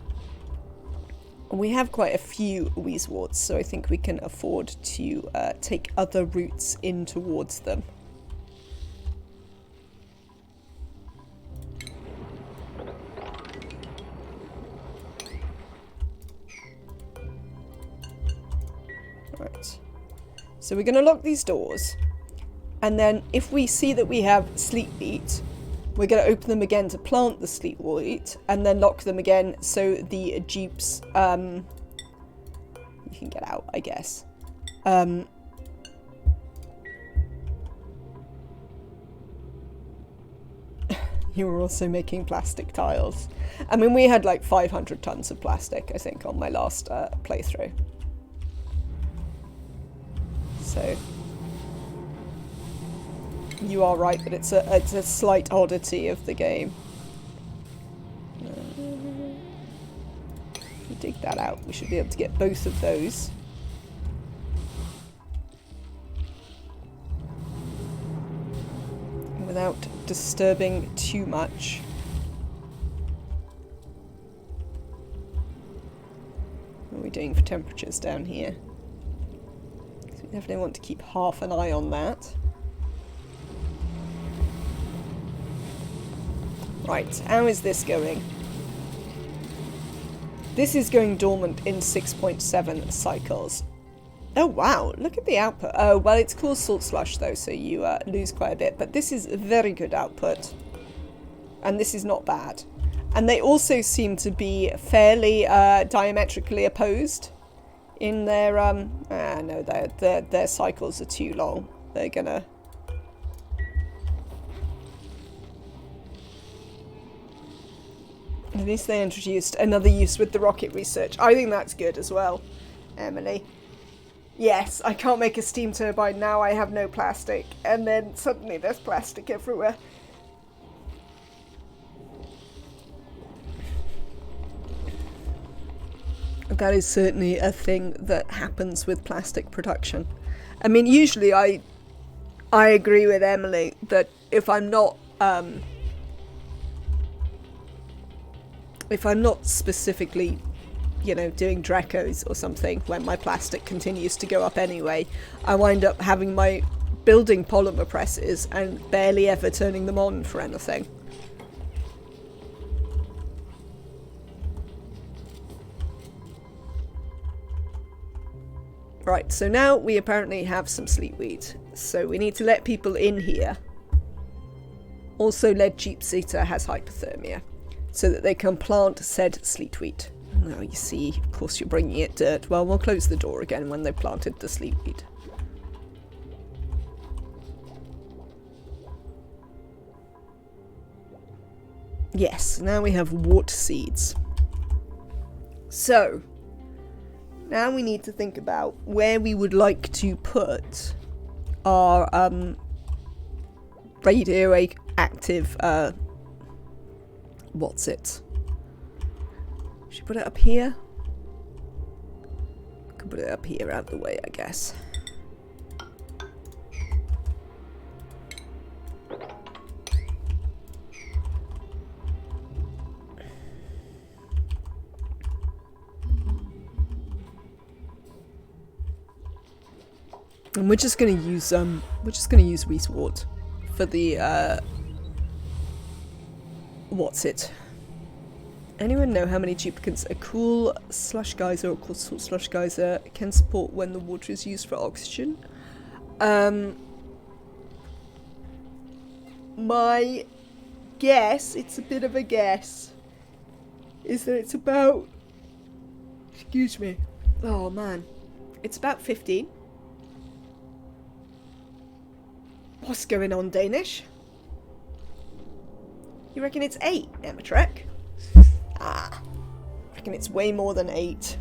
we have quite a few Weezewarts, so I think we can afford to take other routes in towards them. Right. So we're going to lock these doors, and then if we see that we have sleep wheat, we're going to open them again to plant the sleep wheat, and then lock them again so the dupes, you can get out, I guess. You were also making plastic tiles. I mean, we had like 500 tons of plastic, I think, on my last playthrough. So you are right that it's a slight oddity of the game. If we dig that out, we should be able to get both of those. Without disturbing too much. What are we doing for temperatures down here? So we definitely want to keep half an eye on that. Right, how is this going? This is going dormant in 6.7 cycles. Oh wow, look at the output. Oh, well, it's called Salt Slush though, so you lose quite a bit. But this is a very good output. And this is not bad. And they also seem to be fairly diametrically opposed in their... no, their cycles are too long. They're gonna... At least they introduced another use with the rocket research. I think that's good as well, Emily. Yes, I can't make a steam turbine now, I have no plastic. And then suddenly there's plastic everywhere. That is certainly a thing that happens with plastic production. I mean, usually I agree with Emily that if I'm not specifically, you know, doing Dracos or something, when my plastic continues to go up anyway, I wind up having my building polymer presses and barely ever turning them on for anything. Right, so now we apparently have some sleepweed, so we need to let people in here. Also, lead jeepseater has hypothermia, so that they can plant said sleetweed. Now you see, of course you're bringing it dirt. Well, we'll close the door again when they've planted the sleetweed. Yes, now we have wart seeds. So, now we need to think about where we would like to put our radioactive, what's it? Should we put it up here? Could put it up here out the way, I guess. And we're just gonna use Weezewort for the what's it? Anyone know how many duplicates a cool slush geyser or cool salt slush geyser can support when the water is used for oxygen? My guess, it's a bit of a guess, is that it's about, excuse me, oh man, it's about 15. What's going on, Danish? You reckon it's 8, Emma Trek? Ah. reckon it's way more than 8.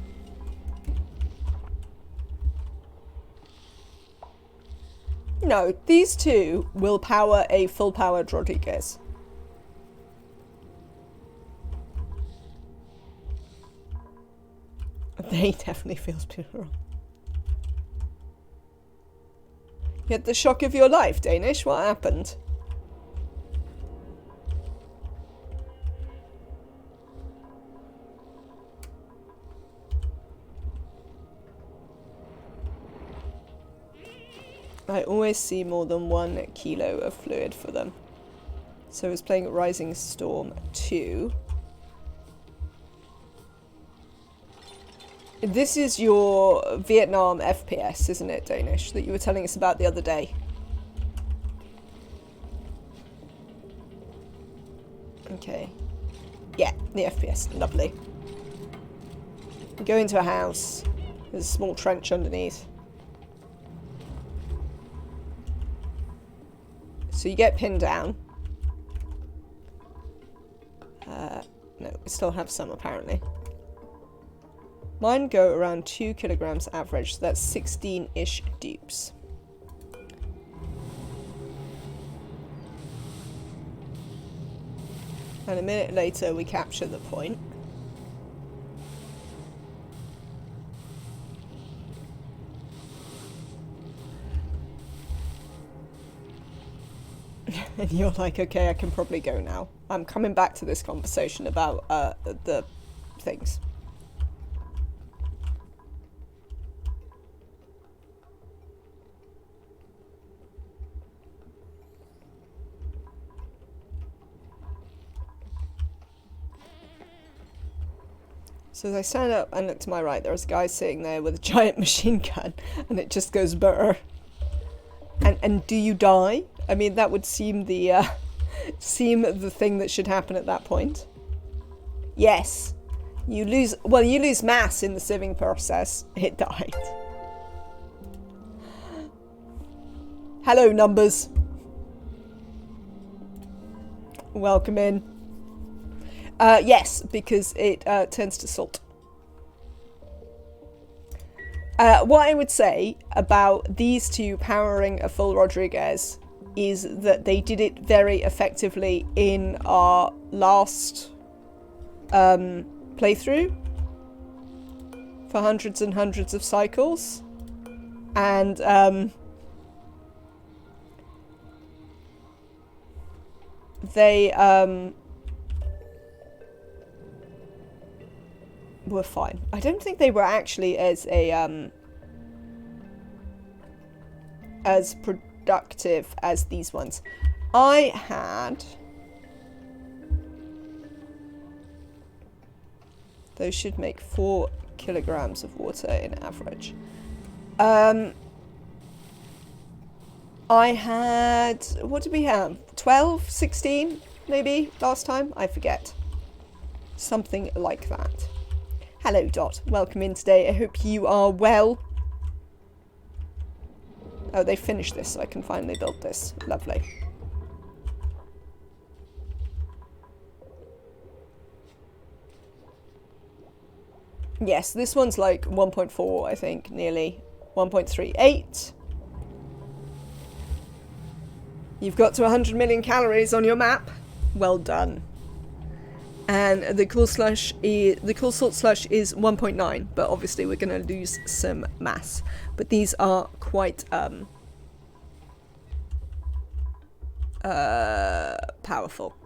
No, these two will power a full-powered Rodriguez. They definitely feels beautiful. You had the shock of your life, Danish. What happened? I always see more than 1 kilo of fluid for them. So I was playing Rising Storm 2. This is your Vietnam FPS, isn't it, Danish, that you were telling us about the other day? Okay. Yeah, the FPS. Lovely. You go into a house. There's a small trench underneath. So you get pinned down. No, we still have some, apparently. Mine go around 2 kilograms average, so that's 16-ish dupes. And a minute later, we capture the point. And you're like, okay, I can probably go now. I'm coming back to this conversation about the things. So as I stand up and look to my right, there's a guy sitting there with a giant machine gun, and it just goes brr. And do you die? I mean, that would seem the thing that should happen at that point. Yes, you lose. Well, you lose mass in the sieving process. It died. Hello, numbers. Welcome in. Yes, because it turns to salt. What I would say about these two powering a full Rodriguez is that they did it very effectively in our last playthrough for hundreds and hundreds of cycles. And they were fine. I don't think they were actually as productive as these ones. I had those should make 4 kilograms of water in average. I had, what did we have? 12, 16 maybe last time? I forget. Something like that. Hello, Dot. Welcome in today. I hope you are well. Oh, they finished this, so I can finally build this. Lovely. Yes, this one's like 1.4, I think, nearly. 1.38. You've got to 100 million calories on your map. Well done. And the cool salt slush is 1.9, but obviously we're going to lose some mass. But these are quite powerful.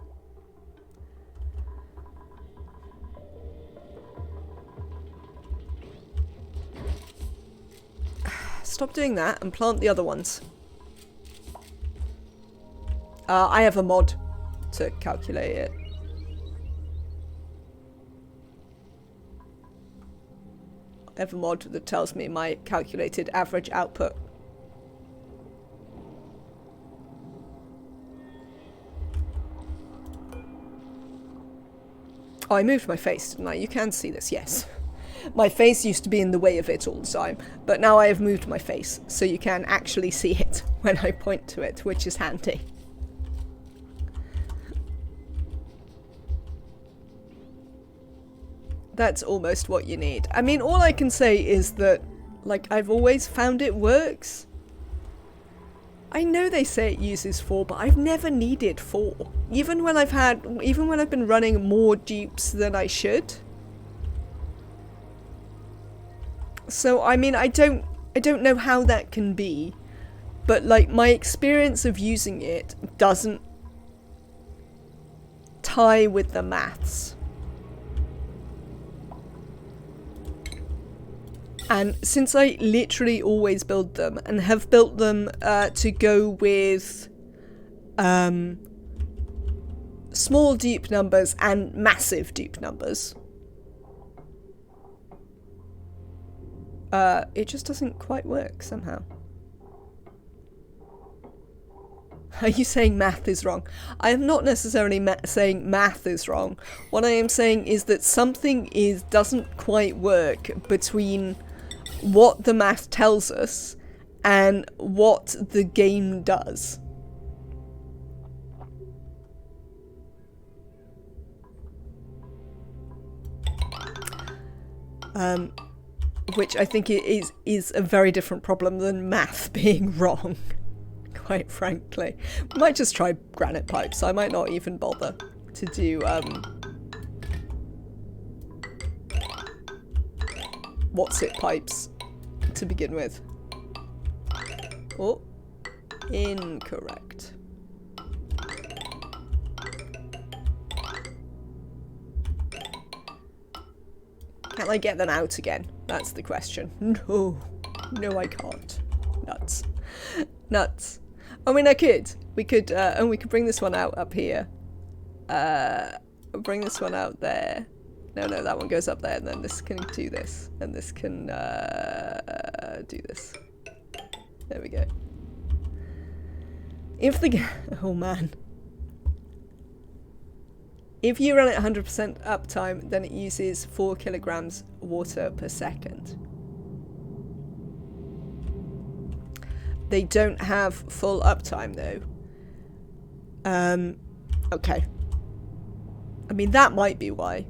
Stop doing that and plant the other ones. I have a mod to calculate it. I have a mod that tells me my calculated average output. Oh, I moved my face, didn't I? You can see this, yes. My face used to be in the way of it all the time, but now I have moved my face, so you can actually see it when I point to it, which is handy. That's almost what you need. I mean, all I can say is that, like, I've always found it works. I know they say it uses 4, but I've never needed 4. Even when I've been running more dupes than I should. So, I mean, I don't know how that can be. But, like, my experience of using it doesn't tie with the maths. And since I literally always build them, and have built them to go with small dupe numbers and massive dupe numbers, it just doesn't quite work somehow. Are you saying math is wrong? I am not necessarily saying math is wrong. What I am saying is that something doesn't quite work between what the math tells us and what the game does. Which I think is a very different problem than math being wrong, quite frankly. We might just try granite pipes. I might not even bother to do what's it pipes to begin with. Oh, incorrect. Can I get them out again? That's the question. No, I can't. Nuts. Nuts. I mean, I could. We could, and we could bring this one out up here. Bring this one out there. No, that one goes up there, and then this can do this, and this can do this. There we go. If the oh man, if you run it 100% uptime, then it uses 4 kilograms water per second. They don't have full uptime though. Okay. I mean, that might be why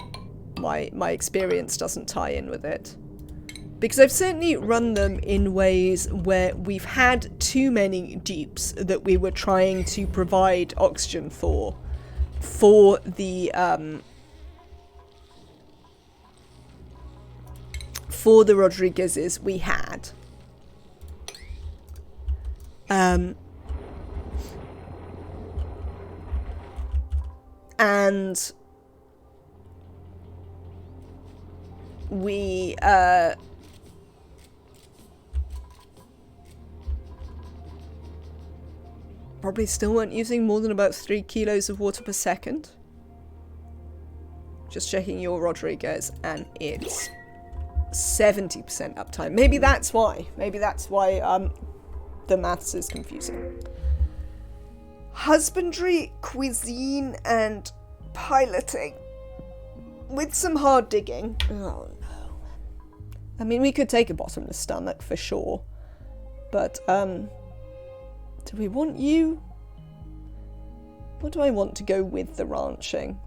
my experience doesn't tie in with it. Because I've certainly run them in ways where we've had too many dupes that we were trying to provide oxygen for the Rodriguez's we had. And we probably still weren't using more than about 3 kilos of water per second. Just checking your Rodriguez, and it's 70% uptime. Maybe that's why. Maybe that's why the maths is confusing. Husbandry, cuisine, and piloting. With some hard digging. Oh no. I mean, we could take a bottomless stomach for sure. But, do we want you? What do I want to go with the ranching?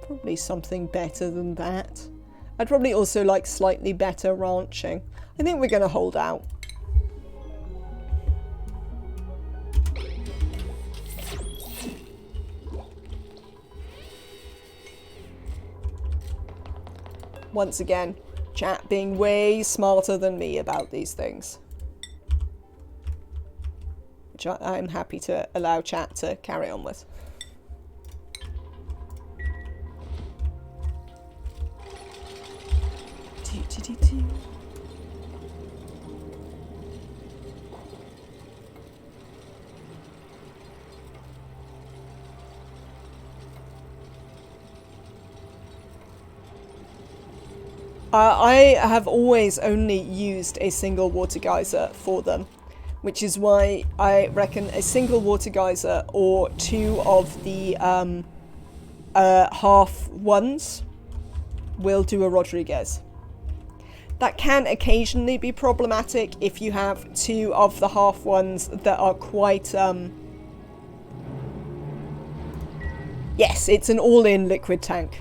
Probably something better than that. I'd probably also like slightly better ranching. I think we're going to hold out. Once again, chat being way smarter than me about these things. Which I'm happy to allow chat to carry on with. I have always only used a single water geyser for them, which is why I reckon a single water geyser or 2 of the half ones will do a Rodriguez. That can occasionally be problematic if you have 2 of the half ones that are quite yes, it's an all-in liquid tank.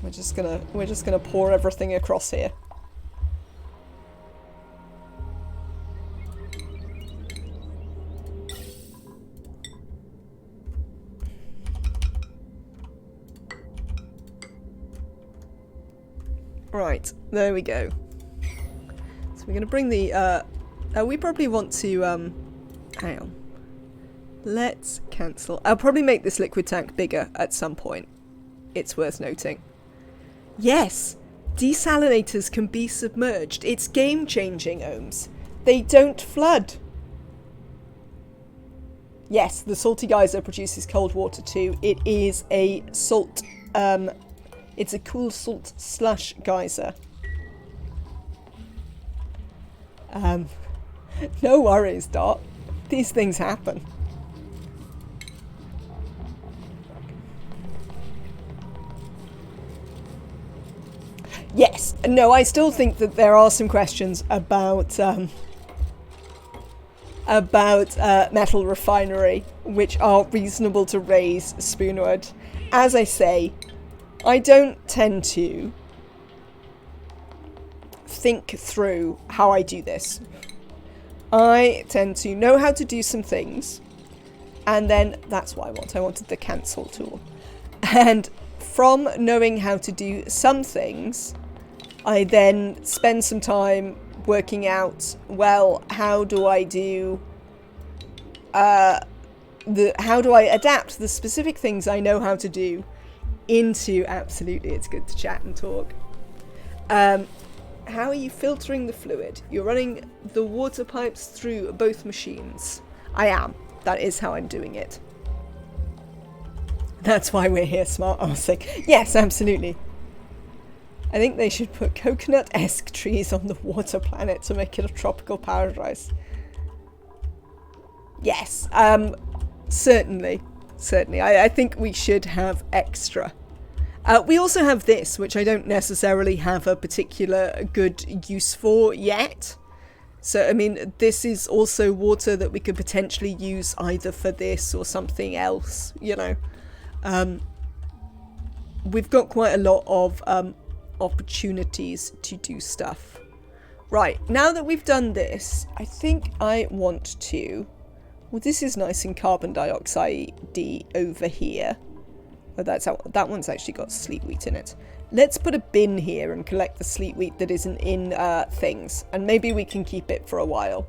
We're just gonna pour everything across here. Right, there we go. So we're gonna bring the we probably want to hang on. Let's cancel. I'll probably make this liquid tank bigger at some point. It's worth noting. Yes! Desalinators can be submerged. It's game-changing, Ohms. They don't flood. Yes, the salty geyser produces cold water too. It is a salt, it's a cool salt slush geyser. No worries, Dot. These things happen. Yes. No, I still think that there are some questions about metal refinery, which are reasonable to raise, Spoonwood. As I say, I don't tend to think through how I do this. I tend to know how to do some things, and then that's what I want. I wanted the cancel tool. And from knowing how to do some things, I then spend some time working out, well, how do I do how do I adapt the specific things I know how to do into, absolutely, it's good to chat and talk. How are you filtering the fluid? You're running the water pipes through both machines. I am. That is how I'm doing it. That's why we're here, Smart Arsic. Yes, absolutely. I think they should put coconut-esque trees on the water planet to make it a tropical paradise. Yes, certainly. Certainly. I think we should have extra. We also have this, which I don't necessarily have a particular good use for yet. So, I mean, this is also water that we could potentially use either for this or something else, you know. We've got quite a lot of opportunities to do stuff. Right, now that we've done this, I think I want to... Well, this is nice and carbon dioxide-y over here. Oh, that one's actually got sleet wheat in it. Let's put a bin here and collect the sleet wheat that isn't in things. And maybe we can keep it for a while.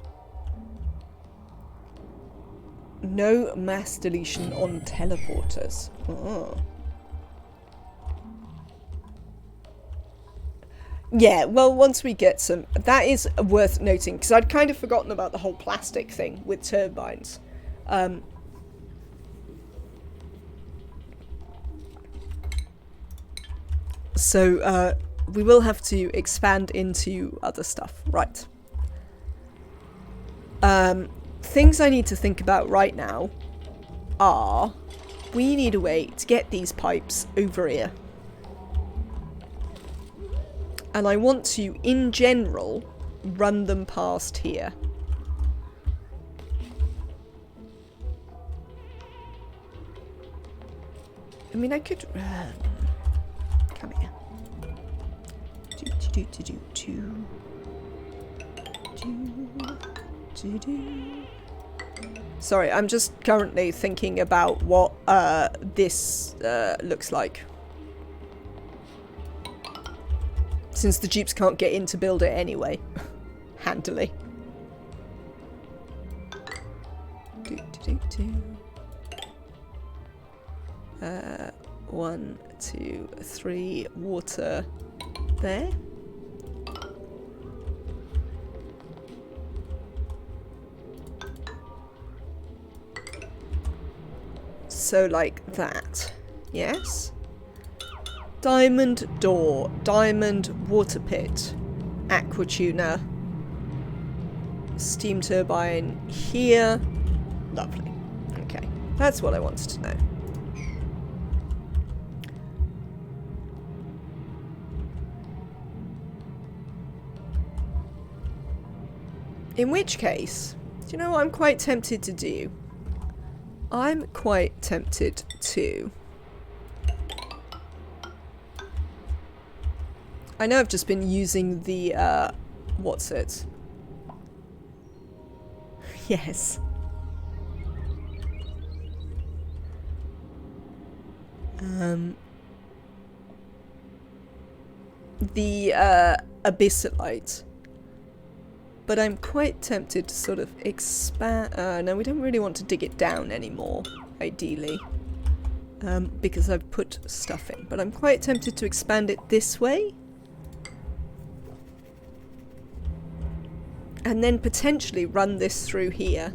No mass deletion on teleporters. Oh. Yeah, well, once we get some... That is worth noting, because I'd kind of forgotten about the whole plastic thing with turbines. So, we will have to expand into other stuff. Right. Things I need to think about right now are... We need a way to get these pipes over here. And I want to, in general, run them past here. I mean, I could... come here. Sorry, I'm just currently thinking about what this looks like. Since the dupes can't get in to build it anyway. Handily. 1, 2, 3, water there. So like that. Yes? Diamond door, diamond water pit, aqua tuner, steam turbine here. Lovely. Okay, that's what I wanted to know. In which case, do you know what I'm quite tempted to do? I'm quite tempted to... I know I've just been using the, what's it? Yes. The, abyssalite. But I'm quite tempted to sort of expand... no, we don't really want to dig it down anymore, ideally. Because I've put stuff in. But I'm quite tempted to expand it this way. And then potentially run this through here.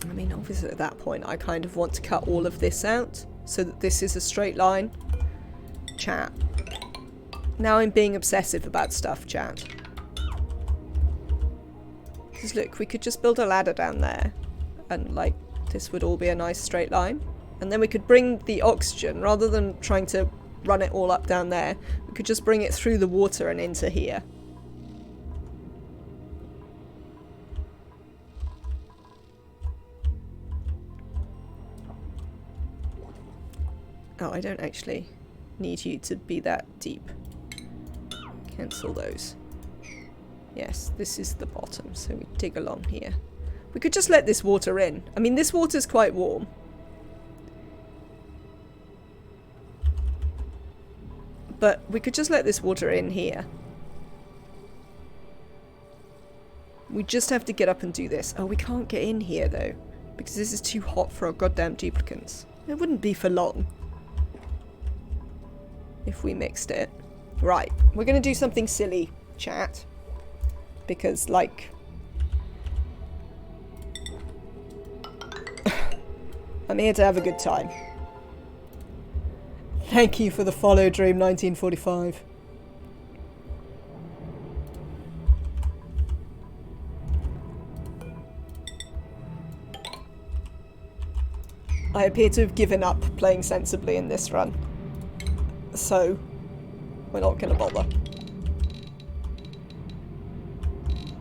I mean, obviously at that point I kind of want to cut all of this out so that this is a straight line. Chat. Now I'm being obsessive about stuff, chat. Because look, we could just build a ladder down there and like this would all be a nice straight line. And then we could bring the oxygen, rather than trying to run it all up down there, we could just bring it through the water and into here. Oh, I don't actually need you to be that deep. Cancel those. Yes, this is the bottom, so we dig along here. We could just let this water in. I mean, this water's quite warm. But we could just let this water in here. We just have to get up and do this. Oh, we can't get in here, though, because this is too hot for our goddamn duplicants. It wouldn't be for long if we mixed it. Right, we're going to do something silly, chat. Because, like... I'm here to have a good time. Thank you for the follow, Dream 1945. I appear to have given up playing sensibly in this run. So, we're not going to bother.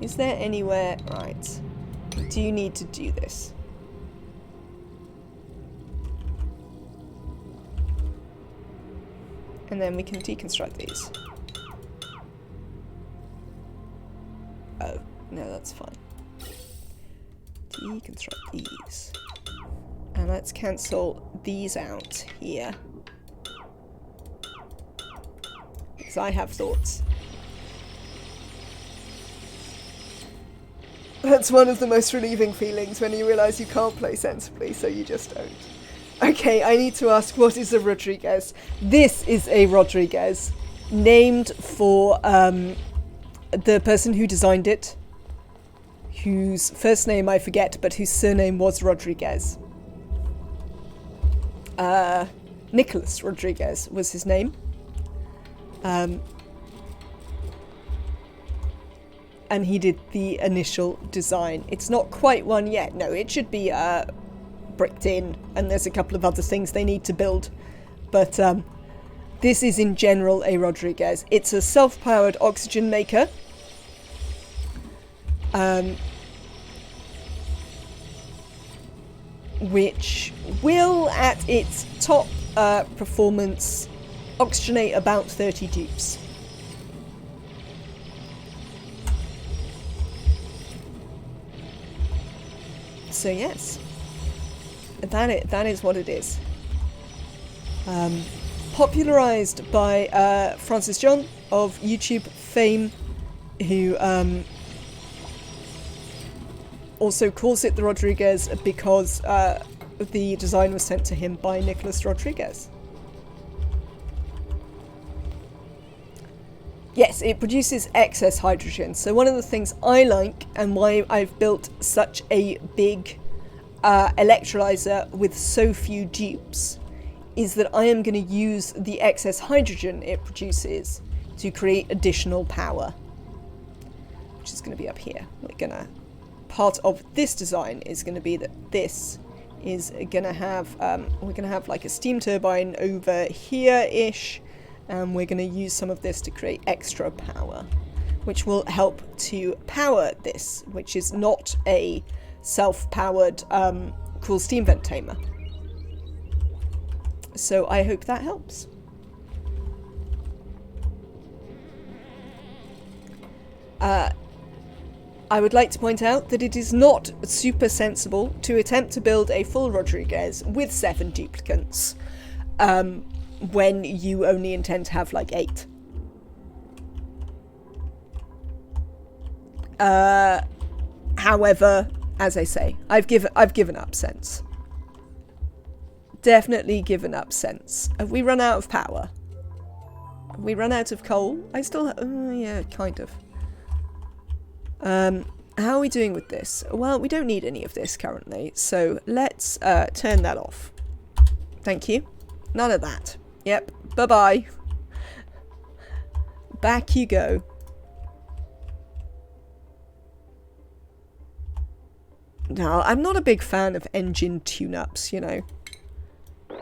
Is there anywhere... Right. Do you need to do this? And then we can deconstruct these. Oh, no, that's fine. Deconstruct these. And let's cancel these out here. Because I have thoughts. That's one of the most relieving feelings when you realise you can't play sensibly, so you just don't. Okay, I need to ask, what is a Rodriguez? This is a Rodriguez, named for the person who designed it, whose first name I forget, but whose surname was Rodriguez. Nicholas Rodriguez was his name. And he did the initial design. It's not quite one yet. No, it should be bricked in, and there's a couple of other things they need to build. But this is in general a Rodriguez. It's a self-powered oxygen maker. Which will, at its top performance, oxygenate about 30 dupes. So yes, that is what it is. Popularized by Francis John of YouTube fame, who also calls it the Rodriguez because the design was sent to him by Nicholas Rodriguez. Yes, it produces excess hydrogen. So one of the things I like, and why I've built such a big electrolyzer with so few dupes, is that I am going to use the excess hydrogen it produces to create additional power, which is going to be up here. We're going to part of this design is going to be that this is going to have, we're going to have like a steam turbine over here-ish, and we're going to use some of this to create extra power, which will help to power this, which is not a self-powered cool steam vent tamer. So I hope that helps. I would like to point out that it is not super sensible to attempt to build a full Rodriguez with 7 duplicants when you only intend to have like 8. However, as I say, I've given up since. Definitely given up since. Have we run out of power? Have we run out of coal? I still yeah, kind of. How are we doing with this? Well, we don't need any of this currently, so let's turn that off. Thank you. None of that. Yep. Bye-bye. Back you go. Now, I'm not a big fan of engine tune-ups, you know.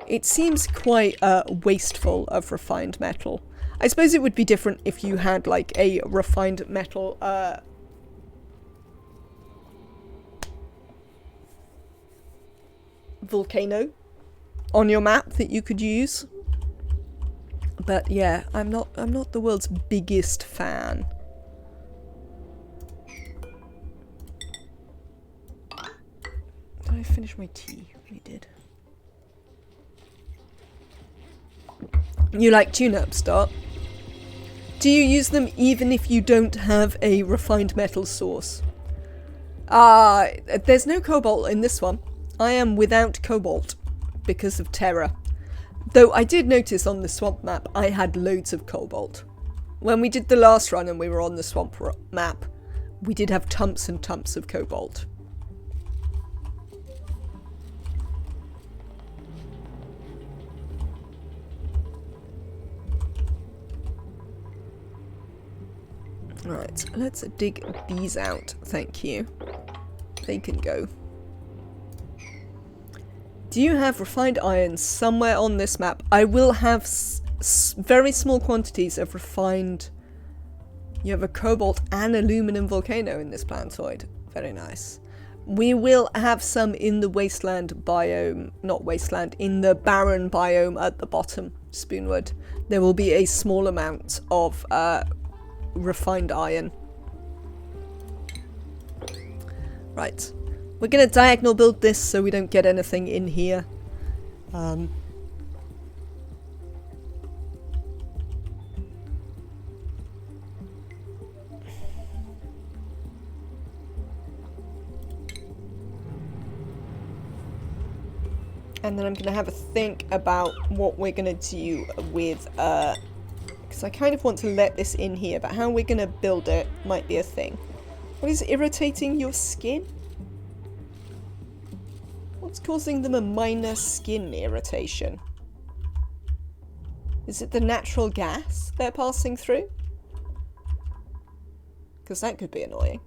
It seems quite wasteful of refined metal. I suppose it would be different if you had like a refined metal volcano on your map that you could use. But yeah, I'm not the world's biggest fan. Did I finish my tea? I did. You like tune-ups, Dot? Do you use them even if you don't have a refined metal source? There's no cobalt in this one. I am without cobalt because of Terra. Though I did notice on the swamp map I had loads of cobalt. When we did the last run and we were on the swamp map, we did have tons and tons of cobalt. Right, let's dig these out, thank you. They can go. Do you have refined iron somewhere on this map? I will have very small quantities of refined... You have a cobalt and aluminum volcano in this planetoid. Very nice. We will have some in the wasteland biome, not wasteland, in the barren biome at the bottom, Spoonwood. There will be a small amount of refined iron. Right. We're going to diagonal build this so we don't get anything in here. And then I'm going to have a think about what we're going to do with... because I kind of want to let this in here, but how we're going to build it might be a thing. What is irritating your skin? What's causing them a minor skin irritation? Is it the natural gas they're passing through? Because that could be annoying.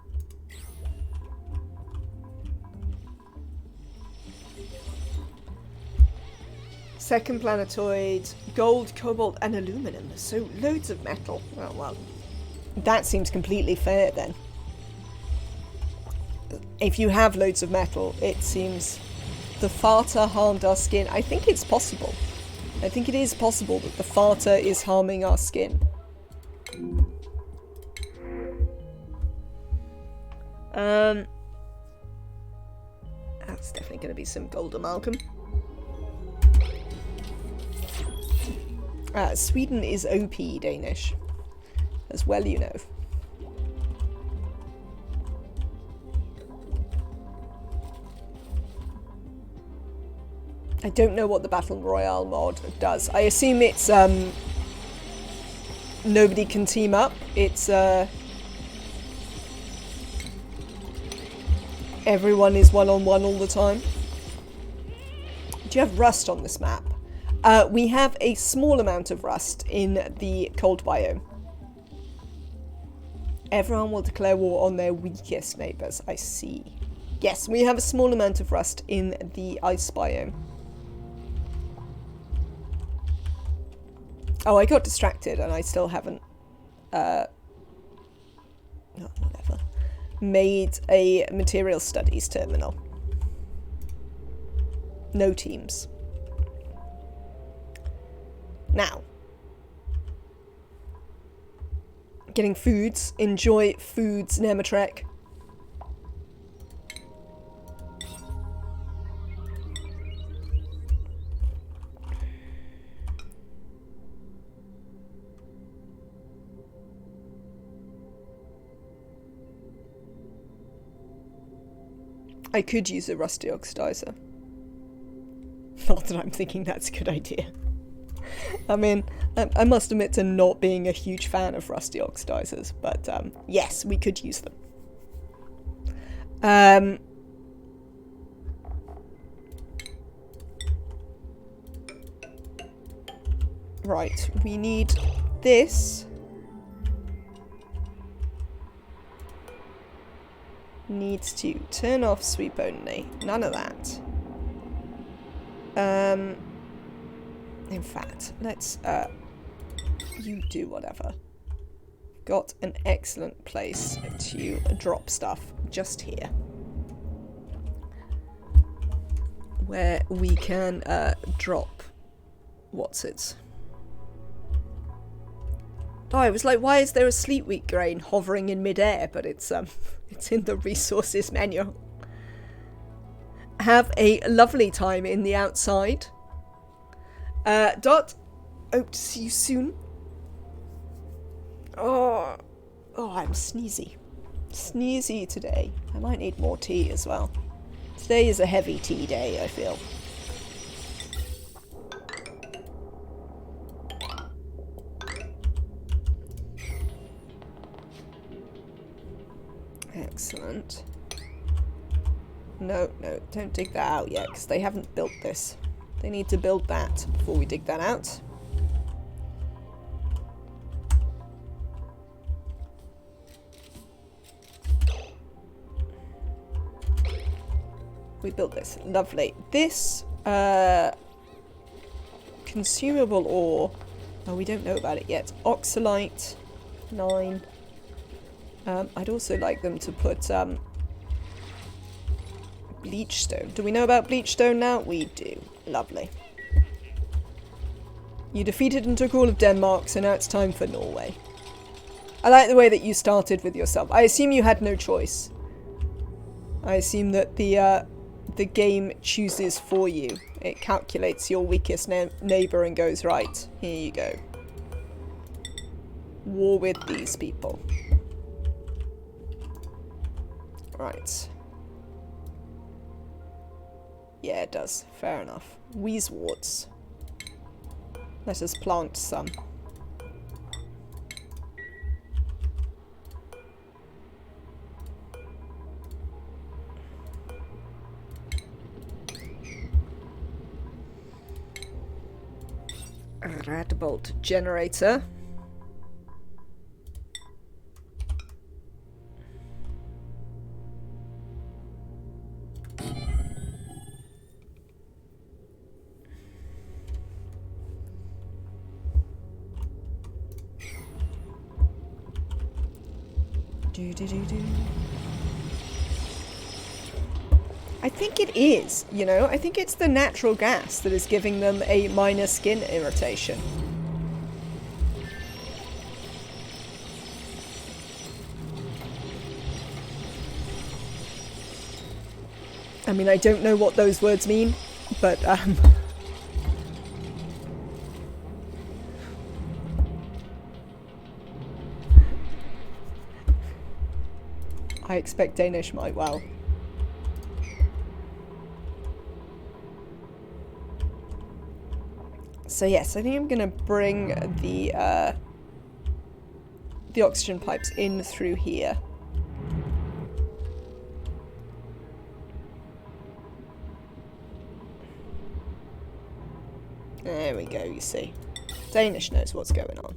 Second planetoid, gold, cobalt, and aluminum. So loads of metal. Oh, well, that seems completely fair then. If you have loads of metal, it seems the farter harmed our skin. I think it's possible. I think it is possible that the farter is harming our skin. That's definitely going to be some gold amalgam. Sweden is OP Danish, as well you know. I don't know what the Battle Royale mod does. I assume it's nobody can team up. It's everyone is one-on-one all the time. Do you have rust on this map? We have a small amount of rust in the cold biome. Everyone will declare war on their weakest neighbours. I see. Yes, we have a small amount of rust in the ice biome. Oh, I got distracted and I still haven't whatever. Made a material studies terminal. No teams. Now, getting foods. Enjoy foods, Nematrek. I could use a rusty oxidizer. Not that I'm thinking that's a good idea. I mean, I must admit to not being a huge fan of rusty oxidizers, but yes, we could use them. Right, we need this. Needs to turn off sweep only. None of that. In fact, let's, you do whatever. Got an excellent place to drop stuff just here. Where we can, drop, what's it? Oh, I was like, why is there a sleep wheat grain hovering in midair? But it's in the resources menu. Have a lovely time in the outside. Dot, hope to see you soon. Oh, I'm sneezy. Sneezy today. I might need more tea as well. Today is a heavy tea day, I feel. Excellent. No, don't dig that out yet, because they haven't built this. They need to build that before we dig that out. We built this. Lovely. This, consumable ore. Oh, we don't know about it yet. Oxalite. 9. I'd also like them to put, bleachstone. Do we know about bleachstone now? We do. Lovely. You defeated and took all of Denmark, so now it's time for Norway. I like the way that you started with yourself. I assume you had no choice. I assume that the game chooses for you. It calculates your weakest neighbour and goes, right, here you go. War with these people. Right. Yeah, it does. Fair enough. Wheezeworts. Let us plant some. A Radbolt generator. I think it is, you know, I think it's the natural gas that is giving them a minor skin irritation. I mean, I don't know what those words mean, but I expect Danish might well. So yes, I think I'm gonna bring the oxygen pipes in through here. There we go, you see. Danish knows what's going on.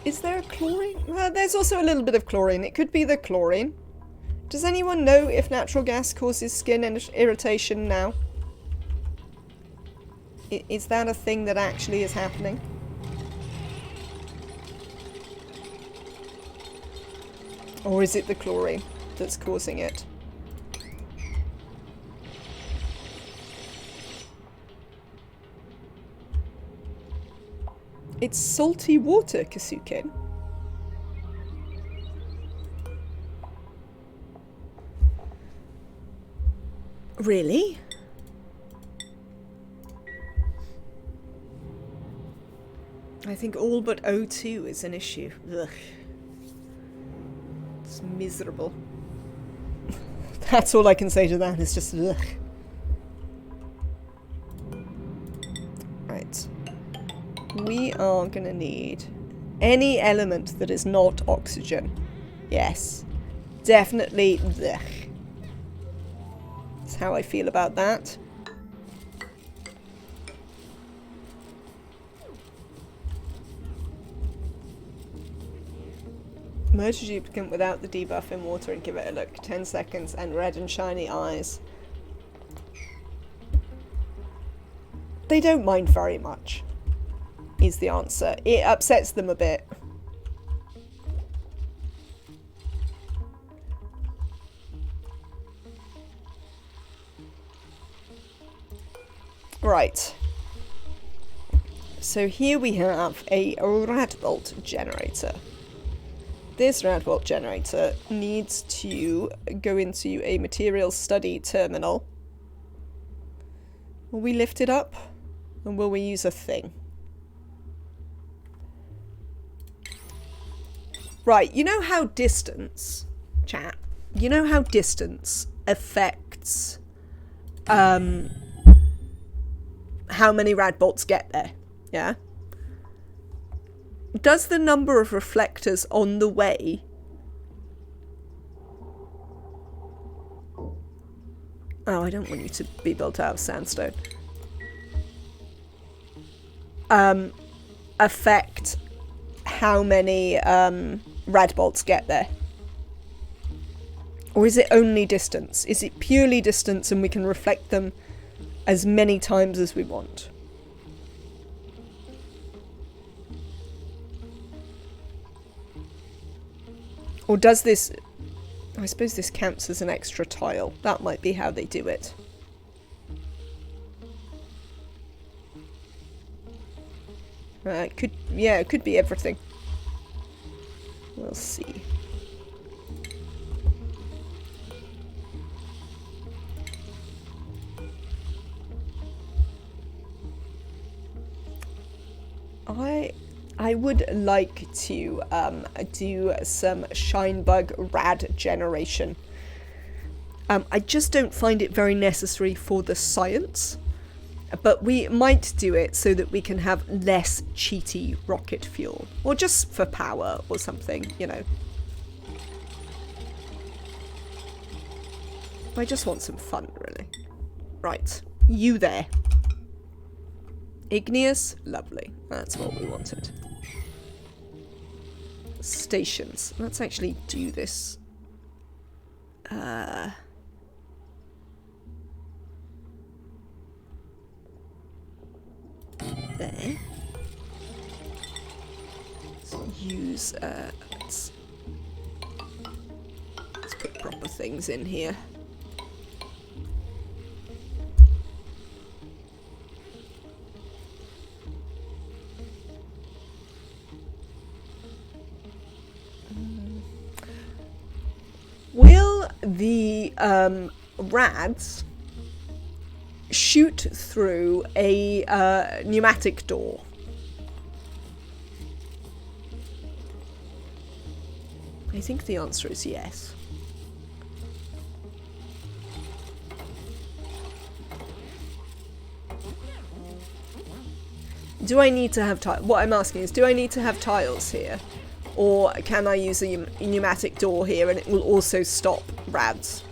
Is there a chlorine? There's also a little bit of chlorine. It could be the chlorine. Does anyone know if natural gas causes skin irritation now? Is that a thing that actually is happening? Or is it the chlorine that's causing it? It's salty water, Kasuken. Really? I think all but O2 is an issue. Ugh. It's miserable. That's all I can say to that, it's just ugh. Right. We are gonna need any element that is not oxygen. Yes. Definitely ugh. That's how I feel about that. Merge a duplicate without the debuff in water and give it a look. 10 seconds and red and shiny eyes. They don't mind very much, is the answer. It upsets them a bit. Right. So here we have a Radbolt generator. This Radbolt generator needs to go into a materials study terminal. Will we lift it up? And will we use a thing? Right, you know how distance, chat, you know how distance affects how many Radbolts get there, yeah? Does the number of reflectors on the way oh, I don't want you to be built out of sandstone. Affect how many Radbolts get there? Or is it only distance? Is it purely distance and we can reflect them as many times as we want? Or does this... I suppose this counts as an extra tile. That might be how they do it. It could... yeah, it could be everything. We'll see. I would like to do some Shinebug rad generation. I just don't find it very necessary for the science, but we might do it so that we can have less cheaty rocket fuel, or just for power or something, you know. I just want some fun, really. Right, you there. Igneous, lovely. That's what we wanted. Stations. Let's actually do this. There. Let's use, let's put proper things in here. Will the rads shoot through a pneumatic door? I think the answer is yes. Do I need to have tiles? What I'm asking is, do I need to have tiles here? Or can I use a pneumatic door here and it will also stop rads?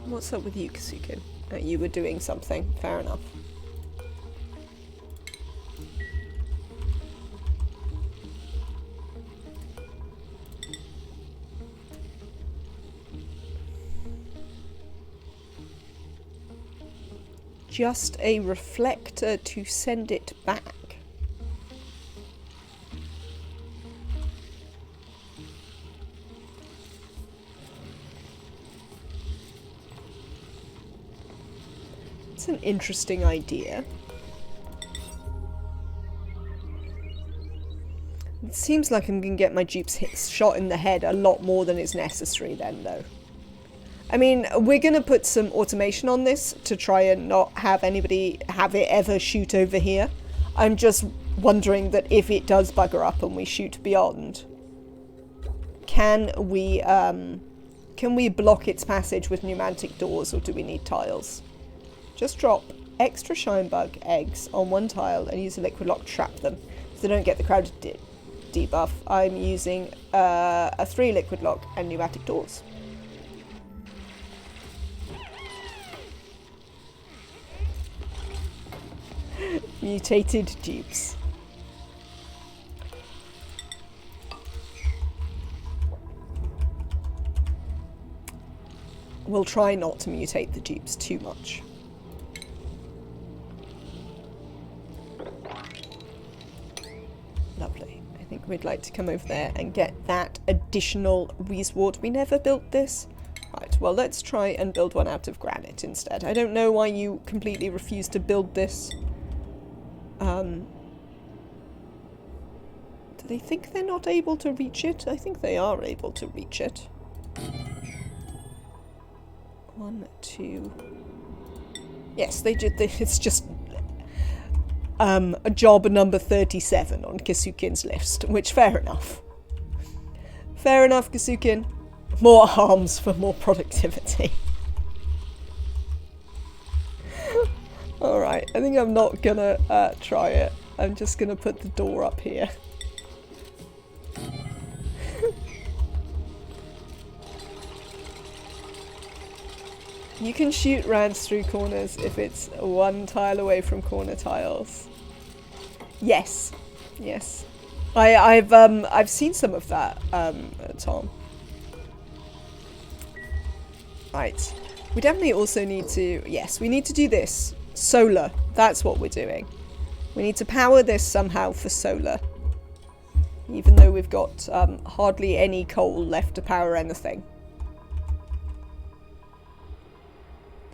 What's up with you, Kasuken? You were doing something. Fair enough. Just a reflector to send it back. It's an interesting idea. It seems like I'm going to get my dupes shot in the head a lot more than is necessary then, though. I mean, we're going to put some automation on this to try and not have anybody have it ever shoot over here. I'm just wondering that if it does bugger up and we shoot beyond, can we block its passage with pneumatic doors, or do we need tiles? Just drop extra shine bug eggs on one tile and use a liquid lock to trap them. If they don't get the crowded debuff, I'm using a 3 liquid lock and pneumatic doors. Mutated dupes. We'll try not to mutate the dupes too much. Lovely. I think we'd like to come over there and get that additional resward. We never built this. Right, well, let's try and build one out of granite instead. I don't know why you completely refuse to build this. Do they think they're not able to reach it? I think they are able to reach it. 1, 2. Yes, they did. It's just a job number 37 on Kisukin's list, which fair enough. Fair enough, Kisukin. More arms for more productivity. Alright, I think I'm not gonna try it. I'm just gonna put the door up here. You can shoot rads through corners if it's 1 tile away from corner tiles. Yes. Yes. I've seen some of that, Tom. Right. We definitely also need to... Yes, we need to do this. Solar. That's what we're doing. We need to power this somehow for solar. Even though we've got hardly any coal left to power anything.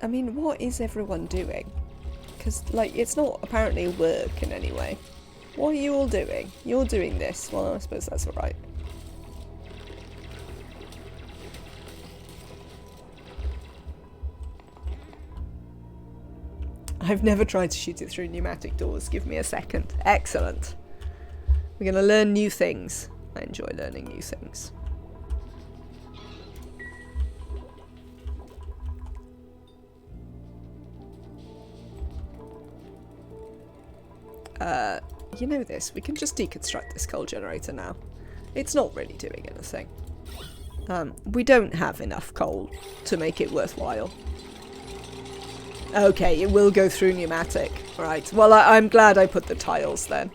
I mean, what is everyone doing? Because, like, it's not apparently work in any way. What are you all doing? You're doing this. Well, I suppose that's alright. I've never tried to shoot it through pneumatic doors. Give me a second. Excellent. We're going to learn new things. I enjoy learning new things. You know this. We can just deconstruct this coal generator now. It's not really doing anything. We don't have enough coal to make it worthwhile. Okay, it will go through pneumatic. Right. Well, I'm glad I put the tiles then.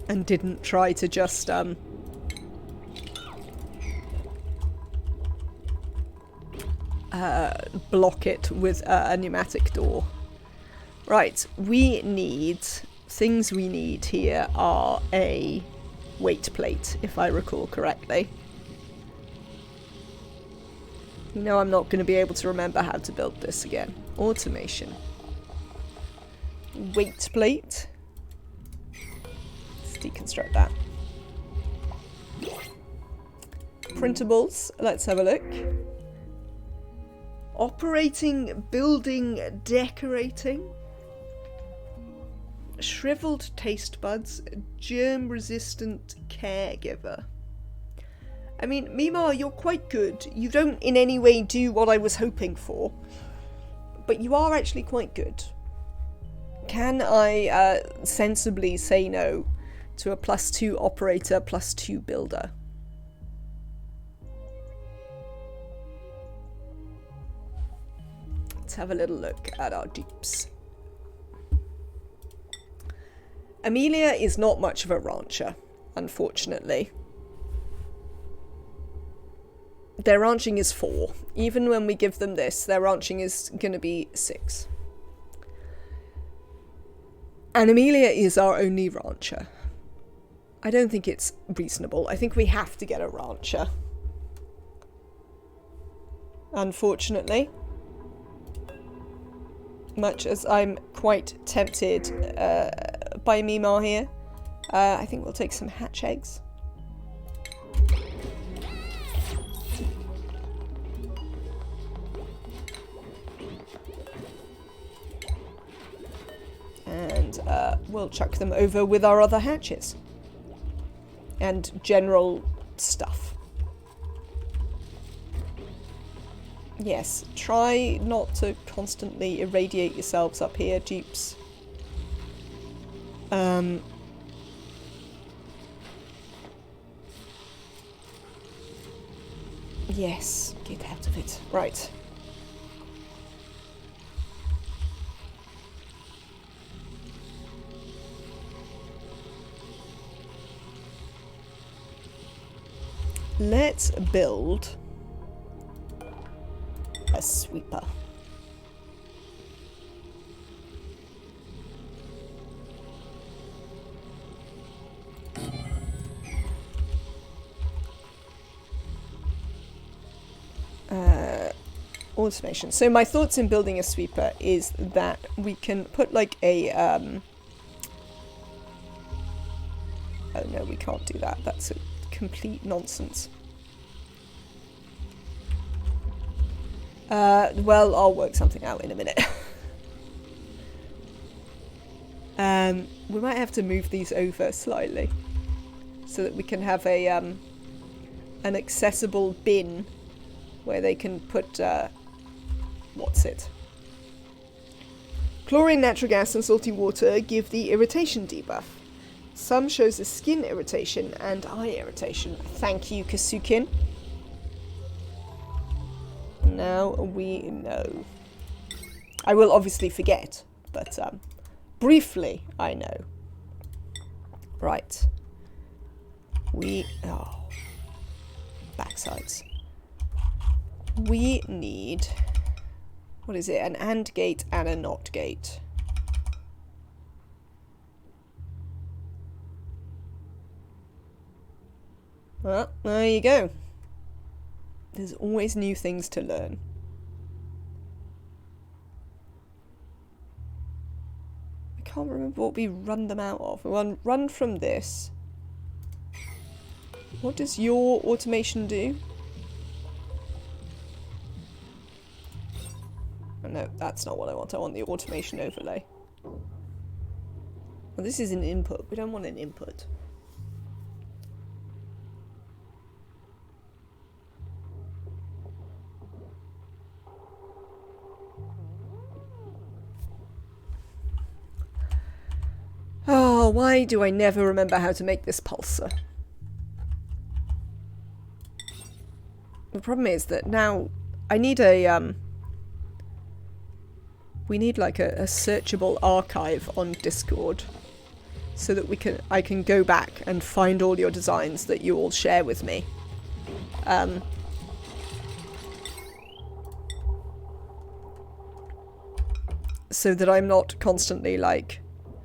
And didn't try to just, block it with a pneumatic door. Right, things we need here are a weight plate, if I recall correctly. You know I'm not going to be able to remember how to build this again. Automation. Weight plate. Let's deconstruct that. Printables, let's have a look. Operating, building, decorating. Shriveled taste buds, germ-resistant caregiver. I mean, Mima, you're quite good. You don't in any way do what I was hoping for, but you are actually quite good. Can I sensibly say no to a +2 operator, +2 builder? have a little look at our dupes. Amelia is not much of a rancher, unfortunately. Their ranching is 4. Even when we give them this, their ranching is going to be 6. And Amelia is our only rancher. I don't think it's reasonable. I think we have to get a rancher. Unfortunately. Much as I'm quite tempted by Mima here. I think we'll take some hatch eggs. And we'll chuck them over with our other hatches. And general stuff. Yes, try not to constantly irradiate yourselves up here, dupes. Yes, get out of it. Right. Let's build a sweeper. Automation. So my thoughts in building a sweeper is that we can put like a oh no, we can't do that. That's a complete nonsense. Well, I'll work something out in a minute. We might have to move these over slightly so that we can have a an accessible bin where they can put what's it? Chlorine, natural gas and salty water give the irritation debuff. Some shows a skin irritation and eye irritation. Thank you, Kasukin. Now we know. I will obviously forget, but briefly I know. Right. Backsides. We need, what is it, an AND gate and a NOT gate. Well, there you go. There's always new things to learn. I can't remember what we run them out of. We run from this. What does your automation do? Oh, no, that's not what I want. I want the automation overlay. Well, this is an input. We don't want an input. Oh, why do I never remember how to make this pulsar? The problem is that now I need a, we need like a searchable archive on Discord so that I can go back and find all your designs that you all share with me. So that I'm not constantly like,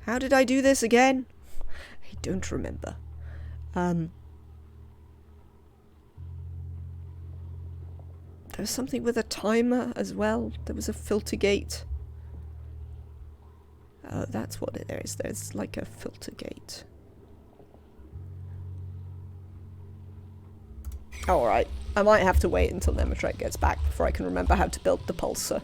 how did I do this again? I don't remember. There was something with a timer as well. There was a filter gate. Oh, that's what it is. There's like a filter gate. Alright. I might have to wait until Nomadic gets back before I can remember how to build the pulsar.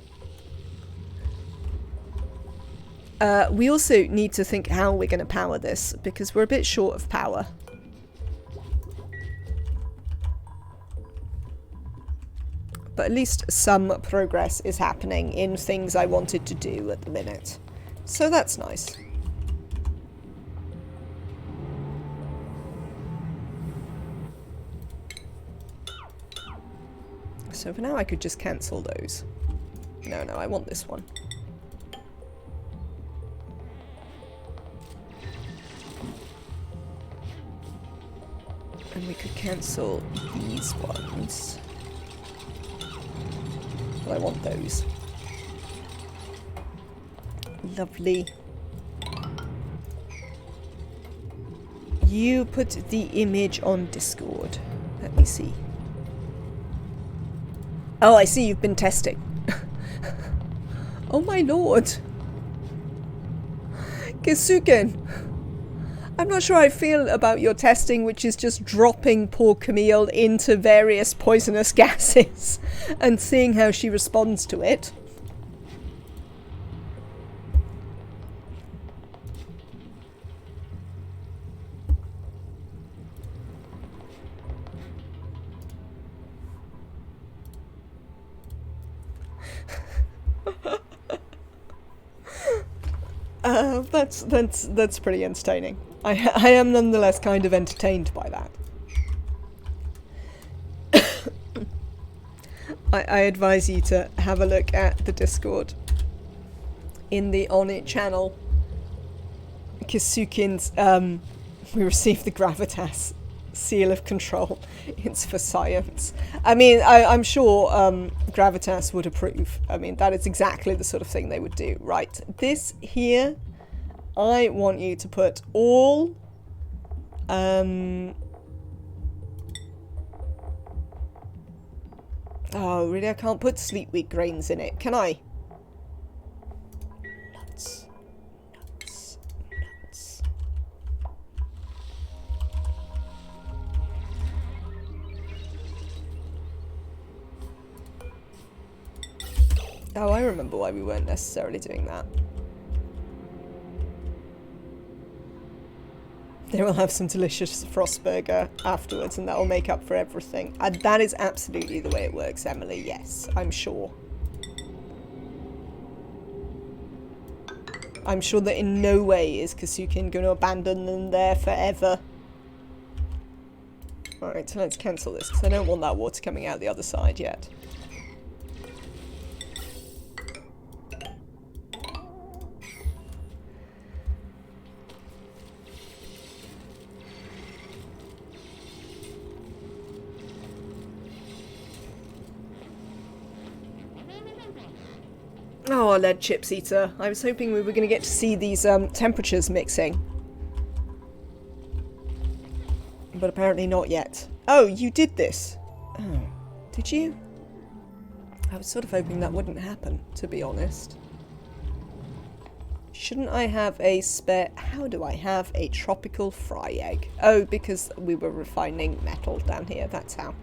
We also need to think how we're going to power this, because we're a bit short of power. But at least some progress is happening in things I wanted to do at the minute. So that's nice. So for now I could just cancel those. No, I want this one. And we could cancel these ones. But I want those. Lovely. You put the image on Discord. Let me see. Oh, I see you've been testing. Oh my lord. Kisuken. I'm not sure how I feel about your testing, which is just dropping poor Camille into various poisonous gases and seeing how she responds to it. That's pretty entertaining. I am nonetheless kind of entertained by that. I advise you to have a look at the Discord in the ONI channel. Kisukin's we received the gravitas seal of control. It's for science. I mean, I'm sure gravitas would approve. I mean, that is exactly the sort of thing they would do. Right, this here, I want you to put all oh really, I can't put sleep wheat grains in it, can I? Nuts. Oh, I remember why we weren't necessarily doing that. They will have some delicious Frostburger afterwards, and that will make up for everything. And that is absolutely the way it works, Emily. Yes, I'm sure. I'm sure that in no way is Kisukin going to abandon them there forever. Alright, so let's cancel this, because I don't want that water coming out the other side yet. Oh, lead chips eater. I was hoping we were going to get to see these temperatures mixing. But apparently not yet. Oh, you did this. Oh, did you? I was sort of hoping that wouldn't happen, to be honest. Shouldn't I have a spare... How do I have a tropical fry egg? Oh, because we were refining metal down here. That's how.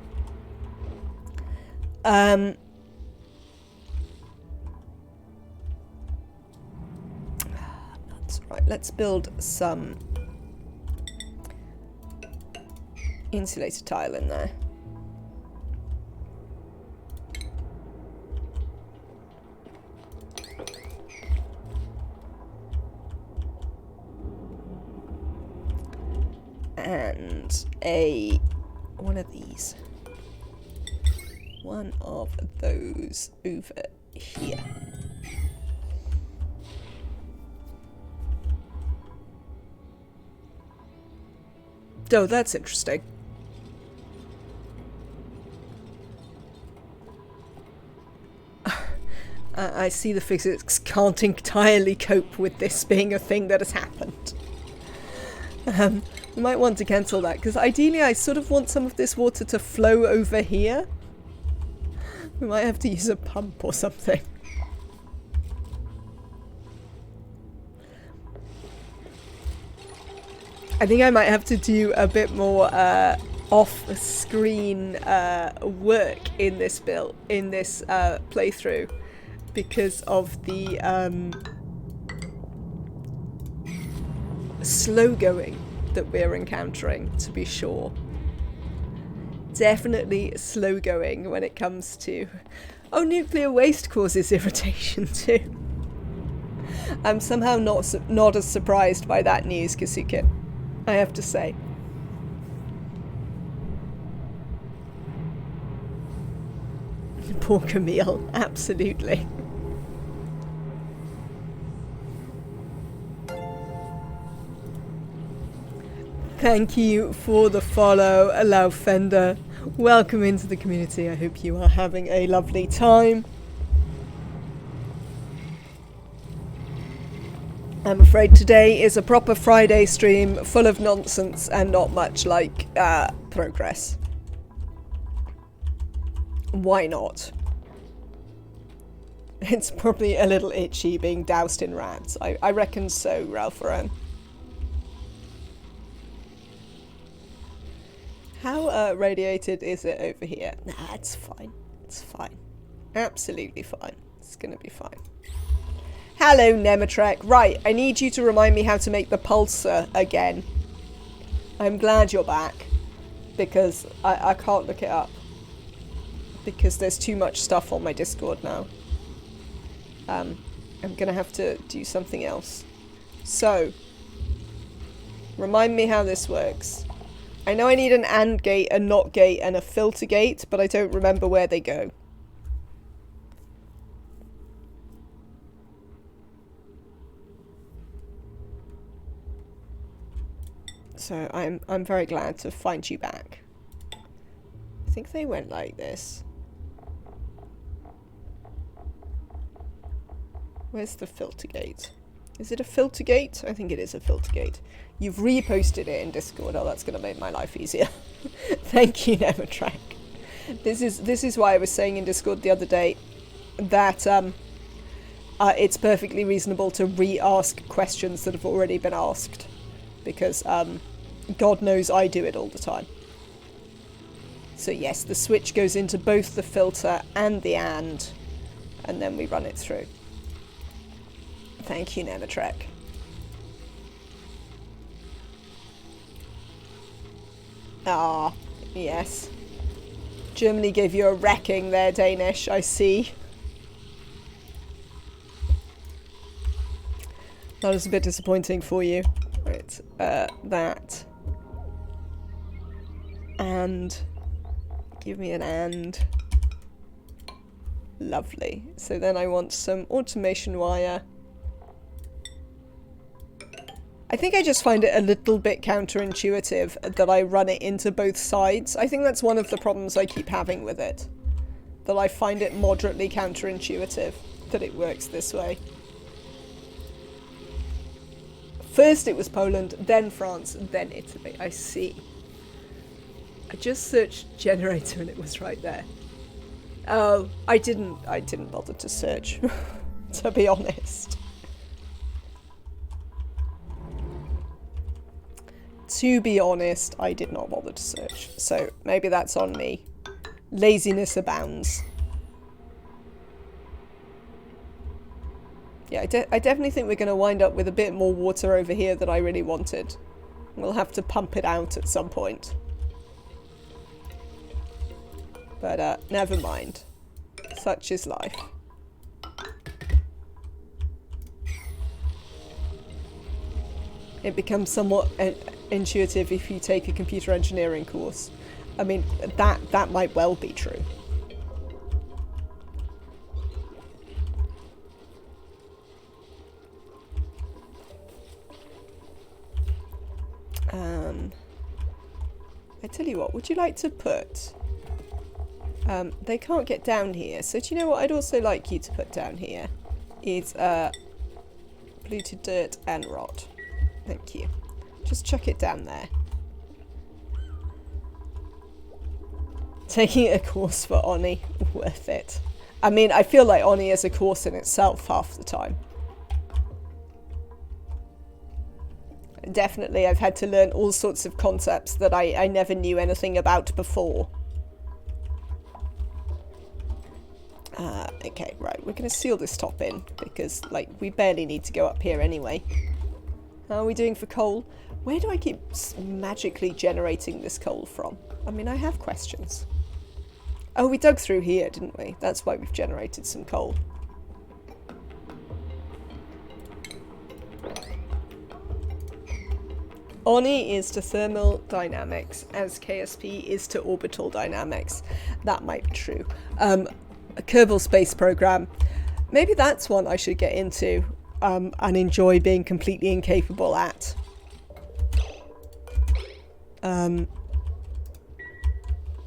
Right, let's build some insulated tile in there. And one of these. One of those over here. Oh, that's interesting. I see the physics can't entirely cope with this being a thing that has happened. We might want to cancel that, because ideally I sort of want some of this water to flow over here. We might have to use a pump or something. I think I might have to do a bit more off-screen work in this build, in this playthrough, because of the slow going that we're encountering, to be sure. Definitely slow going when it comes to... Oh, nuclear waste causes irritation too. I'm somehow not as surprised by that news, Kisuke, I have to say. Poor Camille, absolutely. Thank you for the follow, Allow Fender. Welcome into the community. I hope you are having a lovely time. I'm afraid today is a proper Friday stream full of nonsense and not much like progress. Why not? It's probably a little itchy being doused in rats. I reckon so, Ralph Rowan. How radiated is it over here? Nah, it's fine. It's fine. Absolutely fine. It's gonna be fine. Hello, Nematrek. Right, I need you to remind me how to make the pulsar again. I'm glad you're back. Because I can't look it up. Because there's too much stuff on my Discord now. I'm gonna have to do something else. So, remind me how this works. I know I need an AND gate, a NOT gate, and a filter gate, but I don't remember where they go. So I'm very glad to find you back. I think they went like this. Where's the filter gate? Is it a filter gate? I think it is a filter gate. You've reposted it in Discord. Oh, that's going to make my life easier. Thank you, Nematrack. This is why I was saying in Discord the other day that it's perfectly reasonable to re-ask questions that have already been asked. Because God knows I do it all the time. So yes, the switch goes into both the filter and the and then we run it through. Thank you, Nematrek. Ah, yes. Germany gave you a wrecking there, Danish, I see. That was a bit disappointing for you. Right, that. And. Give me an and. Lovely. So then I want some automation wire. I think I just find it a little bit counterintuitive that I run it into both sides. I think that's one of the problems I keep having with it. That I find it moderately counterintuitive that it works this way. First it was Poland, then France, then Italy. I see. I just searched generator and it was right there. Oh, I didn't bother to search, to be honest. To be honest, I did not bother to search. So maybe that's on me. Laziness abounds. Yeah, I definitely think we're going to wind up with a bit more water over here than I really wanted. We'll have to pump it out at some point. But never mind. Such is life. It becomes somewhat intuitive if you take a computer engineering course. I mean, that might well be true. I tell you what, would you like to put... they can't get down here, so do you know what I'd also like you to put down here? Is polluted dirt and rot. Thank you. Just chuck it down there. Taking a course for ONI, worth it. I mean, I feel like ONI is a course in itself half the time. Definitely, I've had to learn all sorts of concepts that I never knew anything about before. Okay, right, we're going to seal this top in, because, like, we barely need to go up here anyway. How are we doing for coal? Where do I keep magically generating this coal from? I mean, I have questions. Oh, we dug through here, didn't we? That's why we've generated some coal. ONI is to thermal dynamics as KSP is to orbital dynamics. That might be true. A Kerbal Space Program. Maybe that's one I should get into and enjoy being completely incapable at.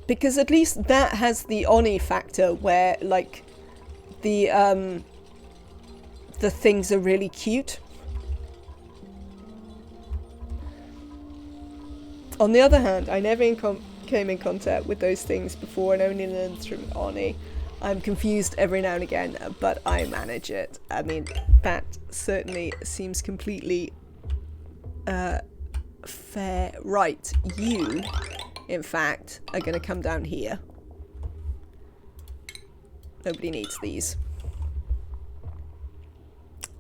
Because at least that has the ONI factor where, like, the things are really cute. On the other hand, I never came in contact with those things before and only learned through ONI. I'm confused every now and again, but I manage it. I mean, that certainly seems completely fair. Right, you, in fact, are going to come down here. Nobody needs these.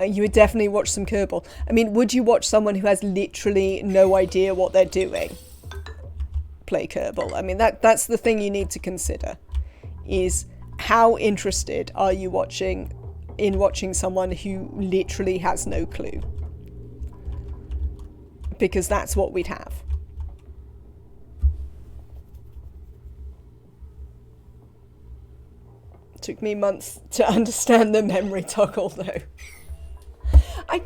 You would definitely watch some Kerbal. I mean, would you watch someone who has literally no idea what they're doing play Kerbal? I mean, that's the thing you need to consider, is how interested are you in watching someone who literally has no clue? Because that's what we'd have. Took me months to understand the memory toggle, though. I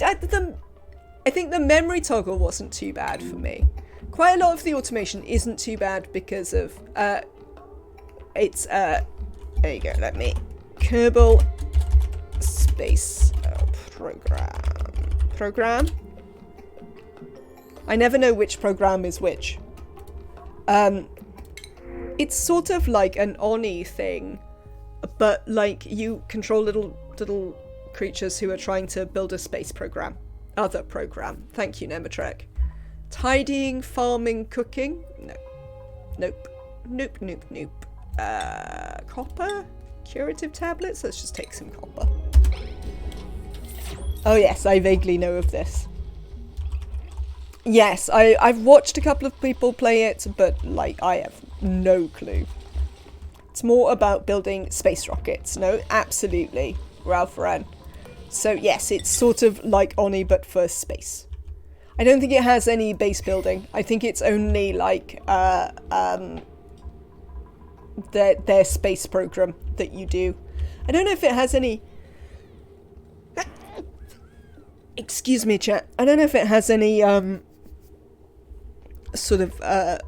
think the memory toggle wasn't too bad for me. Quite a lot of the automation isn't too bad because of it's there you go. Let me Kerbal space program. I never know which program is which. It's sort of like an ONI thing, but like you control little creatures who are trying to build a space program. Other program. Thank you, Nematrek. Tidying, farming, cooking? No. Nope. Nope, nope, nope. Copper? Curative tablets? Let's just take some copper. Oh yes, I vaguely know of this. Yes, I've watched a couple of people play it, but like I have no clue. It's more about building space rockets. No, absolutely. Ralph Ren. So yes, it's sort of like ONI but for space. I don't think it has any base building. I think it's only like their space program that you do. I don't know if it has any... Excuse me, chat. I don't know if it has any sort of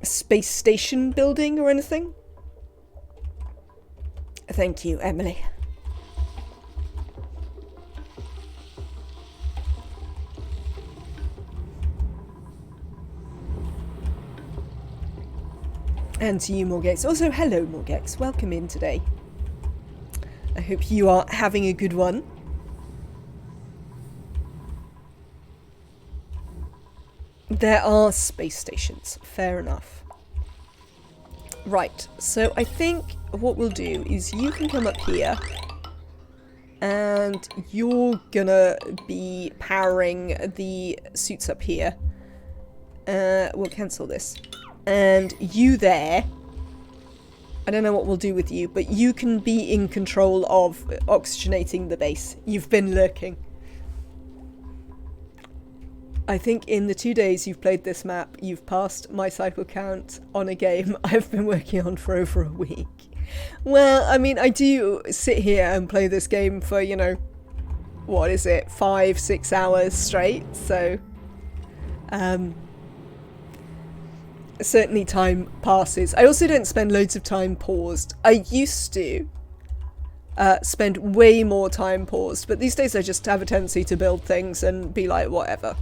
space station building or anything. Thank you, Emily. And to you, Morgex. Also, hello, Morgex. Welcome in today. I hope you are having a good one. There are space stations. Fair enough. Right. So I think what we'll do is you can come up here. And you're gonna be powering the suits up here. We'll cancel this. And you there, I don't know what we'll do with you, but you can be in control of oxygenating the base. You've been lurking. I think in the 2 days you've played this map, you've passed my cycle count on a game I've been working on for over a week. Well, I mean, I do sit here and play this game for, you know, what is it, 5-6 hours straight, so certainly time passes. I also don't spend loads of time paused. I used to spend way more time paused, but these days I just have a tendency to build things and be like, whatever.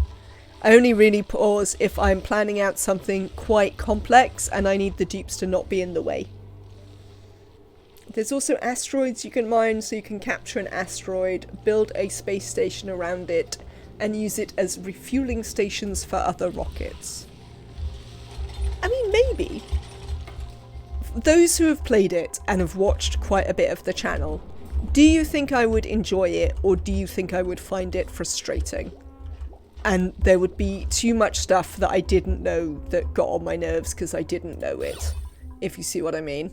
I only really pause if I'm planning out something quite complex and I need the dupes to not be in the way. There's also asteroids you can mine, so you can capture an asteroid, build a space station around it, and use it as refueling stations for other rockets. I mean, maybe. Those who have played it and have watched quite a bit of the channel, do you think I would enjoy it, or do you think I would find it frustrating? And there would be too much stuff that I didn't know that got on my nerves because I didn't know it, if you see what I mean.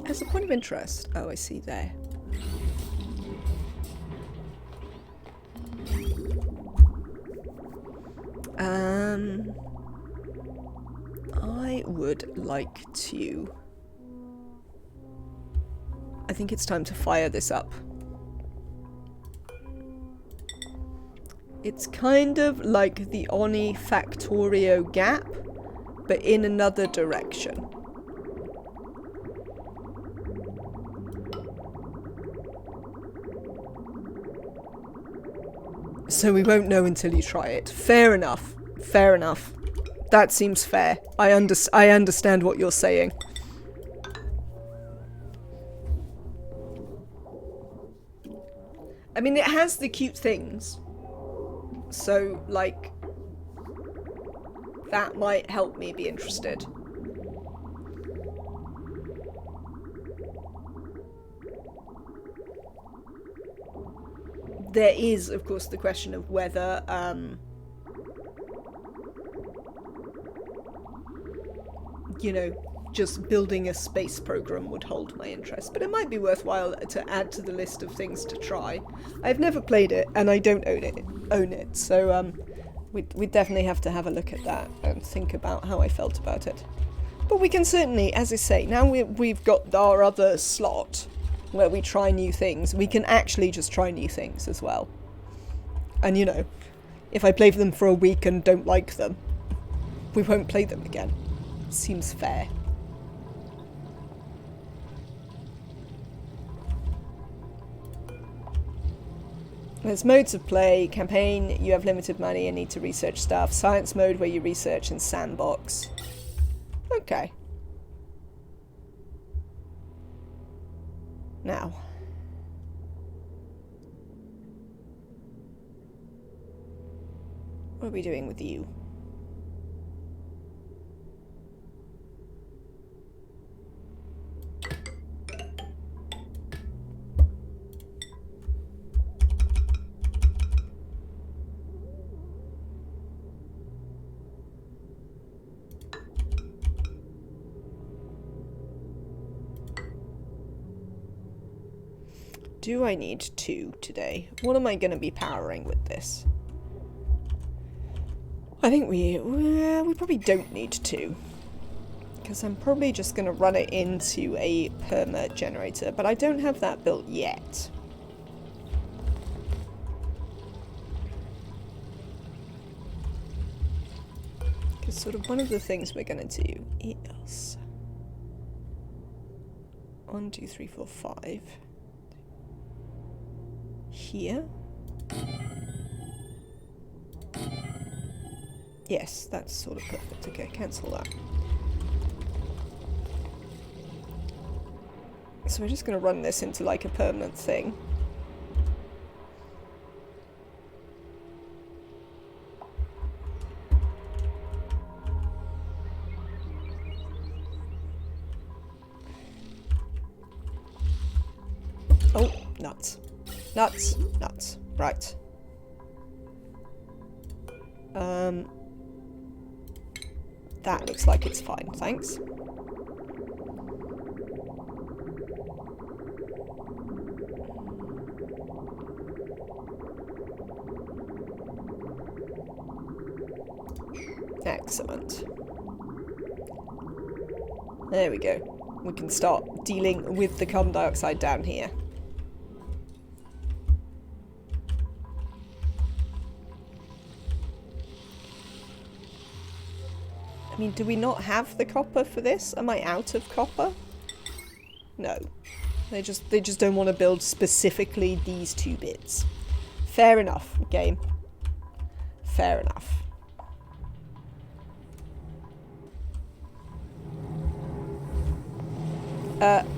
As a point of interest, oh, I see there. I would like to... I think it's time to fire this up. It's kind of like the ONI Factorio gap, but in another direction. So we won't know until you try it. Fair enough. Fair enough. That seems fair. I understand what you're saying. I mean, it has the cute things. So, like, that might help me be interested. There is, of course, the question of whether, you know, just building a space program would hold my interest. But it might be worthwhile to add to the list of things to try. I've never played it, and I don't own it. So we definitely have to have a look at that and think about how I felt about it. But we can certainly, as I say, now we've got our other slot where we try new things, we can actually just try new things as well. And you know, if I play them for a week and don't like them, we won't play them again. Seems fair. There's modes of play. Campaign, you have limited money and need to research stuff. Science mode, where you research, and sandbox. Okay. Now. What are we doing with you? Do I need 2 today? What am I going to be powering with this? I think we probably don't need 2. Because I'm probably just going to run it into a perma generator. But I don't have that built yet. Because sort of one of the things we're going to do is... 1, 2, 3, 4, 5... Here. Yes, that's sort of perfect. Okay, cancel that. So we're just going to run this into like a permanent thing. Oh, nuts. Nuts, nuts. Right. That looks like it's fine, thanks. Excellent. There we go. We can start dealing with the carbon dioxide down here. I mean, do we not have the copper for this? Am I out of copper? No. They just don't want to build specifically these 2 bits. Fair enough, game. Fair enough.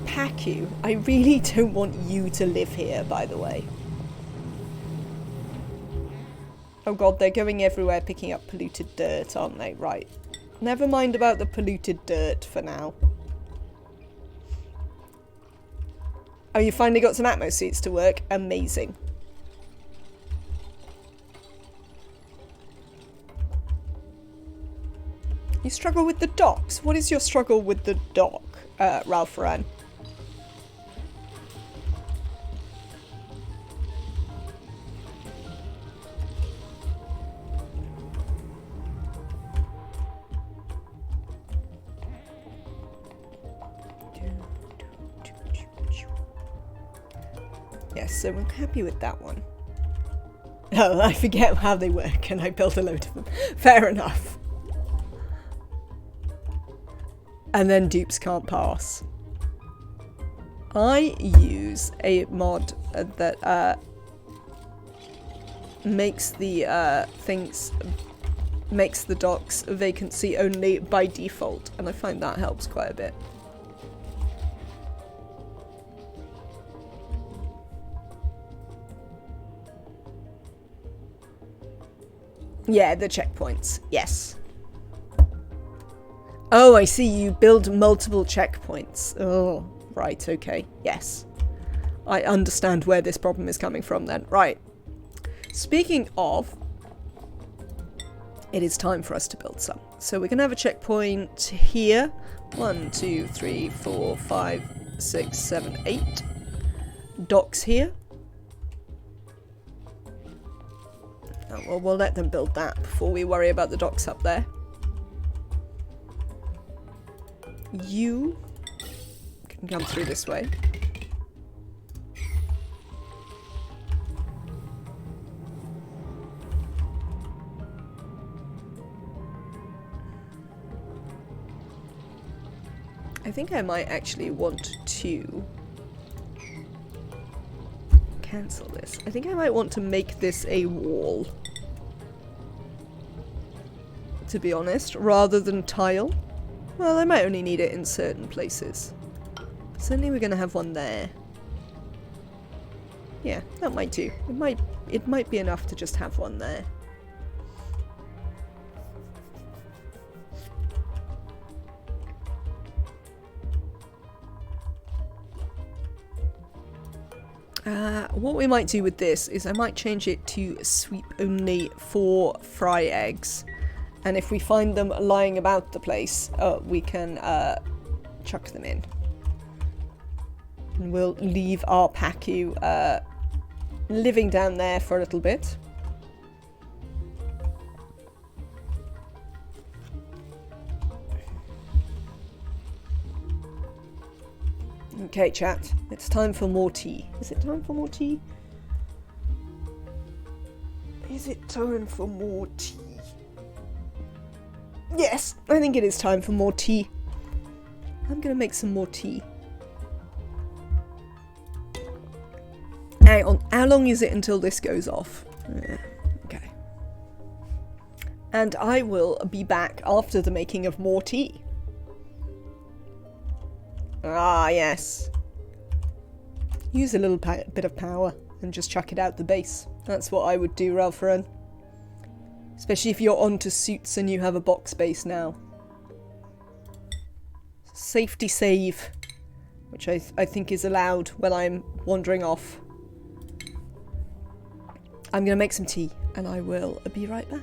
Paku, I really don't want you to live here, by the way. Oh god, they're going everywhere picking up polluted dirt, aren't they? Right. Never mind about the polluted dirt for now. Oh, you finally got some Atmos suits to work? Amazing. You struggle with the docks? What is your struggle with the dock, Ralph Ran? Yes, so we're happy with that one. Oh, I forget how they work and I built a load of them. Fair enough. And then dupes can't pass. I use a mod that makes the makes the docks vacancy only by default, and I find that helps quite a bit. Yeah, the checkpoints, yes. Oh, I see, you build multiple checkpoints. Oh, right, okay, yes. I understand where this problem is coming from then. Right. Speaking of, it is time for us to build some. So we're going to have a checkpoint here. 1, 2, 3, 4, 5, 6, 7, 8. Docks here. Oh, well, we'll let them build that before we worry about the docks up there. You can come through this way. I think I might actually want to cancel this. I think I might want to make this a wall, to be honest, rather than tile. Well, I might only need it in certain places. Certainly we're going to have one there. Yeah, that might do. It might be enough to just have one there. What we might do with this is I might change it to sweep only for fry eggs. And if we find them lying about the place, we can chuck them in. And we'll leave our Pacu living down there for a little bit. Okay, chat. It's time for more tea. Is it time for more tea? Is it time for more tea? Yes, I think it is time for more tea. I'm gonna make some more tea. Hang on, how long is it until this goes off? Okay. And I will be back after the making of more tea. Ah, yes. Use a little bit of power and just chuck it out the base. That's what I would do, Ralpharan. Especially if you're onto suits and you have a box base now. Safety save, which I think is allowed when I'm wandering off. I'm going to make some tea and I will be right back.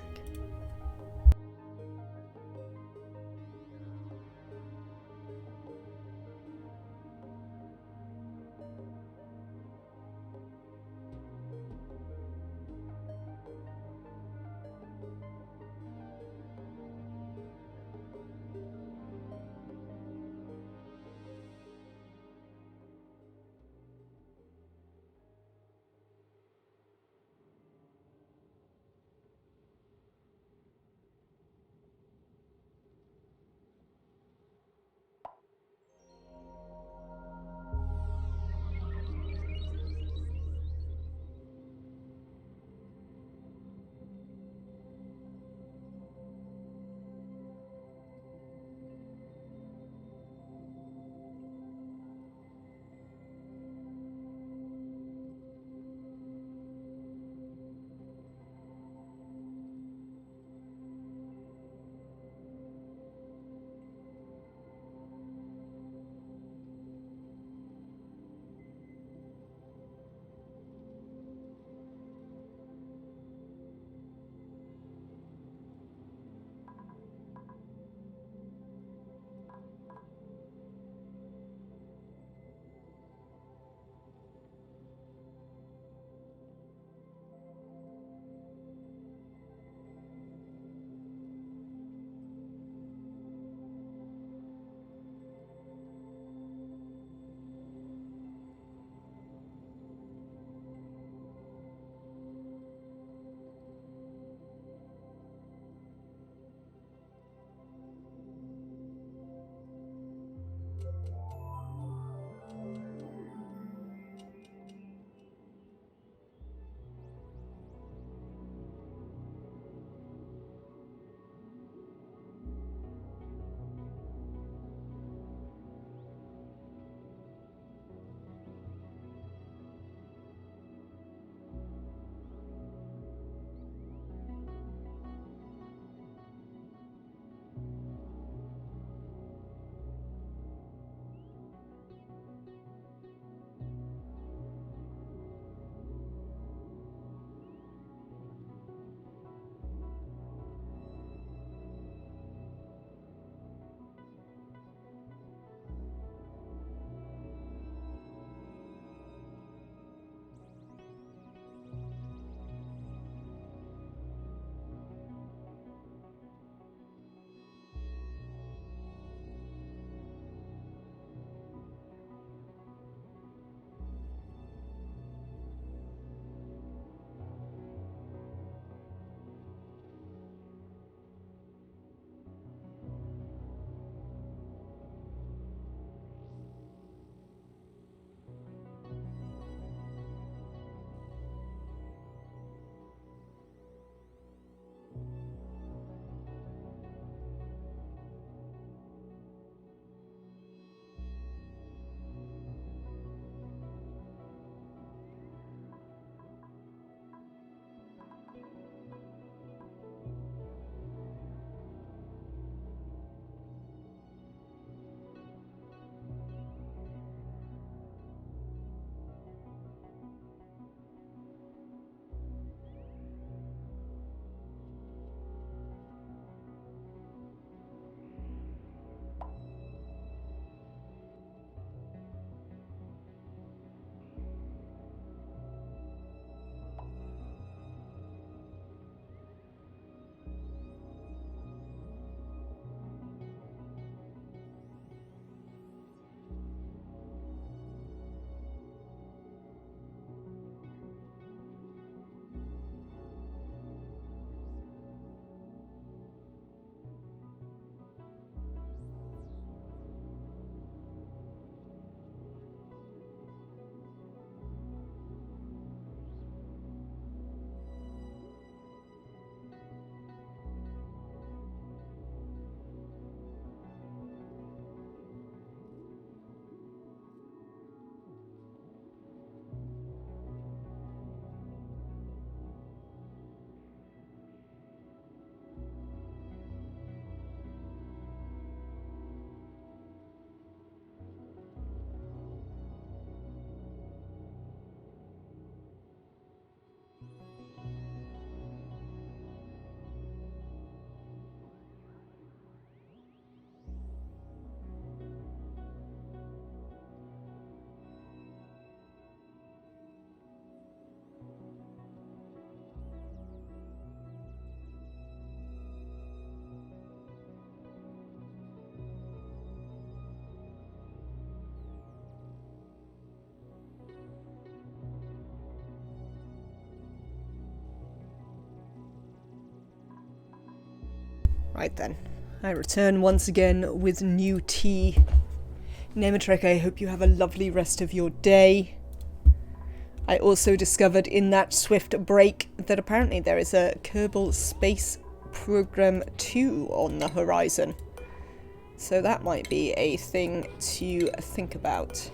Right then, I return once again with new tea. Nomadic, I hope you have a lovely rest of your day. I also discovered in that swift break that apparently there is a Kerbal Space Program 2 on the horizon. So that might be a thing to think about.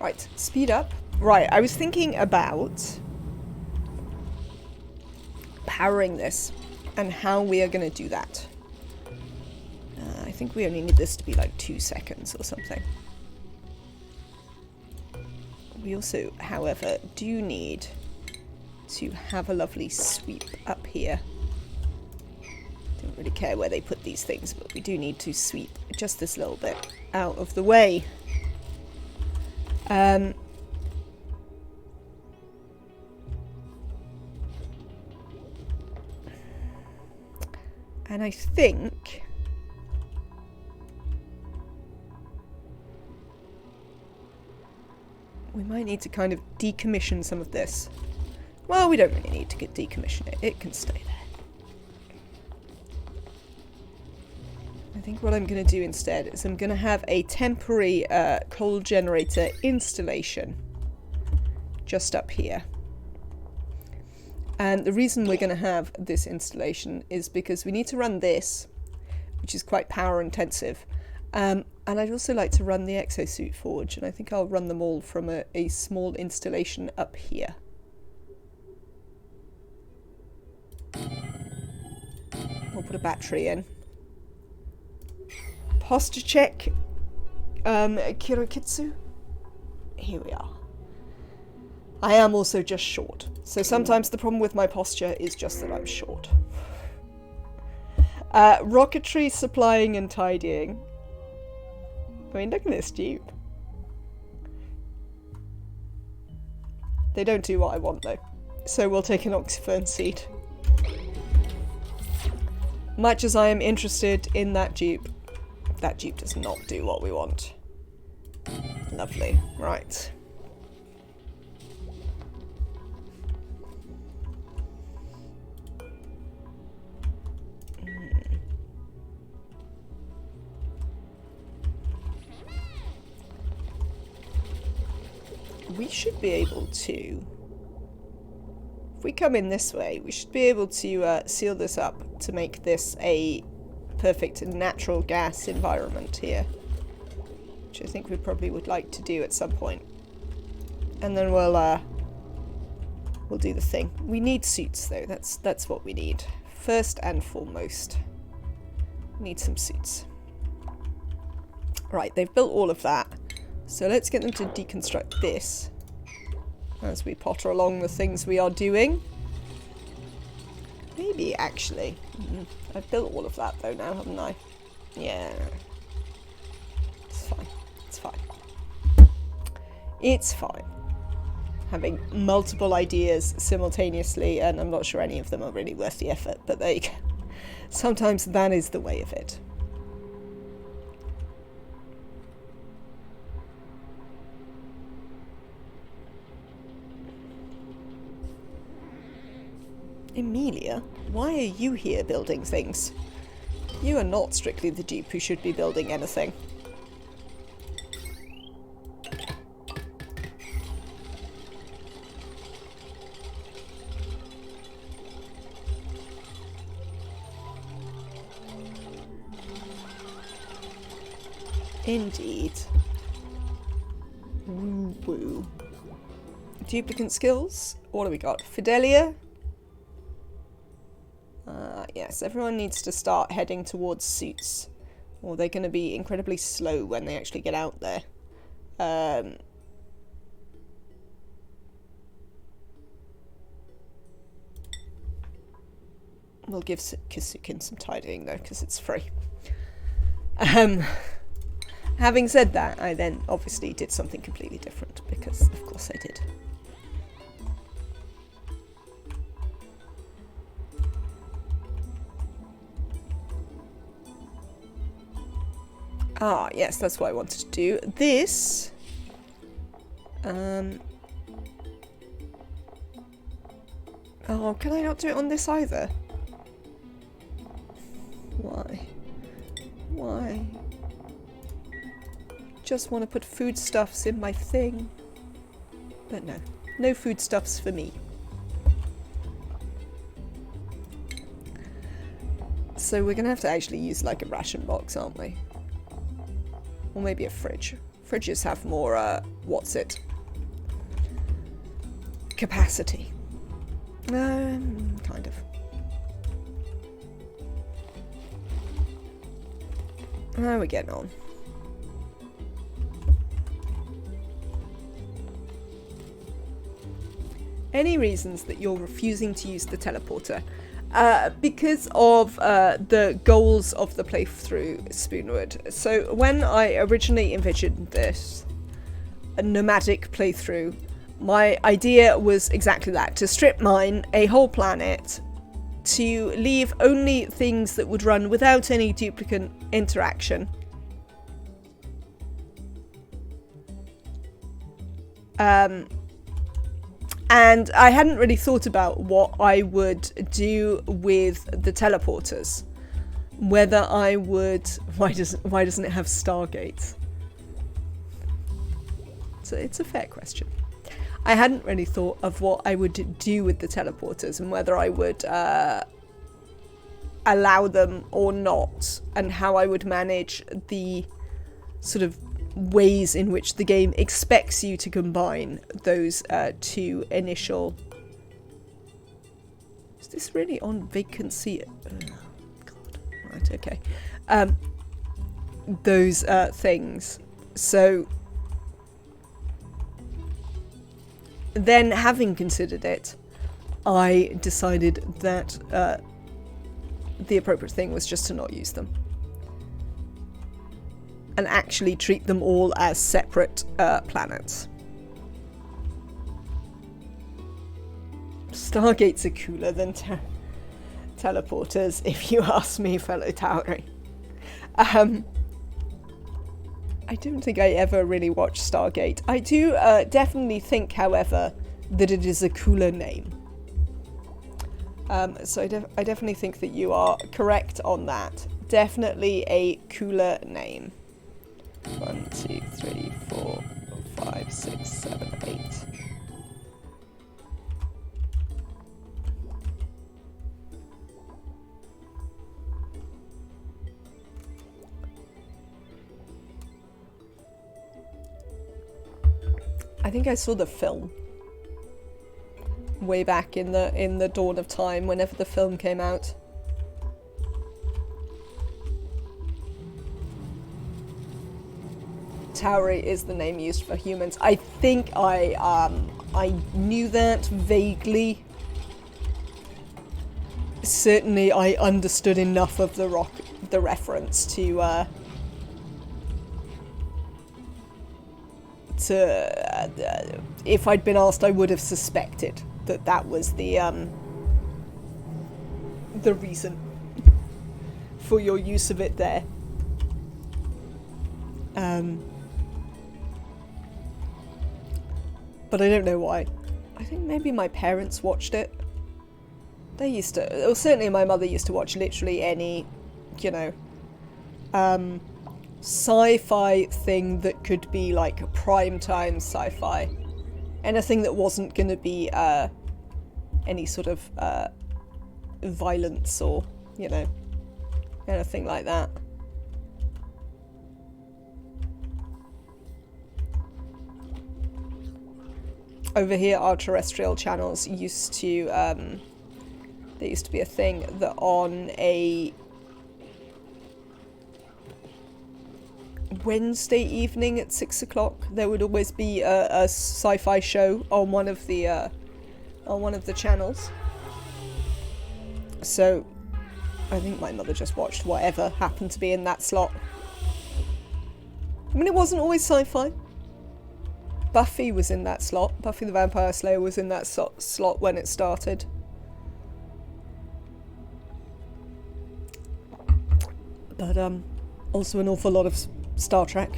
Right, speed up. Right, I was thinking about powering this and how we are going to do that. I think we only need this to be like 2 seconds or something. We also, however, do need to have a lovely sweep up here. Don't really care where they put these things, but we do need to sweep just this little bit out of the way. And I think we might need to kind of decommission some of this. Well, we don't really need to decommission it. It can stay there. I think what I'm going to do instead is I'm going to have a temporary coal generator installation just up here. And the reason we're going to have this installation is because we need to run this, which is quite power intensive. And I'd also like to run the exosuit forge, and I think I'll run them all from a small installation up here. We'll put a battery in. Posture check. Kirokitsu. Here we are. I am also just short. So sometimes the problem with my posture is just that I'm short. Rocketry supplying and tidying. I mean, look at this dupe. They don't do what I want though. So we'll take an oxyfern seed. Much as I am interested in that dupe does not do what we want. Lovely. Right. We should be able to, if we come in this way, we should be able to seal this up to make this a perfect natural gas environment here, which I think we probably would like to do at some point. And then we'll do the thing. We need suits though. That's what we need first and foremost. We need some suits. Right, they've built all of that. So let's get them to deconstruct this as we potter along the things we are doing. Maybe, actually. I've built all of that though now, haven't I? Yeah. It's fine. It's fine. It's fine. Having multiple ideas simultaneously, and I'm not sure any of them are really worth the effort, but there you go. Sometimes that is the way of it. Emilia, why are you here building things? You are not strictly the dupe who should be building anything. Indeed. Woo woo. Duplicate skills? What do we got? Fidelia? Yes, everyone needs to start heading towards suits, or they're going to be incredibly slow when they actually get out there. We'll give Kisukin some tidying though, because it's free. Having said that, I then obviously did something completely different, because of course I did. Ah, yes, that's what I wanted to do. This... Oh, can I not do it on this either? Why? Why? Just want to put foodstuffs in my thing. But no. No foodstuffs for me. So we're going to have to actually use like a ration box, aren't we? Or maybe a fridge. Fridges have more, capacity. Kind of. How are we getting on? Any reasons that you're refusing to use the teleporter? Because of the goals of the playthrough, Spoonwood. So when I originally envisioned this, a nomadic playthrough, my idea was exactly that, to strip mine a whole planet, to leave only things that would run without any duplicate interaction. And I hadn't really thought about what I would do with the teleporters. Whether I would... Why doesn't it have Stargate? So it's a fair question. I hadn't really thought of what I would do with the teleporters and whether I would allow them or not, and how I would manage the sort of ways in which the game expects you to combine those two initial... Is this really on vacancy? God. Right, okay. Those things. So then, having considered it, I decided that the appropriate thing was just to not use them. And actually treat them all as separate planets. Stargates are cooler than teleporters, if you ask me, fellow Tauri. I don't think I ever really watched Stargate. I do definitely think, however, that it is a cooler name. So I definitely think that you are correct on that. Definitely a cooler name. 1, 2, 3, 4, 5, 6, 7, 8. I think I saw the film way back in the dawn of time, whenever the film came out. Tauri is the name used for humans. I think I knew that vaguely. Certainly, I understood enough of the reference to if I'd been asked, I would have suspected that was the reason for your use of it there. But I don't know why. I think maybe my parents watched it. They used to, well, certainly my mother used to watch literally any, you know, sci-fi thing that could be like primetime sci-fi. Anything that wasn't going to be any sort of violence or, you know, anything like that. Over here, our terrestrial channels used to, there used to be a thing that on a Wednesday evening at 6 o'clock, there would always be a sci-fi show on one of the channels. So, I think my mother just watched whatever happened to be in that slot. I mean, it wasn't always sci-fi. Buffy was in that slot. Buffy the Vampire Slayer was in that slot when it started. But also an awful lot of Star Trek.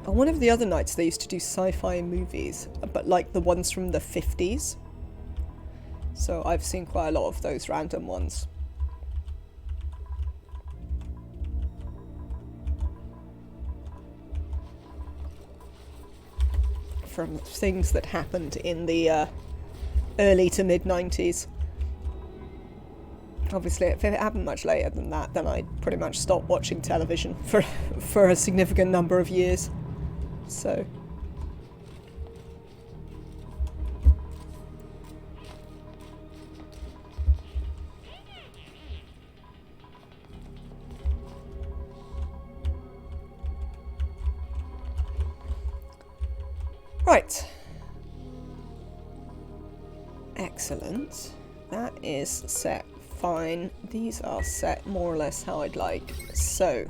On one of the other nights they used to do sci-fi movies, but like the ones from the 50s. So I've seen quite a lot of those random ones. From things that happened in the early to mid-90s. Obviously, if it happened much later than that, then I'd pretty much stop watching television for a significant number of years. So... Right. Excellent. That is set fine. These are set more or less how I'd like. So,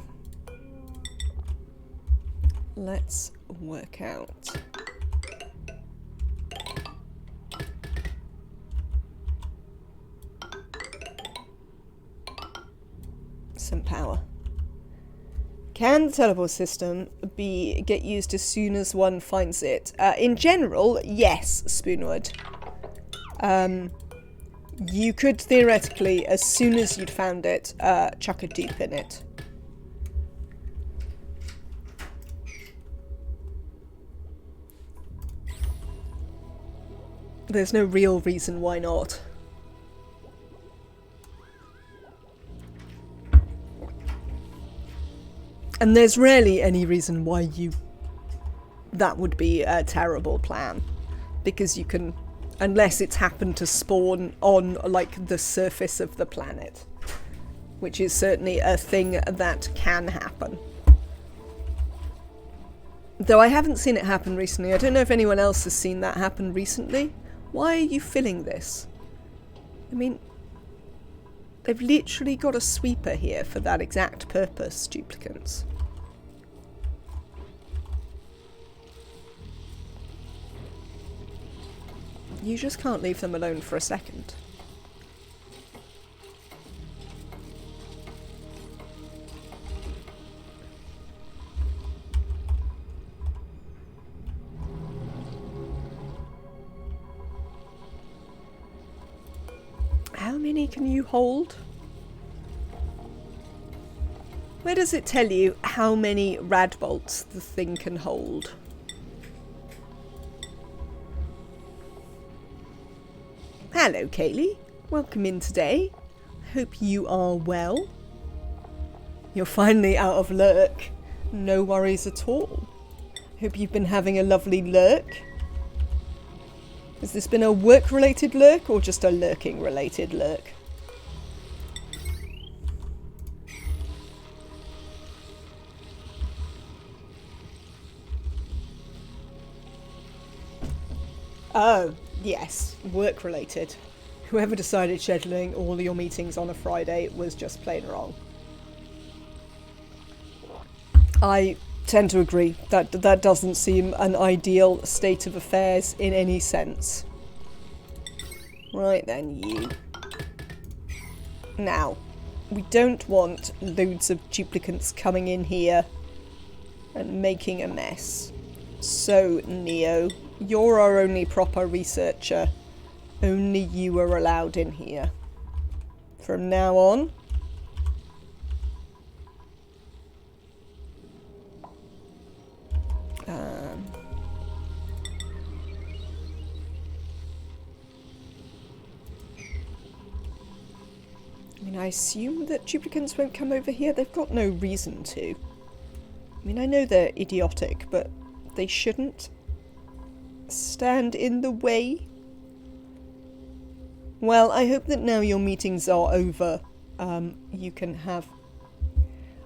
let's work out. Some power. Can the teleport system get used as soon as one finds it? In general, yes, Spoonwood. You could theoretically, as soon as you'd found it, chuck a dupe in it. There's no real reason why not. And there's rarely any reason why that would be a terrible plan. Because you can, unless it's happened to spawn on, like, the surface of the planet. Which is certainly a thing that can happen. Though I haven't seen it happen recently. I don't know if anyone else has seen that happen recently. Why are you filling this? I mean, they've literally got a sweeper here for that exact purpose, duplicants. You just can't leave them alone for a second. How many can you hold? Where does it tell you how many rad bolts the thing can hold? Hello, Kaylee. Welcome in today. Hope you are well. You're finally out of lurk. No worries at all. Hope you've been having a lovely lurk. Has this been a work-related lurk or just a lurking-related lurk? Oh, yes, work-related. Whoever decided scheduling all your meetings on a Friday was just plain wrong. I tend to agree. That doesn't seem an ideal state of affairs in any sense. Right then, you. Now, we don't want loads of duplicants coming in here and making a mess. So, Neo, you're our only proper researcher. Only you are allowed in here. From now on. I mean, I assume that duplicants won't come over here. They've got no reason to. I mean, I know they're idiotic, but they shouldn't stand in the way. Well, I hope that now your meetings are over, you can have...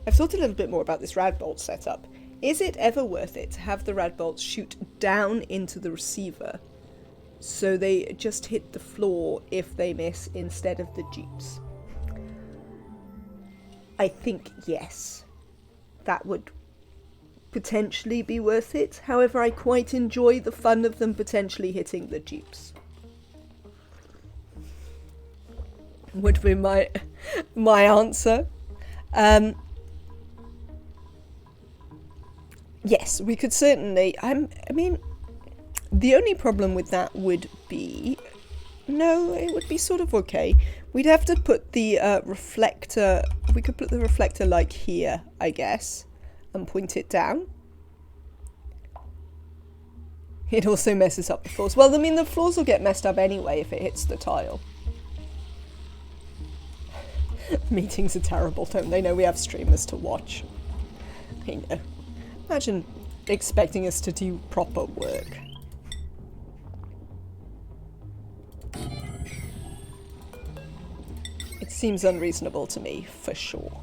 I've thought a little bit more about this radbolt setup. Is it ever worth it to have the radbolts shoot down into the receiver so they just hit the floor if they miss instead of the jeeps? I think yes. That would potentially be worth it. However, I quite enjoy the fun of them potentially hitting the jeeps. Would be my answer. Yes, we could certainly... I mean, the only problem with that would be... No, it would be sort of okay. We'd have to put the reflector... We could put the reflector like here, I guess, and point it down. It also messes up the floors. Well, I mean, the floors will get messed up anyway if it hits the tile. Meetings are terrible, don't they? Know we have streamers to watch. I know. Imagine expecting us to do proper work. It seems unreasonable to me, for sure.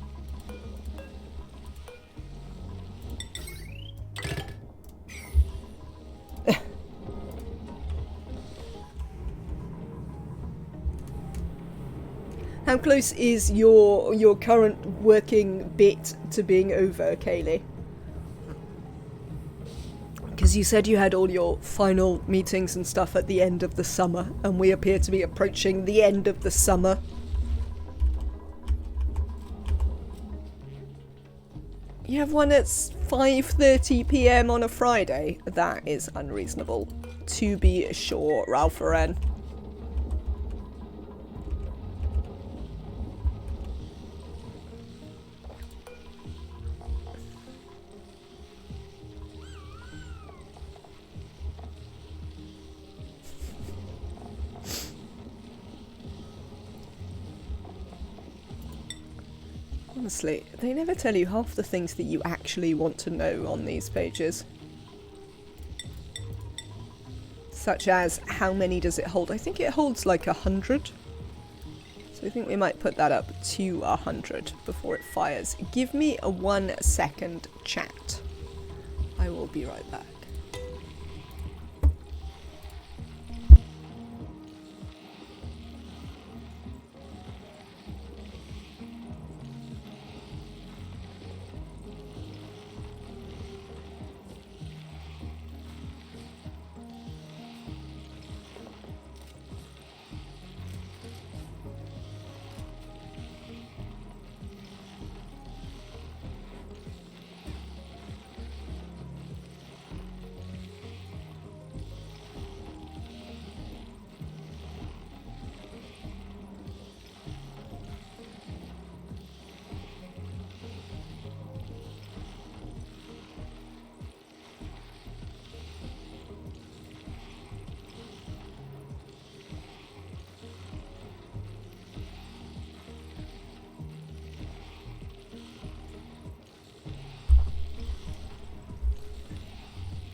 How close is your current working bit to being over, Kaylee? Because you said you had all your final meetings and stuff at the end of the summer, and we appear to be approaching the end of the summer. You have one at 5:30 PM on a Friday? That is unreasonable, to be sure, Ralph Ren. Honestly, they never tell you half the things that you actually want to know on these pages. Such as, how many does it hold? I think it holds like 100. So I think we might put that up to 100 before it fires. Give me a 1 second chat. I will be right back.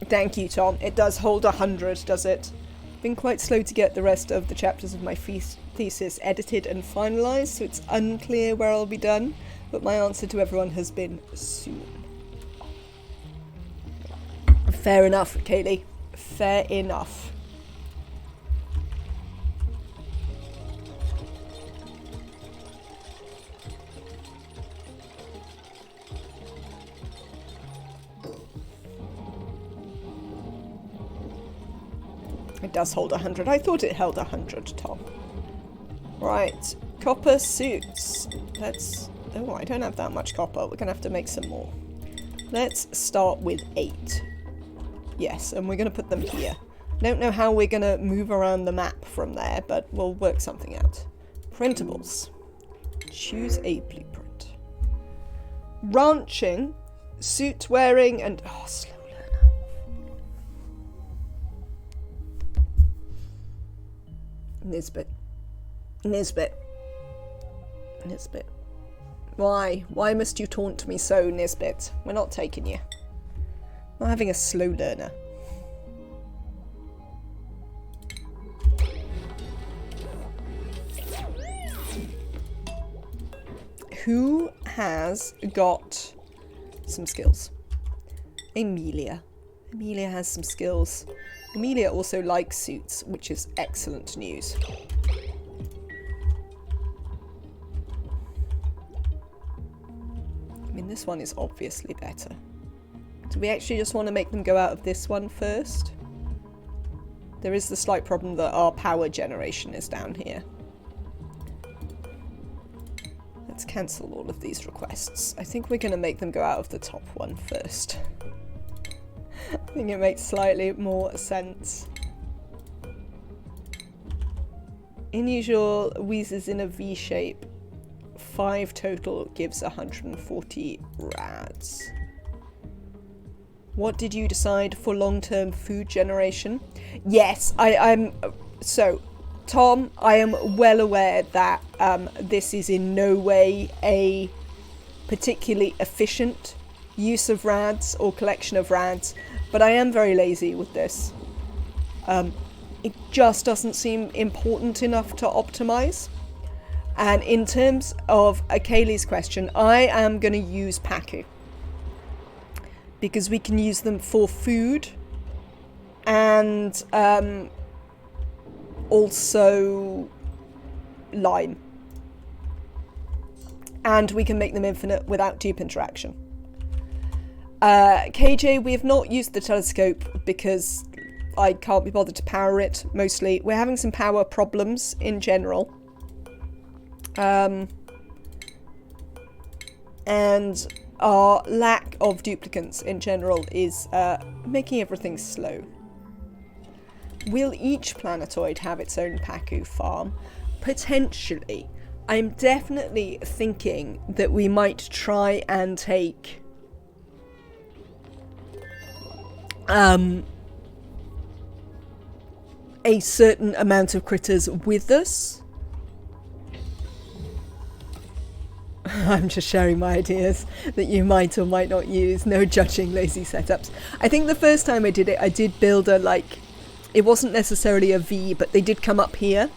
Thank you, Tom. It does hold 100, does it? Been quite slow to get the rest of the chapters of my thesis edited and finalised, so it's unclear where I'll be done, but my answer to everyone has been soon. Fair enough, Kaylee. Fair enough. It does hold 100. I thought it held 100, Tom. Right. Copper suits. Let's... Oh, I don't have that much copper. We're going to have to make some more. Let's start with 8. Yes, and we're going to put them here. Don't know how we're going to move around the map from there, but we'll work something out. Printables. Choose a blueprint. Ranching, suit wearing, and... Oh, slow learner. Nisbet. Nisbet. Nisbet. Why? Why must you taunt me so, Nisbet? We're not taking you. We're having a slow learner. Who has got some skills? Amelia. Amelia has some skills. Amelia also likes suits, which is excellent news. I mean, this one is obviously better. Do we actually just want to make them go out of this one first? There is the slight problem that our power generation is down here. Let's cancel all of these requests. I think we're going to make them go out of the top one first. I think it makes slightly more sense. Unusual wheezes in a V shape. 5 total gives 140 rads. What did you decide for long-term food generation? Yes, I'm... So, Tom, I am well aware that this is in no way a particularly efficient use of rads or collection of rads, but I am very lazy with this. It just doesn't seem important enough to optimize. And in terms of Kaylee's question, I am going to use Paku, because we can use them for food and also lime. And we can make them infinite without dupe interaction. KJ, we have not used the telescope because I can't be bothered to power it, mostly. We're having some power problems in general. And our lack of duplicates in general is making everything slow. Will each planetoid have its own Paku farm? Potentially. I'm definitely thinking that we might try and take a certain amount of critters with us. I'm just sharing my ideas that you might or might not use. No judging lazy setups. I think the first time I did it, I did build a, like, it wasn't necessarily a V, but they did come up here.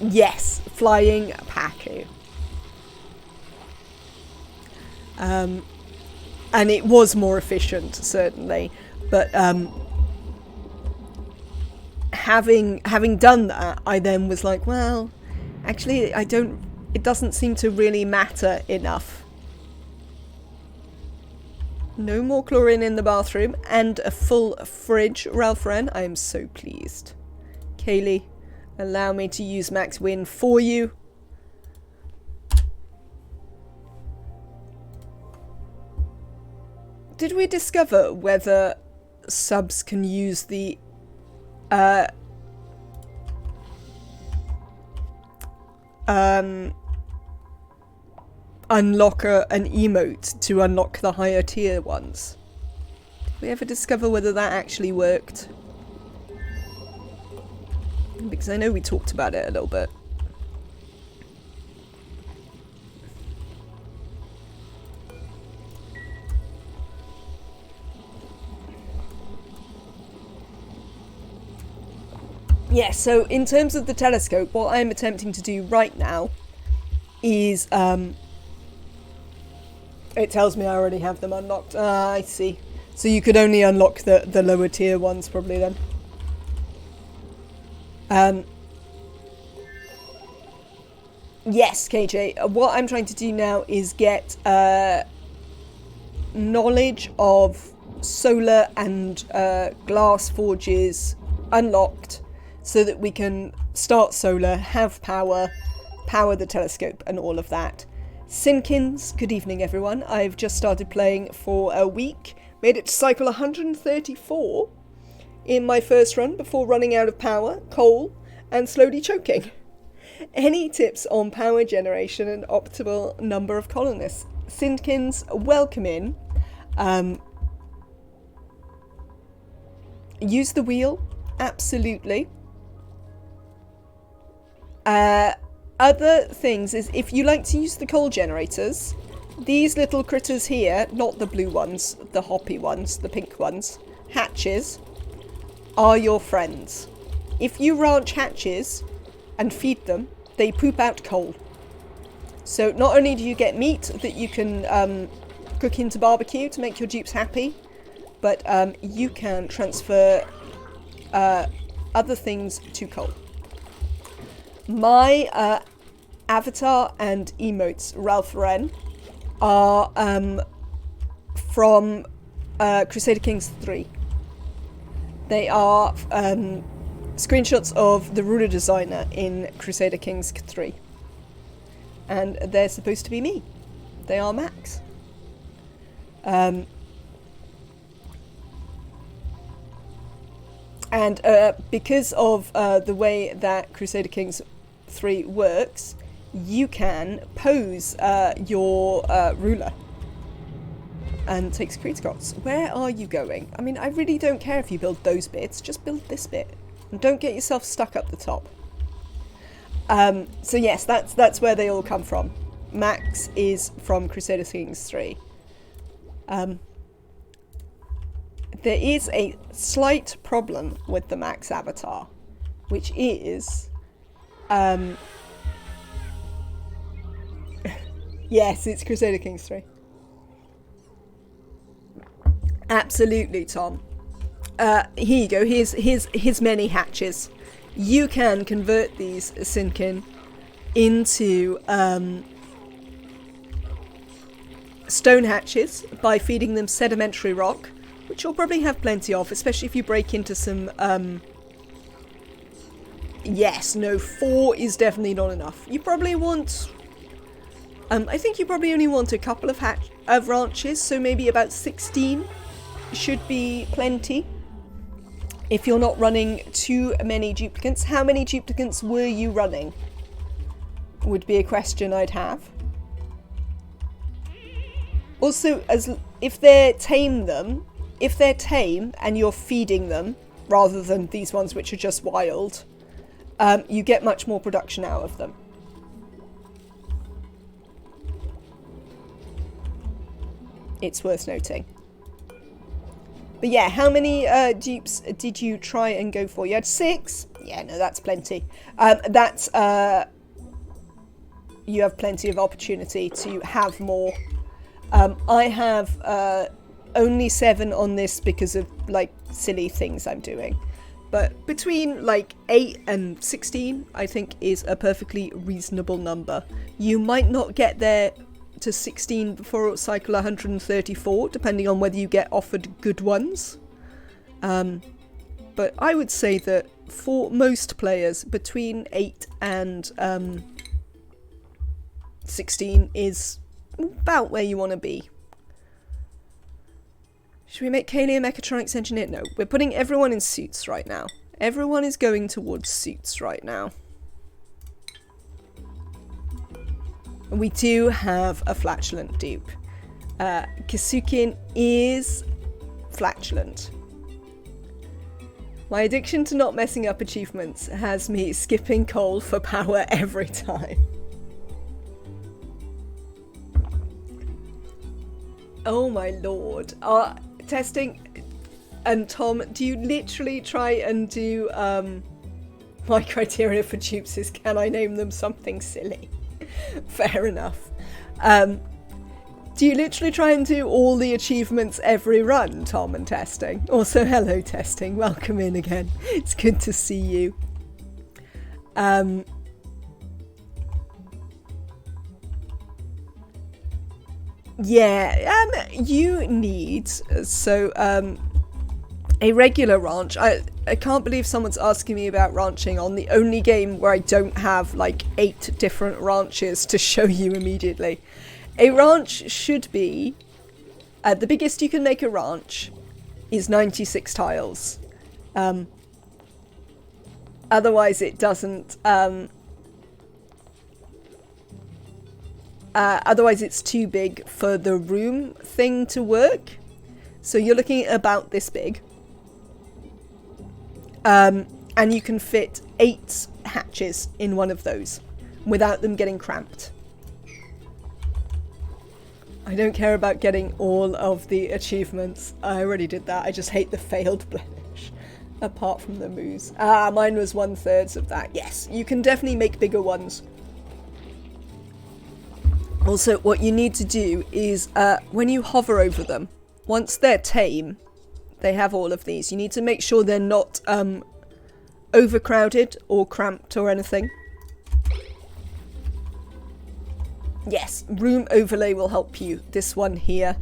Yes, flying Paku. And it was more efficient, certainly. But having done that, I then was like, well, actually, it doesn't seem to really matter enough. No more chlorine in the bathroom and a full fridge, Ralph Wren. I am so pleased. Kaylee, allow me to use Max Win for you. Did we discover whether subs can use the unlock an emote to unlock the higher tier ones? Did we ever discover whether that actually worked? Because I know we talked about it a little bit. Yeah, so in terms of the telescope, what I'm attempting to do right now is, it tells me I already have them unlocked. Ah, I see. So you could only unlock the lower tier ones probably then. Yes, KJ, what I'm trying to do now is get knowledge of solar and glass forges unlocked, so that we can start solar, have power, power the telescope and all of that. Sinkins, good evening everyone. I've just started playing for a week, made it to cycle 134 in my first run before running out of power, coal, and slowly choking. Any tips on power generation and optimal number of colonists? Sinkins, welcome in. Use the wheel, absolutely. Other things is, if you like to use the coal generators, these little critters here, not the blue ones, the hoppy ones, the pink ones, hatches, are your friends. If you ranch hatches and feed them, they poop out coal. So not only do you get meat that you can cook into barbecue to make your dupes happy, but you can transfer other things to coal. My avatar and emotes, Ralph Wren, are from Crusader Kings 3. They are screenshots of the ruler designer in Crusader Kings 3. And they're supposed to be me. They are Max. And because of the way that Crusader Kings 3 works, you can pose your ruler and take security cards. Where are you going? I mean, I really don't care if you build those bits, just build this bit. And don't get yourself stuck up the top. So yes, that's where they all come from. Max is from Crusader Kings 3. There is a slight problem with the Max avatar, which is... yes, it's Crusader Kings 3. Absolutely, Tom. Here you go. Here's many hatches. You can convert these, Sinkin, into stone hatches by feeding them sedimentary rock, which you'll probably have plenty of, especially if you break into some... yes, no, 4 is definitely not enough. You probably want... I think you probably only want a couple of ranches, so maybe about 16 should be plenty. If you're not running too many duplicates. How many duplicates were you running? Would be a question I'd have. Also, if they're tame and you're feeding them, rather than these ones which are just wild, you get much more production out of them. It's worth noting. But yeah, how many dupes did you try and go for? You had 6? Yeah, no, that's plenty. You have plenty of opportunity to have more. I have only 7 on this because of, like, silly things I'm doing. But between, like, 8 and 16, I think is a perfectly reasonable number. You might not get there to 16 before cycle 134, depending on whether you get offered good ones. But I would say that for most players, between 8 and 16 is about where you want to be. Should we make Kaylee a mechatronics engineer? No, we're putting everyone in suits right now. Everyone is going towards suits right now. We do have a flatulent dupe. Kisukin is flatulent. My addiction to not messing up achievements has me skipping coal for power every time. Oh my lord. Testing... And Tom, do you literally try and do... my criteria for dupes is, can I name them something silly? Fair enough. Do you literally try and do all the achievements every run, Tom and Testing? Also, hello Testing, welcome in again. It's good to see you. Yeah, you need, a regular ranch. I can't believe someone's asking me about ranching on the only game where I don't have like 8 different ranches to show you immediately. A ranch should be, the biggest you can make a ranch is 96 tiles. Otherwise it doesn't, otherwise it's too big for the room thing to work. So you're looking at about this big. And you can fit 8 hatches in one of those without them getting cramped. I don't care about getting all of the achievements. I already did that. I just hate the failed blemish. Apart from the moose. Mine was 1/3 of that. Yes, you can definitely make bigger ones. Also, what you need to do is, when you hover over them, once they're tame, they have all of these. You need to make sure they're not overcrowded or cramped or anything. Yes, room overlay will help you. This one here,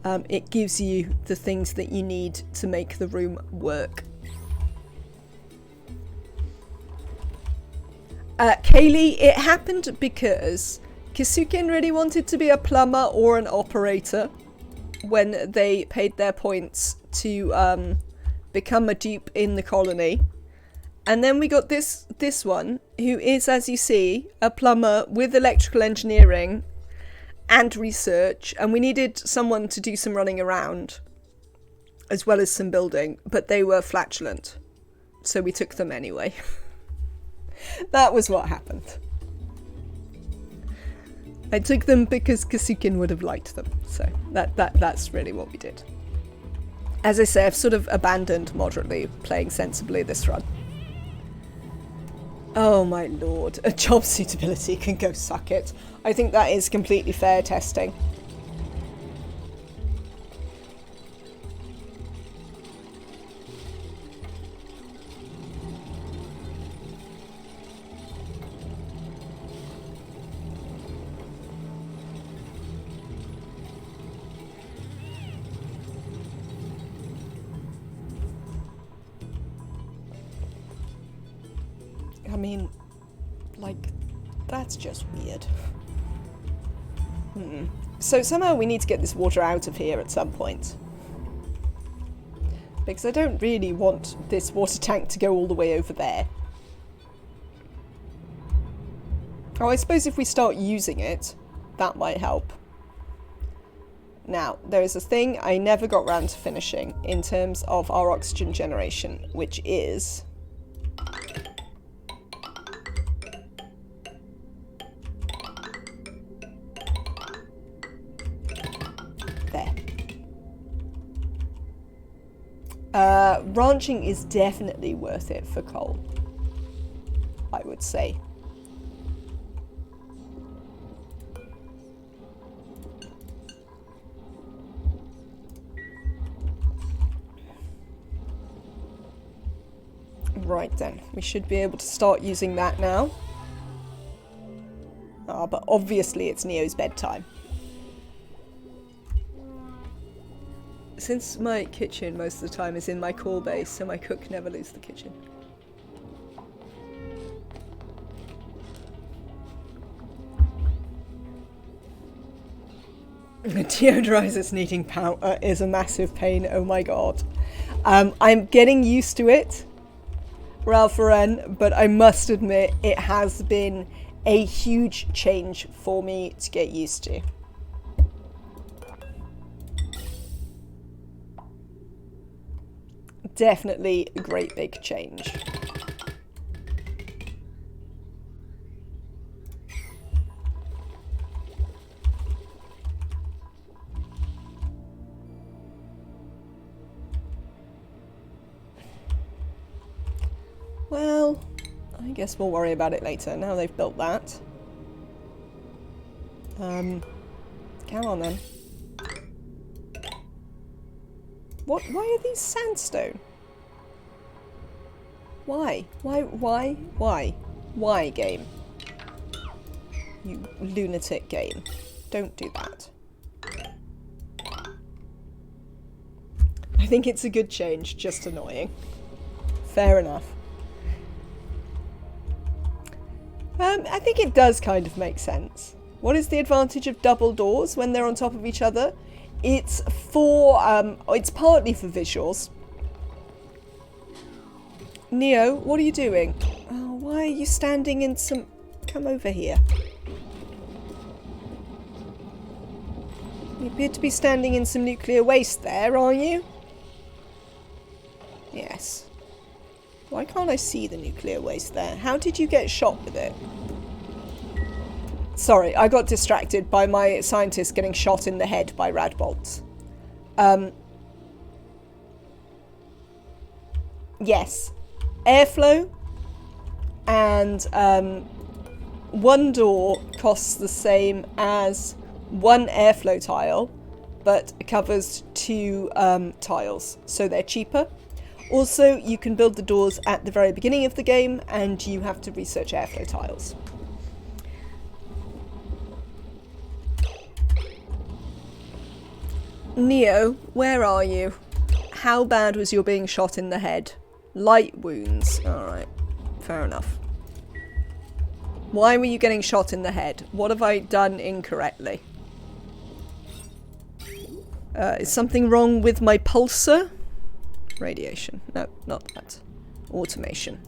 it gives you the things that you need to make the room work. Kaylee, it happened because Kisukin really wanted to be a plumber or an operator. when they paid their points to become a dupe in the colony. And then we got this one, who is, as you see, a plumber with electrical engineering and research, and we needed someone to do some running around as well as some building, but they were flatulent, so we took them anyway. That was what happened. I took them because Kasukin would have liked them, so that's really what we did. As I say, I've sort of abandoned moderately playing sensibly this run. Oh my lord, a job suitability can go suck it. I think that is completely fair testing. I mean, like, that's just weird. So somehow we need to get this water out of here at some point. Because I don't really want this water tank to go all the way over there. Oh, I suppose if we start using it, that might help. Now, there is a thing I never got round to finishing in terms of our oxygen generation, which is... ranching is definitely worth it for coal, I would say. Right then, we should be able to start using that now. But obviously it's Neo's bedtime. Since my kitchen most of the time is in my core base, so my cook never leaves the kitchen. Deodorizers needing power is a massive pain, oh my god. I'm getting used to it, Ralph Ren, but I must admit it has been a huge change for me to get used to. Definitely a great big change. Well, I guess we'll worry about it later. Now they've built that. Come on then. What? Why are these sandstone? Why? Why, game? You lunatic game. Don't do that. I think it's a good change, just annoying. Fair enough. I think it does kind of make sense. What is the advantage of double doors when they're on top of each other? It's for, it's partly for visuals. Neo, what are you doing? Oh, why are you standing in some... Come over here. You appear to be standing in some nuclear waste there, are you? Yes. Why can't I see the nuclear waste there? How did you get shot with it? Sorry, I got distracted by my scientist getting shot in the head by rad bolts. Yes. Airflow and one door costs the same as one airflow tile, but covers two tiles, so they're cheaper. Also, you can build the doors at the very beginning of the game, and you have to research airflow tiles. Neo, where are you? How bad was your being shot in the head? Light wounds. Alright, fair enough. Why were you getting shot in the head? What have I done incorrectly? Is something wrong with my pulsar? Radiation. No, not that. Automation.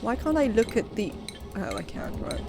Why can't I look at the... Oh, I can, right.